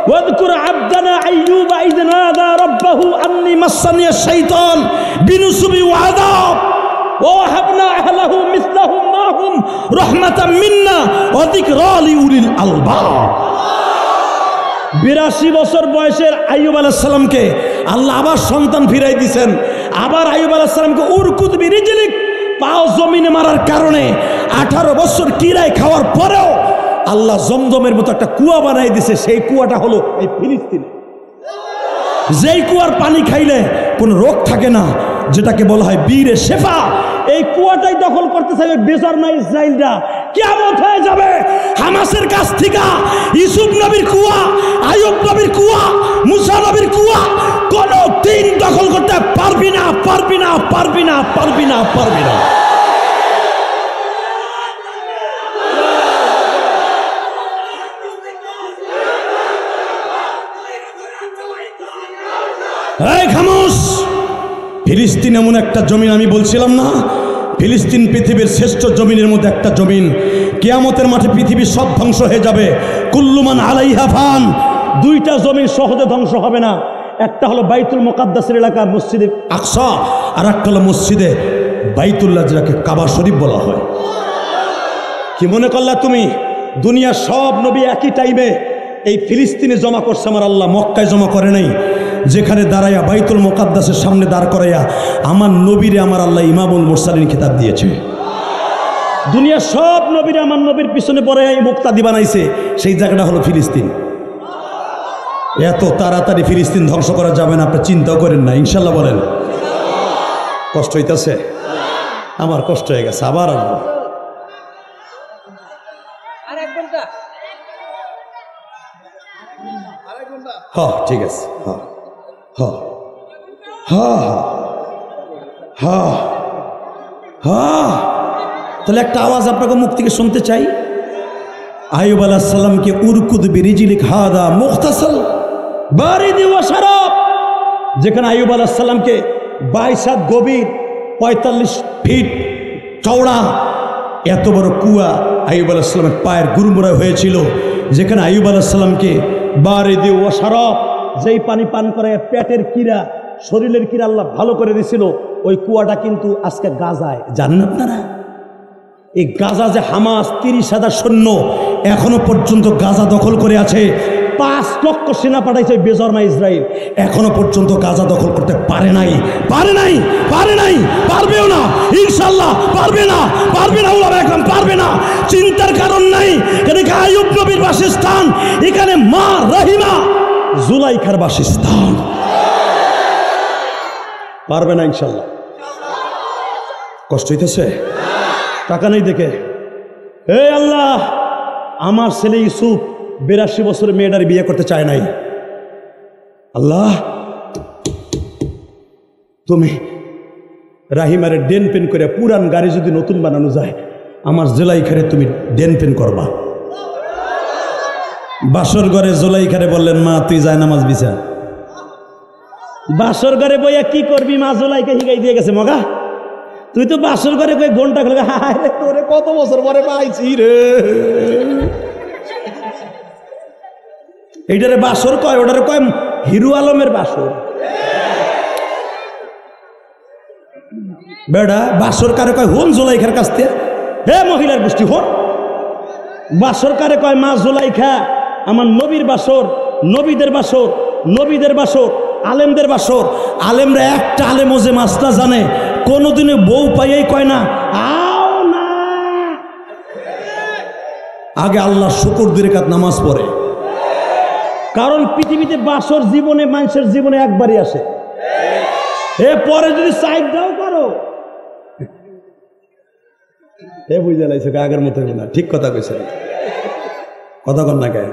ওয়াযকুর আবদানা আইয়ুব ইয নাদা রাব্বাহু আন্নী মাসসানিয়াশ শাইতান বিনুসবি ওয়া আযাব ওয়া হাবনা আহলাহু মিসলাহুম মাহুম রাহমাতাম মিন্না ওয়া যিকরা লিউলিল আলবাব। 82 বছর বয়সের আইয়ুব আলাইহিস সালামকে আল্লাহ আবার সন্তান ফিরাই দিয়েছেন। আবার আইয়ুব আলাইহিস সালামকে উরকুদ বিরিজলিক, পাও জমিনে মারার কারণে 18 বছর কিরায় খাওয়ার পরেও আল্লাহ জমজমের মতো একটা কুয়া বানাই দিছে। সেই কুয়াটা হলো এই ফিলিস্তিনে, যেই কুয়ার পানি খাইলে কোনো রোগ থাকে না, যেটাকে বলা হয় বীরে শেফা। এই কুয়াটাই দখল করতে চাইবে বেজরমা ইসরাইলরা। কিয়ামত হয়ে যাবে, হামাসের কাছ থেকে ইউসুফ নবীর কুয়া, আইয়ুব নবীর কুয়া, মুসা নবীর কুয়া কোনো দিন দখল করতে পারবি না, পারবি না, পারবি না, পারবি না, পারবি না। এই খামোশ! ফিলিস্তিন এমন একটা জমিন, আমি বলছিলাম না, ফিলিস্তিন পৃথিবীর শ্রেষ্ঠ জমিনের মধ্যে একটা জমিন। কিয়ামতের মাঠে পৃথিবী সব ধ্বংস হয়ে যাবে। কুল্লুমান আলাইহা ফান। 2টা জমিন সহজে ধ্বংস হবে না। একটা হলো বাইতুল মুকাদ্দাসের এলাকা মসজিদে আকসা, আর একটা হলো মসজিদে বাইতুল্লাহ, যেটাকে কাবা শরীফ বলা হয়। কি মনে করলা তুমি দুনিয়ার সব নবী একই টাইমে এই ফিলিস্তিনে জমা করছে? আমার আল্লাহ মক্কায় জমা করে নাই, যেখানে দাঁড়াইয়া বাইতুল মুকাদ্দাসের সামনে দাঁড় করাইয়া আমার নবীরে আমার আল্লাহ ইমামুল মুরসালিন খেতাব দিয়েছে। দুনিয়ার সব নবীরে আমার নবীর পিছনে পড়ে এই মুক্তাদি বানাইছে, সেই জায়গাটা হলো ফিলিস্তিন। এত তাড়াতাড়ি ফিলিস্তিন ধ্বংস করা যাবে না, আপনি চিন্তাও করেন না, ইনশাল্লাহ বলেন। কষ্ট হইতেছে? আমার কষ্ট হয়ে গেছে, আবার আসবো। হ্যাঁ ঠিক আছে, হ্যাঁ হ্যাঁ হ্যাঁ হ্যাঁ হ্যাঁ। তাহলে একটা আওয়াজ আপনাকে মুখ থেকে শুনতে চাই। আইয়ুব আলাইহিস সালামকে উরকুদ বিরিজলিক হাদা মুখতাসাল বারিদি ওয়া শারাব, যেখানে আইয়ুব আলাইহিস সালামকে 22 হাত গভীর, 45 ফিট চওড়া এত বড় কুয়া আইয়ুব আলাইহিস সালামের পায়ের গুরমুড়া হয়েছিল, যেখানে আইয়ুব আলাইহিস সালামকে বারিদি ওয়া শারাব, যেই পানি পান করে পেটের কিরা, শরীরের কিরা আল্লাহ ভালো করে দিছিল। ওই কুয়াটা কিন্তু আজকে গাজায়, জানেন আপনারা? এই গাজা যে হামাস 30,000 সৈন্য এখনো পর্যন্ত গাজা দখল করে আছে। 5 লক্ষ সেনা পাঠাইছে বেজরমা ইসরাইল, এখনো পর্যন্ত গাজা দখল করতে পারে নাই, পারে নাই, পারে নাই, পারবেও না, ইনশাল্লাহ পারবে না, পারবে না, ওলামা একরাম পারবে না। চিন্তার কারণ নাই, এখানে আইয়ুব নবীর বাসস্থান, এখানে মা রাহিমা জুলাইখার বাসস্থান। পারবে না ইনশাল্লাহ। কষ্ট হইতেছে? টাকা নেই দেখে। হে আল্লাহ, আমার ছেলে ইউসুফ 82 বছরের মেয়েটার বিয়ে করতে চায় নাই। আল্লাহ, তুমি রাহিমারে ডেন পেন করে, পুরান গাড়ি যদি নতুন বানানো যায়, আমার জুলাইখারে তুমি ডেন পেন করবা। বাসর ঘরে জুলাইখারে বললেন, মা তুই যায় নামাজ বিছা। বাসর ঘরে বইয়া কি করবি? মা জুলাইকে হিগাই দিয়ে গেছে, মগা তুই তো বাসর ঘরে কই ঘন্টা খেলে, হায় রে তোরে কত বছর পরে পাইছি রে। এইটারে বাসর কয়, ওটারে কয় হিরু আলমের বাসর। বেড়া বাসর কারে কয় হন জুলাইখার কাছ থেকে। হে মহিলার গোষ্ঠী হন, বাসর কারে কয় মা জুলাইখা আমার নবীর বাসর, নবীদের বাসর, নবীদের বাসর, আলেমদের বাসর। আলেমরা একটা আলেমও যে মাসটা জানে, কোনোদিনে বউ পাইয়াই কয় না আও না, আগে আল্লাহ শুকর 2 রাকাত নামাজ পড়ে। কারণ পৃথিবীতে বাসর জীবনে, মানুষের জীবনে একবারই আসে। পরে যদি সাইড দাও করো, বুঝে লাইছে আগের মতো না। ঠিক কথা কইছে, কথা কন না কে?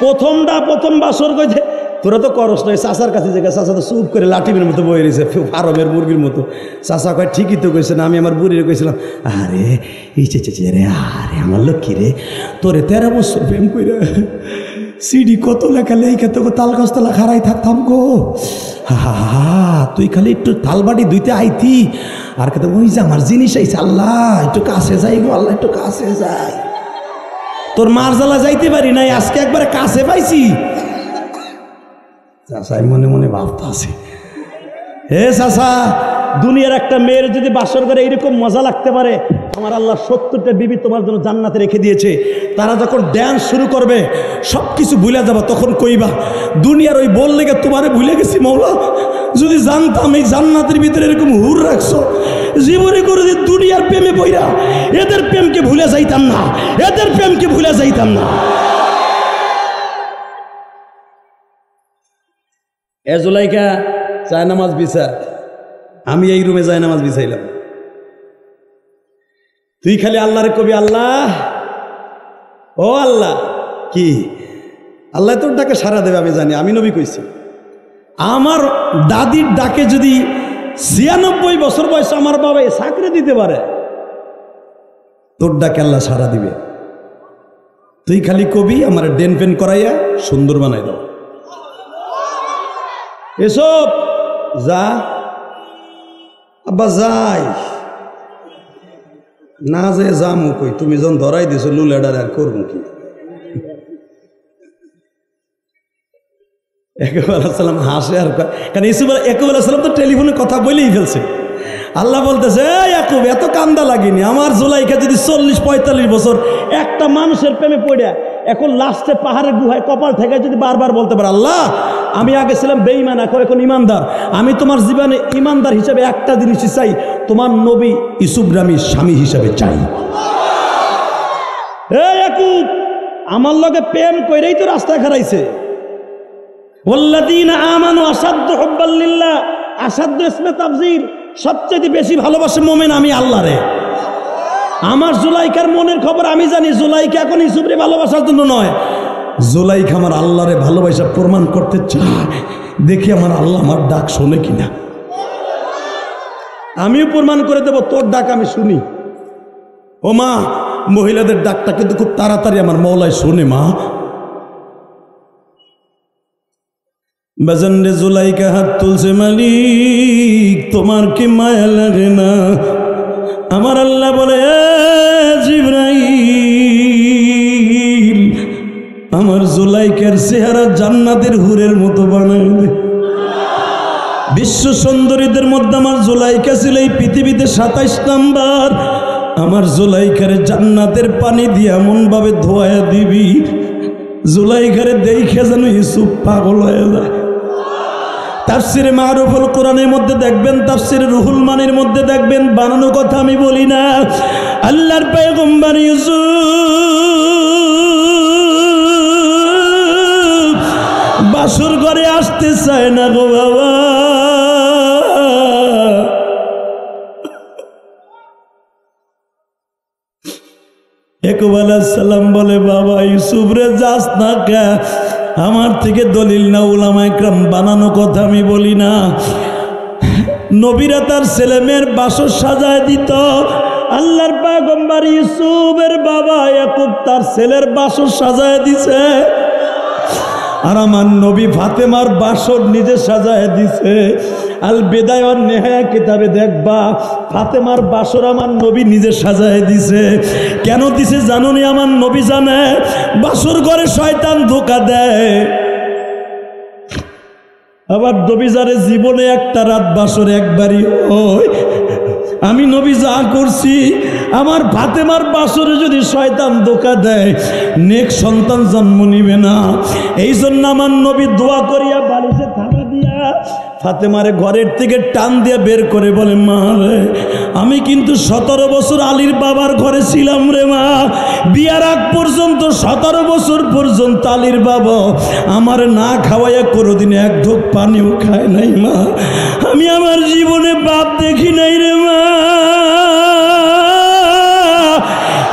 প্রথম বাসর কইছে তোরা তো করস না, চাচার কাছে যে চাচা তো চুপ করে লাঠিমের মতো বয়ে রয়েছে ফার্মের মুরগির মতো। চাচা কয় ঠিকই তো কইছে না, আমি আমার বুড়িরে কইছিলাম আরে এই চেচে রে, আরে আমার লক্ষ্মী রে, তোরে 13 বছর প্রেম কইরা সিডি কত লেখা লেখা তোকে তাল গাছতলা খারাই থাকতাম গো। হা তুই খালি একটু থালবাটি ধুইতে আইতি আর কত ওই যে আমার জিনিস আইছে, আল্লাহ একটু কাছে যাই গো, আল্লাহ একটু কাছে যাই। তোর মার জ্বালা যাইতে পারি নাই, আজকে একবারে কাছে পাইছি। চাষাই মনে মনে ভাবতে আছে, হে চাষা, দুনিয়ার একটা মেয়ের যদি বাসর করে এইরকম মজা লাগতে পারে, আমার আল্লাহ 70টা বিবি তোমার জন্য জান্নাতে রেখে দিয়েছে। তারা যখন ড্যান্স শুরু করবে সব কিছু ভুলে যাবা, তখন কইবা দুনিয়ার ওই বল লেগে তোমারে ভুলে গেছি মৌলা, যদি জানতাম এই জান্নাতের ভিতরে এরকম হুর রাখছো, জীবনে করে যে দুনিয়ার প্রেমে বইরা এদের প্রেমকে ভুলে যাইতাম না, এদের প্রেমকে ভুলে যাইতাম না। এ জুলাইকা চায় নামাজ বিছা, আমি এই রুমে যাই নামাজ বিছাইলাম, তুই খালি আল্লাহরে কবি আল্লাহ, ও আল্লাহ, কি আল্লাহ তোর ডাকে সারা দেবে আমি জানি, আমি নবী কইছি। আমার দাদির ডাকে যদি 96 বছর বয়স আমার বাবা চাকরি দিতে পারে, তোর ডাকে আল্লাহ সারা দিবে। তুই খালি কবি আমার ডেন পেন করাইয়া সুন্দর বানাই দাও, এসব যা আব্বা যাই না, যে যামু কই, তুমি যখন ধরাই দিছো লুলেডার আর করবো কি। একুব আলাইহিস সালাম হাসে আর কারণ একুব আলাইহিস সালাম তো টেলিফোনে কথা বলেই ফেলছে। আল্লাহ বলতেছে একুব এত কান্দা লাগেনি, আমার জুলাইকা যদি 40-45 বছর একটা মানুষের প্রেমে পড়ে এখন লাস্টে পাহাড়ের গুহায় কপাল ঠেকায় যদি বারবার বলতে পারে আল্লাহ আমি আগে ছিলাম বেঈমান এখন ইমানদার, আমি তোমার জীবনে ইমানদার হিসেবে একটা জিনিসই চাই, তোমার নবী ইউসুফ রামি স্বামী হিসেবে চাই। একুব আমার লগে প্রেম কইরেই তো রাস্তায় খারাইছে। ওয়াল্লাযীনা আমানু আশাদ্দু হুব্বাল লিল্লাহ, আশাদ্দু ইসমে তাফসীর, সবচেয়ে বেশি ভালোবাসে মুমিন আমি আল্লাহরে। আমার জুলাইকার মনের খবর আমি জানি, জুলাইকা এখন ইউসুফরে ভালোবাসার জন্য নয়, জুলাইকা আমার আল্লাহরে ভালোবাসা প্রমাণ করতে চায়, দেখি আমার আল্লাহ আমার ডাক শোনে কিনা। আমিও প্রমাণ করে দেব তোর ডাক আমি শুনি। ও মা, মহিলাদের ডাকটা কিন্তু খুব তাড়াতাড়ি আমার মওলায় শোনে মা। বাজান রে জুলাইকা হাত তুলছে, মালিক তোমার কি মায়া লাগে না? আমার আল্লাহ বলে জিবরাইল আমার জুলাইকার চেহারা জান্নাতের হুরের মতো বানায় দে। বিশ্ব সুন্দরীদের মধ্যে আমার জুলাইকা ছিল এই পৃথিবীতে 27 নাম্বার। আমার জুলাইকারে জান্নাতের পানি দিয়ে এমন ভাবে ধোয়া দিবি জুলাইকারে দেখে যেন ইউসুফ পাগল হয়ে যায়। তাফসিরে মারুফুল কোরআনের মধ্যে দেখবেন, তাফসিরে রুহুল মানির মধ্যে দেখবেন, বানানো কথা আমি বলি না। আল্লাহর পয়গম্বর ইউসুফ বাসর ঘরে আসতে চায় না গো বাবা। ইয়াকুব আলাইহিস সালাম বলে বাবা ইউসুফ রে যাস না কে, আমার থেকে দলিল না, উলামা ইকরাম বানানো কথা আমি বলি না। নবীরা তার ছেলে মেয়ের বাসর সাজায় দিত, আল্লাহর পয়গম্বর ইউসুফের বাবা ইয়াকুব তার ছেলের বাসর সাজায় দিছে, আর আমার নবী ফাতেমার বাসর নিজে সাজায় দিছে। আল বিদায়া ওয়ান নিহায়া কিতাবে দেখবা ফাতেমার বাসর আমার নবী নিজে সাজায় দিছে। কেন দিছে জানো নি? আমার নবী জানে বাসর ঘরে শয়তান ধোঁকা দেয়। আবার নবী জানে জীবনে একটা রাত বাসর একবারই হয়। আমি নবী যা করছি, আমার ফাতেমার বাসরে যদি শয়তান ধোঁকা দেয় নেক্সট সন্তান জন্ম নিবে না। এই জন্য আমার নবী দোয়া করিয়া বালিশে থাকা দিয়া ফাতেমারে ঘরের থেকে টান দিয়ে বের করে বলে মা রে, আমি কিন্তু 17 বছর আলীর বাবার ঘরে ছিলাম রে মা। বিয়ার আগ পর্যন্ত 17 বছর পর্যন্ত আলীর বাবা আমার না খাওয়াইয়া কোনোদিন এক ঢোক পানিও খায় নাই মা। আমি আমার জীবনে বাপ দেখি নাই রে মা।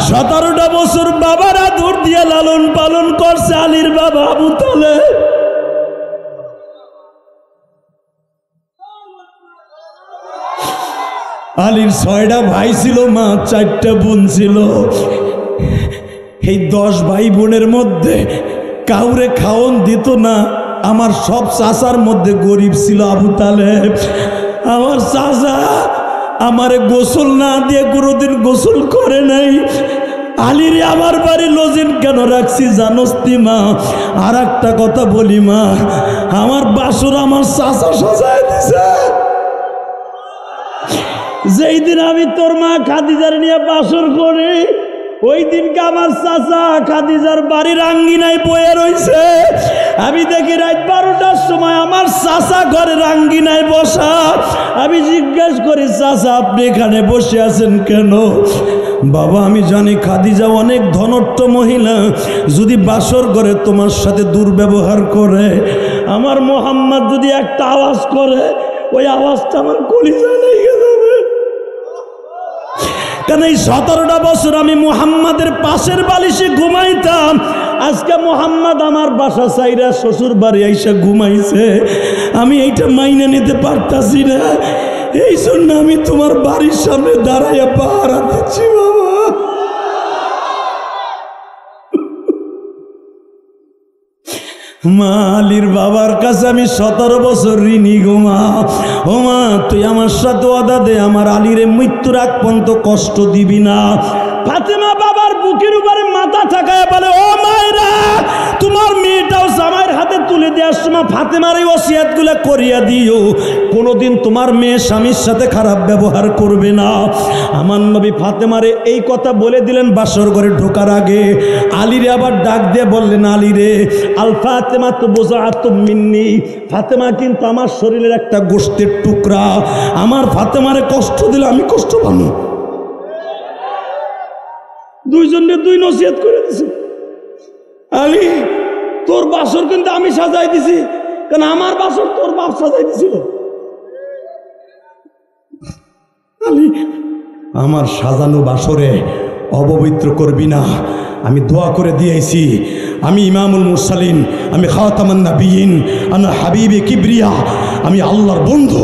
17টা বছর বাবার আদর দিয়ে লালন পালন করছে আলীর বাবা আবু তালেব। আলীর 6টা ভাই ছিল, মা 4টা বোন ছিল। এই 10 ভাই বোনের মধ্যে কাউরে খাওন দিত না। আমার সব চাচার মধ্যে গরিব ছিল আবু তালেব। আমার চাচা আমারে গোসল না দিয়ে কোনোদিন গোসল করে নাই। আলীরে আমার বাড়ি লজিন কেন রাখছি জানোস তি মা? আর একটা কথা বলি মা, আমার বাসর আমার চাচা সাজায় দিছে। যেই দিন আমি তোর মা খাদিজার নিয়ে বাসর করি, ওই দিনকে আমার চাচা খাদিজার বাড়ির আঙ্গিনায় বয়ে রয়েছে। আমি দেখি রাত 12টার সময় আমার চাচা ঘরের আঙ্গিনায় বসা। আমি জিজ্ঞেস করি, চাচা আপনি এখানে বসে আছেন কেন? বাবা আমি জানি খাদিজা অনেক ধনট্ট মহিলা, যদি বাসর করে তোমার সাথে দুর্ব্যবহার করে, আমার মোহাম্মদ যদি একটা আওয়াজ করে, ওই আওয়াজটা আমার কলিজায় লেগে যাবে। কারণ এই 17টা বছর আমি মুহাম্মাদের পাশের বালিশে ঘুমাইতাম। আজকে মুহাম্মদ আমার বাসা চাইরা শ্বশুর বাড়ি আইসা ঘুমাইছে, আমি এইটা মাইনে নিতে পারতাছি না। এই জন্য আমি তোমার বাড়ির সামনে দাঁড়াইয়া পাহারা দিচ্ছি বাবা। মা আলীর বাবার কাছে আমি 17 বছর ঋণী গো মা। ও মা তুই আমার সাথে ওয়াদা দে, আমার আলীরে মৃত্যুর আগ পর্যন্ত কষ্ট দিবি না। ফাতেমা বাবার বুকের উপরে মাথা ঠাকায় বলে, ও মায়েরা তোমার মেয়েটাও জামাইয়ের হাতে তুলে দেওয়ার সময় ফাতেমার এই ওসিয়াতগুলো করিয়া দিও, কোনোদিন তোমার মেয়ে স্বামীর সাথে খারাপ ব্যবহার করবে না। আমার নবী ফাতেমারে এই কথা বলে দিলেন বাসর ঘরে ঢোকার আগে। আলীরে আবার ডাক দিয়ে বললেন, আলীরে আল ফাতেমা তো বোঝাতুম মিন্নি, ফাতেমা কিন্তু আমার শরীরের একটা গোশতের টুকরা, আমার ফাতেমারে কষ্ট দিলে আমি কষ্ট পাবো। দুইজনের দুই নসিহত করে দিছে। আলী তোর বাসর কিন্তু আমি সাজাই দিছি, কারণ আমার বাসর তোর বাপ সাজাই দিছিল। আলী আমার সাজানো বাসরে অপবিত্র করবি না, আমি দোয়া করে দিয়েছি, আমি ইমামুল মুরসালিন, আমি খাতামান নাবিয়িন, আনা হাবিবে কিবরিয়া, আমি আল্লাহর বন্ধু,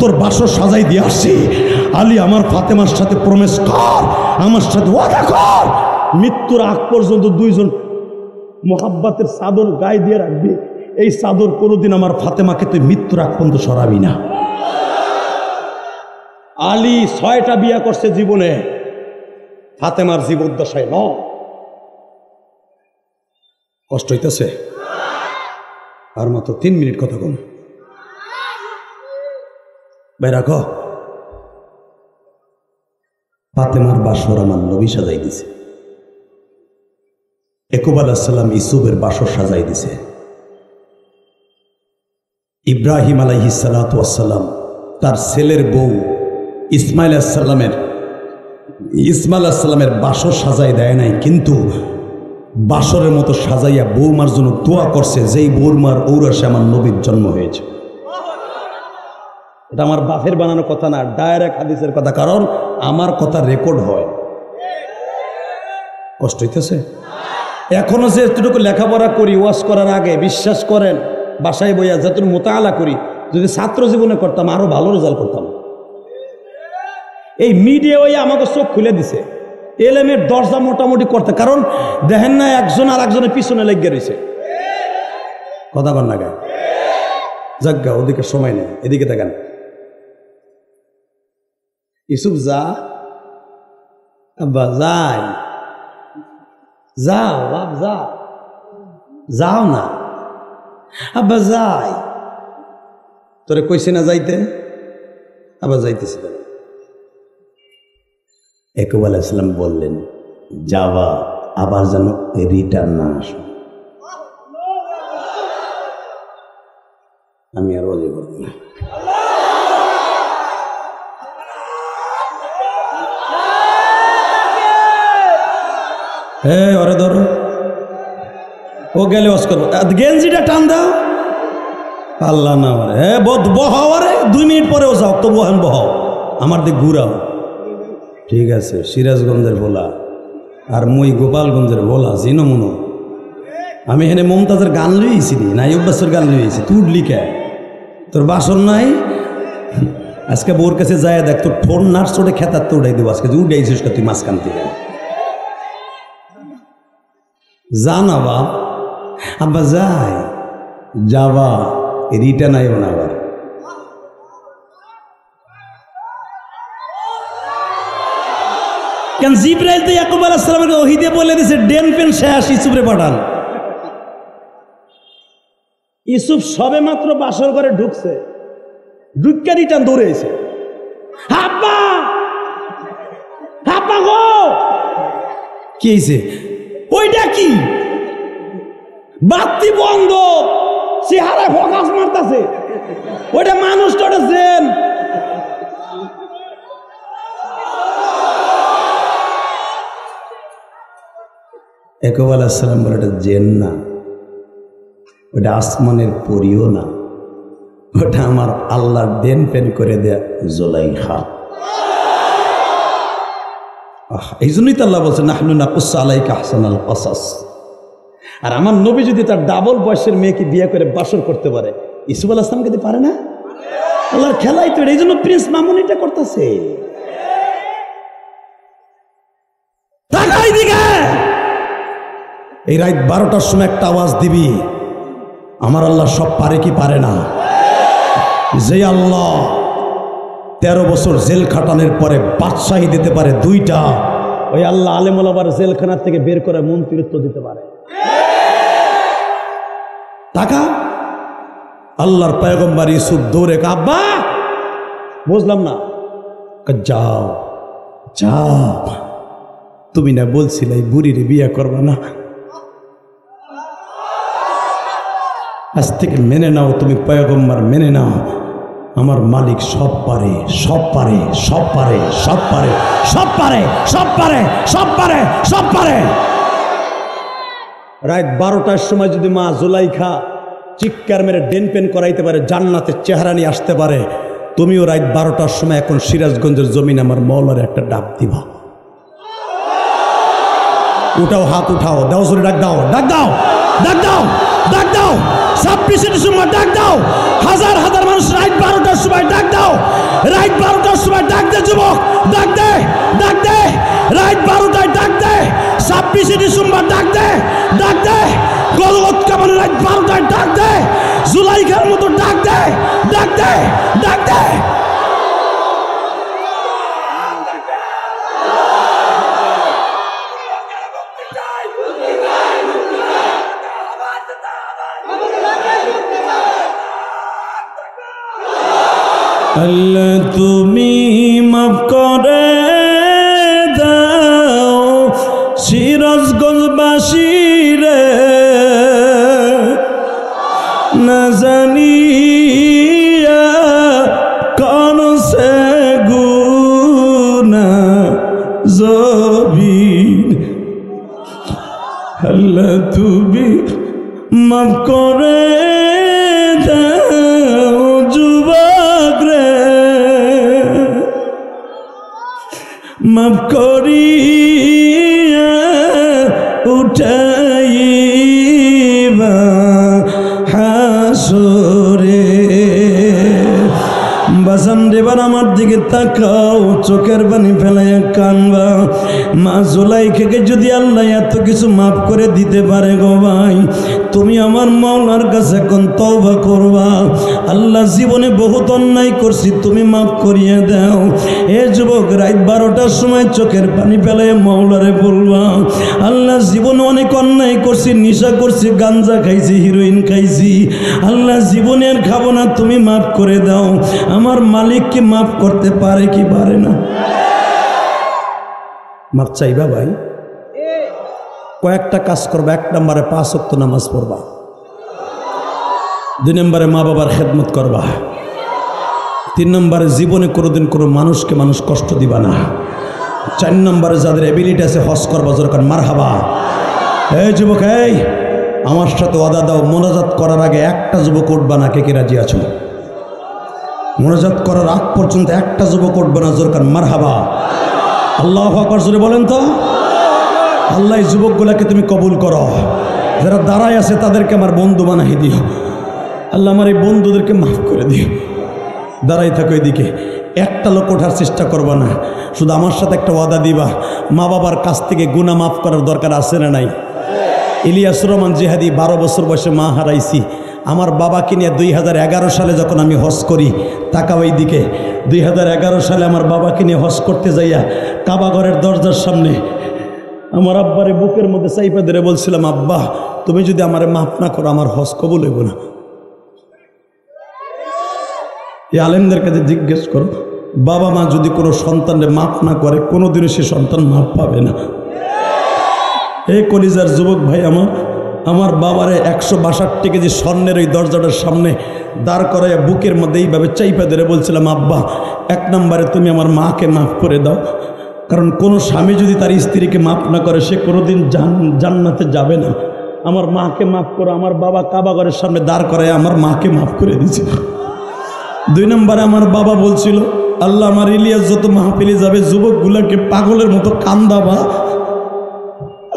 তোর বাসর সাজাই দিয়ে আসছি। আলী আমার ফাতেমার সাথে প্রমিস কর, আমার সাথে ওয়াদা কর, মৃত্যুর আগ পর্যন্ত দুইজন মোহাব্বতের চাদর গায়ে দিয়ে রাখবি। এই চাদর কোনোদিন আমার ফাতেমাকে তুই মৃত্যুর আগ পর্যন্ত সরাবি না। আলী 6টা বিয়া করছে জীবনে, ফাতেমার জীবদ্দশায় ন। কষ্ট হইতেছে? আর মাত্র 3 মিনিট কথা কম ভাই রাখো। ফাতেমার বাসর আমার নবী সাজাই দিছে, ইয়াকুব আলাইহিস সালাম ইউসুফের বাসর সাজাই দিছে, ইব্রাহিম আলাইহিস সালাতু ওয়াস সালাম তার ছেলের বউ ইসমাইল আলাইহিস সালামের বাসর সাজাই দেয় নাই, কিন্তু বাসরের মতো সাজাইয়া বৌমার জন্য দোয়া করছে, যেই বৌমার ঔরসে আমার নবীর জন্ম হয়েছে। এটা আমার বাপের বানানো কথা না, ডাইরেক্ট হাদিসের কথা, কারণ আমার কথা রেকর্ড হয়। কষ্ট হইতেছে? এখনো যে এতটুকু লেখাপড়া করি ওয়াজ করার আগে, বিশ্বাস করেন বাসায় বইয়া যতটুকু মোতালা করি, যদি ছাত্র জীবনে করতাম আরো ভালো রেজাল্ট করতাম। এই মিডিয়া ওই আমাকে চোখ খুলে দিছে, এলএমের দরজা মোটামুটি করতে, কারণ দেখেন না একজন আর একজনের পিছনে লেগে রয়েছে। কথা কর না গায়ে যাজ্ঞা, ওদিকে সময় নেই, এদিকে দেখেন। ইউসুফ যা আব্বা যাই, যাও বাপ যা, যাও না আব্বা যাই, তোরে কইছে না যাইতে, আবার যাইতেছি। ইয়াকুব আলাইহিস সালাম বললেন, যাবা আবার যেন রিটার্ন না আসো। আমি আর ওয়াজ করব না। ওরে ধরো, ও গেলে ওয়াজ করবো, গেঞ্জিটা টান দাও। আল্লাহ না বহাও, আরে 2 মিনিট পরেও যাও, তবু এখন বহাও, আমার দিক ঘুরাও। ঠিক আছে, সিরাজগঞ্জের ভোলা আর মুই গোপালগঞ্জের ভোলা, জিনো মনো। আমি এখানে মমতাজের গান লইয়েছি, নাইব বাসের গান লইয়েছি, তুই লিখে তোর বাসন নাই। আজকে বউর কাছে যায় দেখ তোর ঠোর নার্স ওটা খেতার তো উঠাই দেবো আজকে যে উঠাইছিস তুই মাঝখান থেকে যা না বাপ আব্বা যাই যাবা রিটার্ন আইব না আবার কেন জিব্রাইল তো ইয়াকুব আলাইহিস সালামের ওহী দিয়ে বলে দিয়েছে ডেন পেন শেষ ইউসুফরে পাঠান ইউসুফ সবে মাত্র বাসর ঘরে ঢুকছে ঢুকে রিটার্ন দৌড়ে এসে আব্বা আব্বা গো কি হয়েছে ওইটা কি বাতি বন্ধ চেহারা ফোকাস মারতেছে ওইটা মানুষটা ওটা জেন ইয়াকুব আলাইহিস সালাম বলে ওটা জেন না ওটা আসমানের পরিও না ওটা আমার আল্লাহর দেন পেন করে দেয়া জুলাইখা এই জন্যই তো আল্লাহ বলছে নাহনু নাকুসসু আলাইকা আহসানাল কসাস আর আমার নবী যদি তার ডাবল বয়সের মেয়েকে বিয়ে করে বাসর করতে পারে ইউসুফ আলাইহিস সালামকে দিতে পারে না আল্লাহর খেলাই তো এই জন্য প্রিন্স মামুন এটা করতেছে তাকাই দিকে এই রাত 12টার সময় একটা আওয়াজ দিবি আমার আল্লাহ সব পারে কি পারে না যে আল্লাহ 13 বছর জেল খাটানোর পরে বাদশাহী দিতে পারে 2টা ওই আল্লাহ আলেম ওলামার জেলখানা থেকে বের করে মন্ত্রিত্ব দিতে পারে টাকা আল্লাহর পয়গম্বর ইউসুফ দৌড়ে আব্বা বুঝলাম না যাও যাও তুমি না বলছিলে এই বুড়িরে বিয়ে করবে না আজ থেকে মেনে নাও তুমি পয়গম্বর মেনে নাও আমার মালিক সব পারে সব পারে সব পারে সব পারে সব পারে সব পারে সব পারে সব পারে রাত 12টার সময় যদি মা জুলাইখা চিৎকার মেরে ডেন পেন করাইতে পারে জান্নাতের চেহারা নিয়ে আসতে পারে তুমিও রাত 12টার সময় এখন সিরাজগঞ্জের জমিন আমার মওলার একটা ডাক দিবা উঠাও হাত উঠাও দাও জোরে ডাক দাও ডাক দাও ডাক দাও ডাক দাও 26 ডিসেম্বর ডাক দাও হাজার হাজার মানুষ রাত 12টার সময় ডাক দাও রাত 12টার সময় ডাক দে যুবক ডাক দে রাত 12টায় ডাক দে 26 ডিসেম্বর ডাক দে গলগত কামান রাত 12টায় ডাক দে জুলাইখার মতো ডাক দে ডাক দে ডাক দে আল্লাহ তুমি মাফ করে দাও সিরাজগঞ্জবাসী রে না জানিয়া কোন সে গুনাহ জবিন আল্লাহ তুমি মাফ করে দাও যুবক রে মাফ করিয়া উঠাইবা হাসরে বাজান দেবার আমার দিকে তাকাও চোখের পানি ফেলাইয়া কানবা মা জুলাইখাকে যদি আল্লাহ এত কিছু মাফ করে দিতে পারে গো ভাই তুমি আমার মাওলার কাছে এখন তওবা করবা আল্লাহ জীবনে বহুত অন্যায় করছি তুমি মাফ করিয়ে দাও এ যুবক রাত 12টার সময় চোখের পানি ফেলাইয়া মাওলারে বলবা আল্লাহ জীবনে অনেক অন্যায় করছি নেশা করছি গাঞ্জা খাইছি হিরোইন খাইছি আল্লাহ জীবনে আর খাবো না তুমি মাফ করে দাও আমার মালিককে মাফ করতে পারে কি পারে না মাফ চাইবা ভাই কয়েকটা কাজ করবা 1 নম্বরে 5 ওয়াক্ত নামাজ পড়বা 2 নম্বরে মা বাবার খেদমত করবা 3 নম্বরে জীবনে কোনোদিন কোনো মানুষকে মানুষ কষ্ট দিবা না 4 নম্বরে যাদের এবিলিটি আছে হজ করবা যখন মারহাবা এই যুবক এই আমার সাথে ওয়াদা দাও মোনাজাত করার আগে একটা যুবক উঠবা না কে কে রাজি আছো মোনাজাত করার আগ পর্যন্ত একটা যুবক উঠবে না যখন মারহাবা আল্লাহু আকবার জোরে বলেন তো আল্লাহ এই যুবকগুলোকে তুমি কবুল করো যারা দাঁড়ায় আছে তাদেরকে আমার বন্ধু বানাই দিও আল্লাহ আমার এই বন্ধুদেরকে মাফ করে দিও দাঁড়াই থাকো এদিকে, একটা লোক ওঠার চেষ্টা করবা না, শুধু আমার সাথে একটা ওয়াদা দিবা, মা বাবার কাছ থেকে গুনাহ মাফ করার দরকার আছে না নাই? ইলিয়াসুর রহমান জিহাদি 12 বছর বয়সে মা হারাইছি। আমার বাবাকে নিয়ে 2011 সালে যখন আমি হজ করি, তাকাও এই দিকে, 2011 সালে আমার বাবাকে নিয়ে হজ করতে যাইয়া কাবা ঘরের দরজার সামনে আমার আব্বারে বুকের মধ্যে চাইপা ধরে বলছিলাম, আব্বা তুমি যদি আমারে মাফ না করো আমার হজ কবুল হইব না। এই আলেমদের কাছে জিজ্ঞেস করো, বাবা মা যদি কোনো সন্তানরে মাফ না করে কোনোদিনও সে সন্তান মাফ পাবে না। এই কলিজার যুবক ভাই আমার বাবারে 162 কেজি স্বর্ণের ওই দরজাটার সামনে দাঁড় করাইয়া বুকের মধ্যে এইভাবে চাইপা ধরে বলছিলাম, আব্বা 1 নম্বরে তুমি আমার মাকে মাফ করে দাও, কারণ কোনো স্বামী যদি তার স্ত্রীকে মাফ না করে সে কোনোদিন জান্নাতে যাবে না। আমার মাকে মাফ করো। আমার বাবা কাবা ঘরের সামনে দাঁড় করায় আমার মাকে মাফ করে দিয়েছিল। 2 নম্বরে আমার বাবা বলছিল, আল্লাহ আমার ইলিয়াস যত মাহফিলে যাবে যুবকগুলাকে পাগলের মতো কান্দাবা,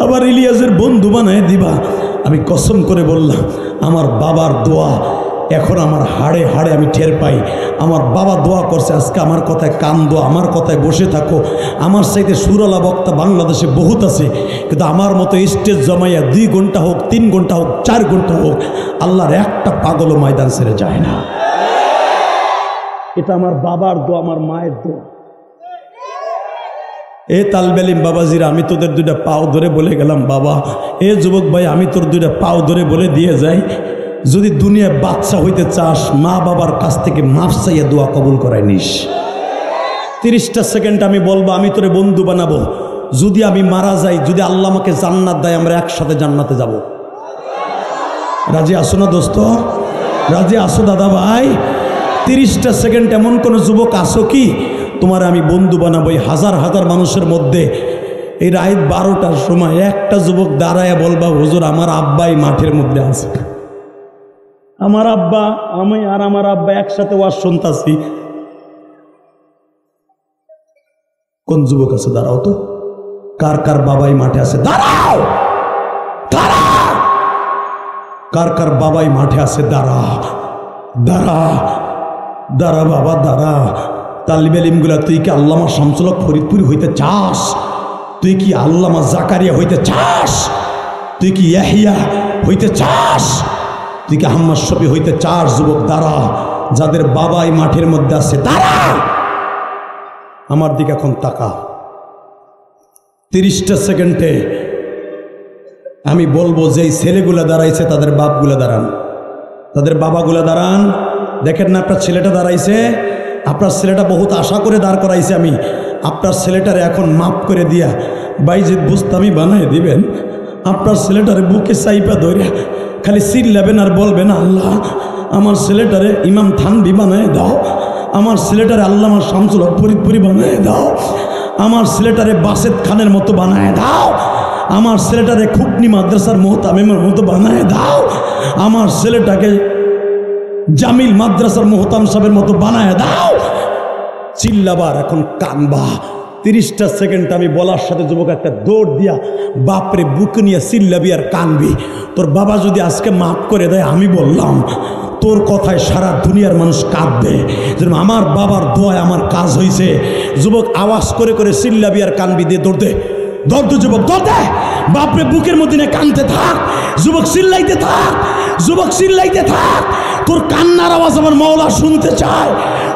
আবার ইলিয়াসের বন্ধু বানায় দিবা। আমি কসম করে বললাম, আমার বাবার দোয়া এখন আমার হাড়ে হাড়ে আমি টের পাই। আমার বাবা দোয়া করছে, আজকে আমার কথায় কান দো, আমার কথায় বসে থাকো। আমার চাইতে সুরালা বক্তা বাংলাদেশে বহুত আছে, কিন্তু আমার মতো স্টেজ জমাইয়া 2 ঘন্টা হোক, 3 ঘন্টা হোক, 4 ঘন্টা হোক, আল্লাহর একটা পাগলও ময়দান ছেড়ে যায় না। এটা আমার বাবার দোয়া, আমার মায়ের দোয়া। এ তালবেলিম বাবাজিরা, আমি তোদের 2টা পাও ধরে বলে গেলাম বাবা, এ যুবক ভাই আমি তোর 2টা পাও ধরে বলে দিয়ে যাই, যদি দুনিয়ায় বাচ্চা হইতে চাস মা বাবার কাছ থেকে মাফ চাইয়া দোয়া কবুল করাই নিস। 30টা সেকেন্ড আমি বলবো, আমি তোরে বন্ধু বানাবো, যদি আমি মারা যাই, যদি আল্লাহ আমাকে জান্নাত দেয়, আমরা একসাথে জান্নাতে যাব। রাজি আসো না দোস্ত? রাজি আসো দাদা ভাই? 30টা সেকেন্ড এমন কোন যুবক আসো কি তোমার আমি বন্ধু বানাবো? এই হাজার হাজার মানুষের মধ্যে এই রাত 12টার সময় একটা যুবক দাঁড়ায় বলবা, হুজুর আমার আব্বাই মাঠের মধ্যে আছে, আমার আব্বা, আমি আর আমার আব্বা একসাথে ওয়াজ শুনতাছি। কোন যুবক আছে? দাঁড়াও তো, কার কার বাবাই মাঠে আছে? দাঁড়াও, দাঁড়া, কার কার বাবাই মাঠে আছে? দাঁড়া দাঁড়া দাঁড়া বাবা দাঁড়া। তালিবে ইলমগুলা, তুই কি আল্লামা শামসুল হক ফরিদপুরি হইতে চাস? তুই কি আল্লামা জাকারিয়া হইতে চাস? তুই কি ইয়াহিয়া হইতে চাস? তুই কি আহমদ শফি হইতে চাস? যুবক দাঁড়া, যাদের বাবাই মাঠের মধ্যে আছে দাঁড়া, আমার দিকে এখন তাকা। 30টা সেকেন্ডে আমি বলবো, যেই ছেলেগুলা দাঁড়াইছে তাদের বাপগুলা দাঁড়ান, তাদের বাবাগুলা দাঁড়ান। দেখেন না আপনার ছেলেটা দাঁড়াইছে, আপনার ছেলেটা বহুত আশা করে দাঁড় করাইছে। আমি আপনার ছেলেটারে এখন মাফ করে দিয়া বাইজিদ বুস্তামি বানাই দিবেন। আপনার ছেলেটারে বুকে চাইপা ধরে খালি চিল্লাবেন আর বলবেন, আল্লাহ আমার ছেলেটারে ইমাম থানভী বানায় দাও, আমার ছেলেটারে আল্লামা শামসুল হক ফরিদপুরি বানায় দাও, আমার ছেলেটারে বাসেদ খানের মতো বানায় দাও, আমার ছেলেটারে খুকনি মাদ্রাসার মোহতামিমের মতো বানায় দাও, আমার ছেলেটাকে জামিল মাদ্রাসার মোহতাম সাহেবের মতো বানায় দাও। চিল্লাবার এখন কানবা। 30টা সেকেন্ড আমি বলার সাথে যুবক একটা দৌড় দিয়া বাপরে বুক নিয়ে চিল্লাবি আর কানবি। তোর বাবা যদি আজকে মাফ করে দেয়, আমি বললাম তোর কথায় সারা দুনিয়ার মানুষ কাঁদবে, যেরকম আমার বাবার দোয়ায় আমার কাজ হয়েছে। যুবক আওয়াজ করে করে চিল্লাবি আর কানবি। দিয়ে দৌড় দে, দৌড় দে যুবক, দৌড় দে, বাপরে বুকের মধ্যে নিয়ে কানতে থাক, যুবক চিল্লাইতে থাক, যুবক চিল্লাইতে থাক, তোর কান্নার আওয়াজ আমার মাওলা শুনতে চায়।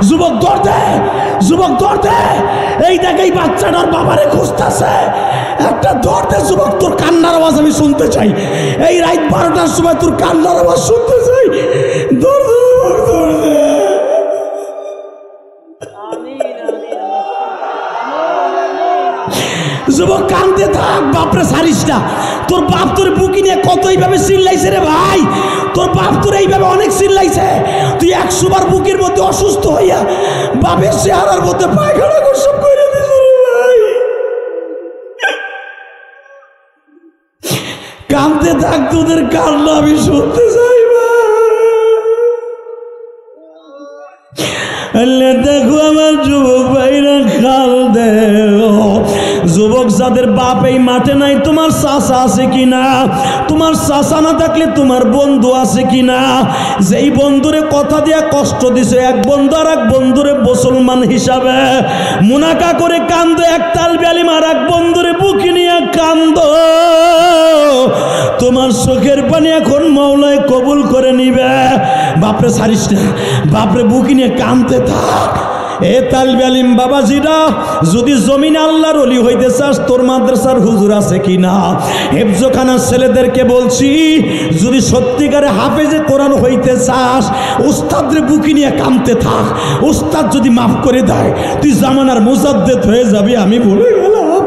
যুবক দৌড় দে, যুবক দৌড় দে, এই দেখ এই বাচ্চাটার বাবারে খুঁজতেছে, একটা দৌড় দে যুবক, তোর কান্নার আওয়াজ আমি শুনতে চাই। এই রাত 12টার সময় তোর কান্নার আওয়াজ শুনতে চাই। দৌড় দে, দৌড় দে। যুবক কান্দতে থাক, বাপরে সারিস না। তোর বাপ তোর বুকি নিয়ে কত এইভাবে চিল্লাইছে রে ভাই, তোর বাপ তোর এইভাবে অনেক চিল্লাইছে। তুই 100 বার বুকের মধ্যে অসুস্থ হইয়া বাপের চেহারার মধ্যে পায়খানা গোসব করে দিস রে ভাই। কান্দতে থাক, তোদের কান্না আমি শুনতে চাই ভাই। দেখো আমার যুবক ভাইরা কান্দে, যুবক যুবক যাদের বাপ এই মাঠে নাই, তোমার চাচা আছে কিনা? তোমার চাচা না থাকলে তোমার বন্ধু আছে কিনা? যেই বন্ধুরে কথা দিয়া কষ্ট দিছে, এক বন্ধু আর এক বন্ধুরে মুসলমান হিসাবে মুনাকা করে কান্দ, এক তালবি আলিম আর এক বন্ধুরে বুকে নিয়ে কান্দ, তোমার চোখের পানি এখন মাওলায় কবুল করে নিবে। বাপরে ছাড়িস না, বাপরে বুকে নিয়ে কান্দতে থাক। এ তালবি আলিম বাবাজিরা, যদি জমিনে আল্লাহর ওলি হইতে চাস, তোর মাদ্রাসার হুজুর আছে কিনা? হেফজখানার ছেলেদেরকে বলছি, যদি সত্যিকারে হাফেজে কোরআন হইতে চাস, উস্তাদরে বুকি নিয়ে কামতে থাক। উস্তাদ যদি মাফ করে দেয়, তুই জামানার মুজাদ্দেদ হয়ে যাবি। আমি বলে গেলাম।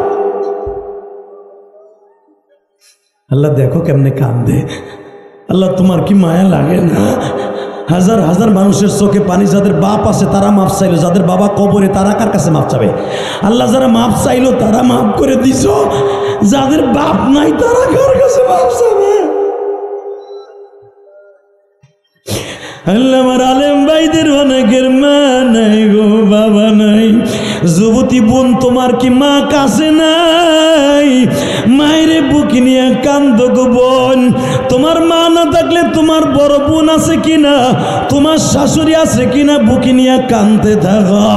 আল্লাহ দেখো কেমনে কান্দে। আল্লাহ তোমার কি মায়া লাগে না? হাজার হাজার মানুষের চোখে পানি। যাদের বাপ আছে তারা মাপ চাইলো, যাদের বাবা কবরে তারা কার কাছে মাপ চাবে? আল্লাহ যারা মাপ চাইলো তারা মাফ করে দিছ, যাদের বাপ নাই তারা কার কাছে মাপ চাবে? আল্লাহ আমার আলেম ভাইদের অনেকের মা নাই গো, বাবা নাই। যুবতী বোন, তোমার কি মা কাছে নাই? মায়েরে বুকি নিয়ে কান্দ গো বোন। তোমার মা না থাকলে তোমার বড় বোন আছে কিনা? তোমার শাশুড়ি আছে কিনা? বুকি নিয়ে কান্দতে থাকো।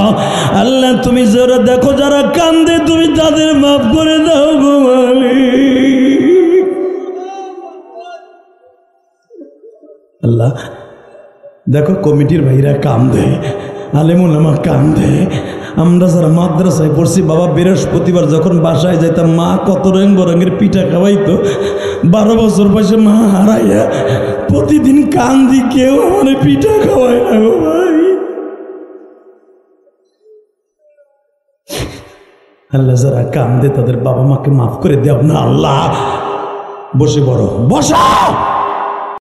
আল্লাহ তুমি যারা দেখো যারা কান্দে, তুমি তাদের মাফ করে দাও গো মালিক। আল্লাহ দেখো কমিটির ভাইরা কান্দে, আলেমুল আমা কান্দে। আমরা যারা মাদ্রাসায় পড়ছি, বাবা বৃহস্পতিবার যখন বাসায় যাইতাম, মা কত রঙ বরঙের পিঠা খাওয়াইতো। 12 বছর বয়সে মা হারাইয়া প্রতিদিন কান্দি, কেউ আমার পিঠা খাওয়ায় না গো ভাই। আল্লাহ যারা কান্দে তাদের বাবা মাকে মাফ করে দেও না আল্লাহ। বসে বড় বসা।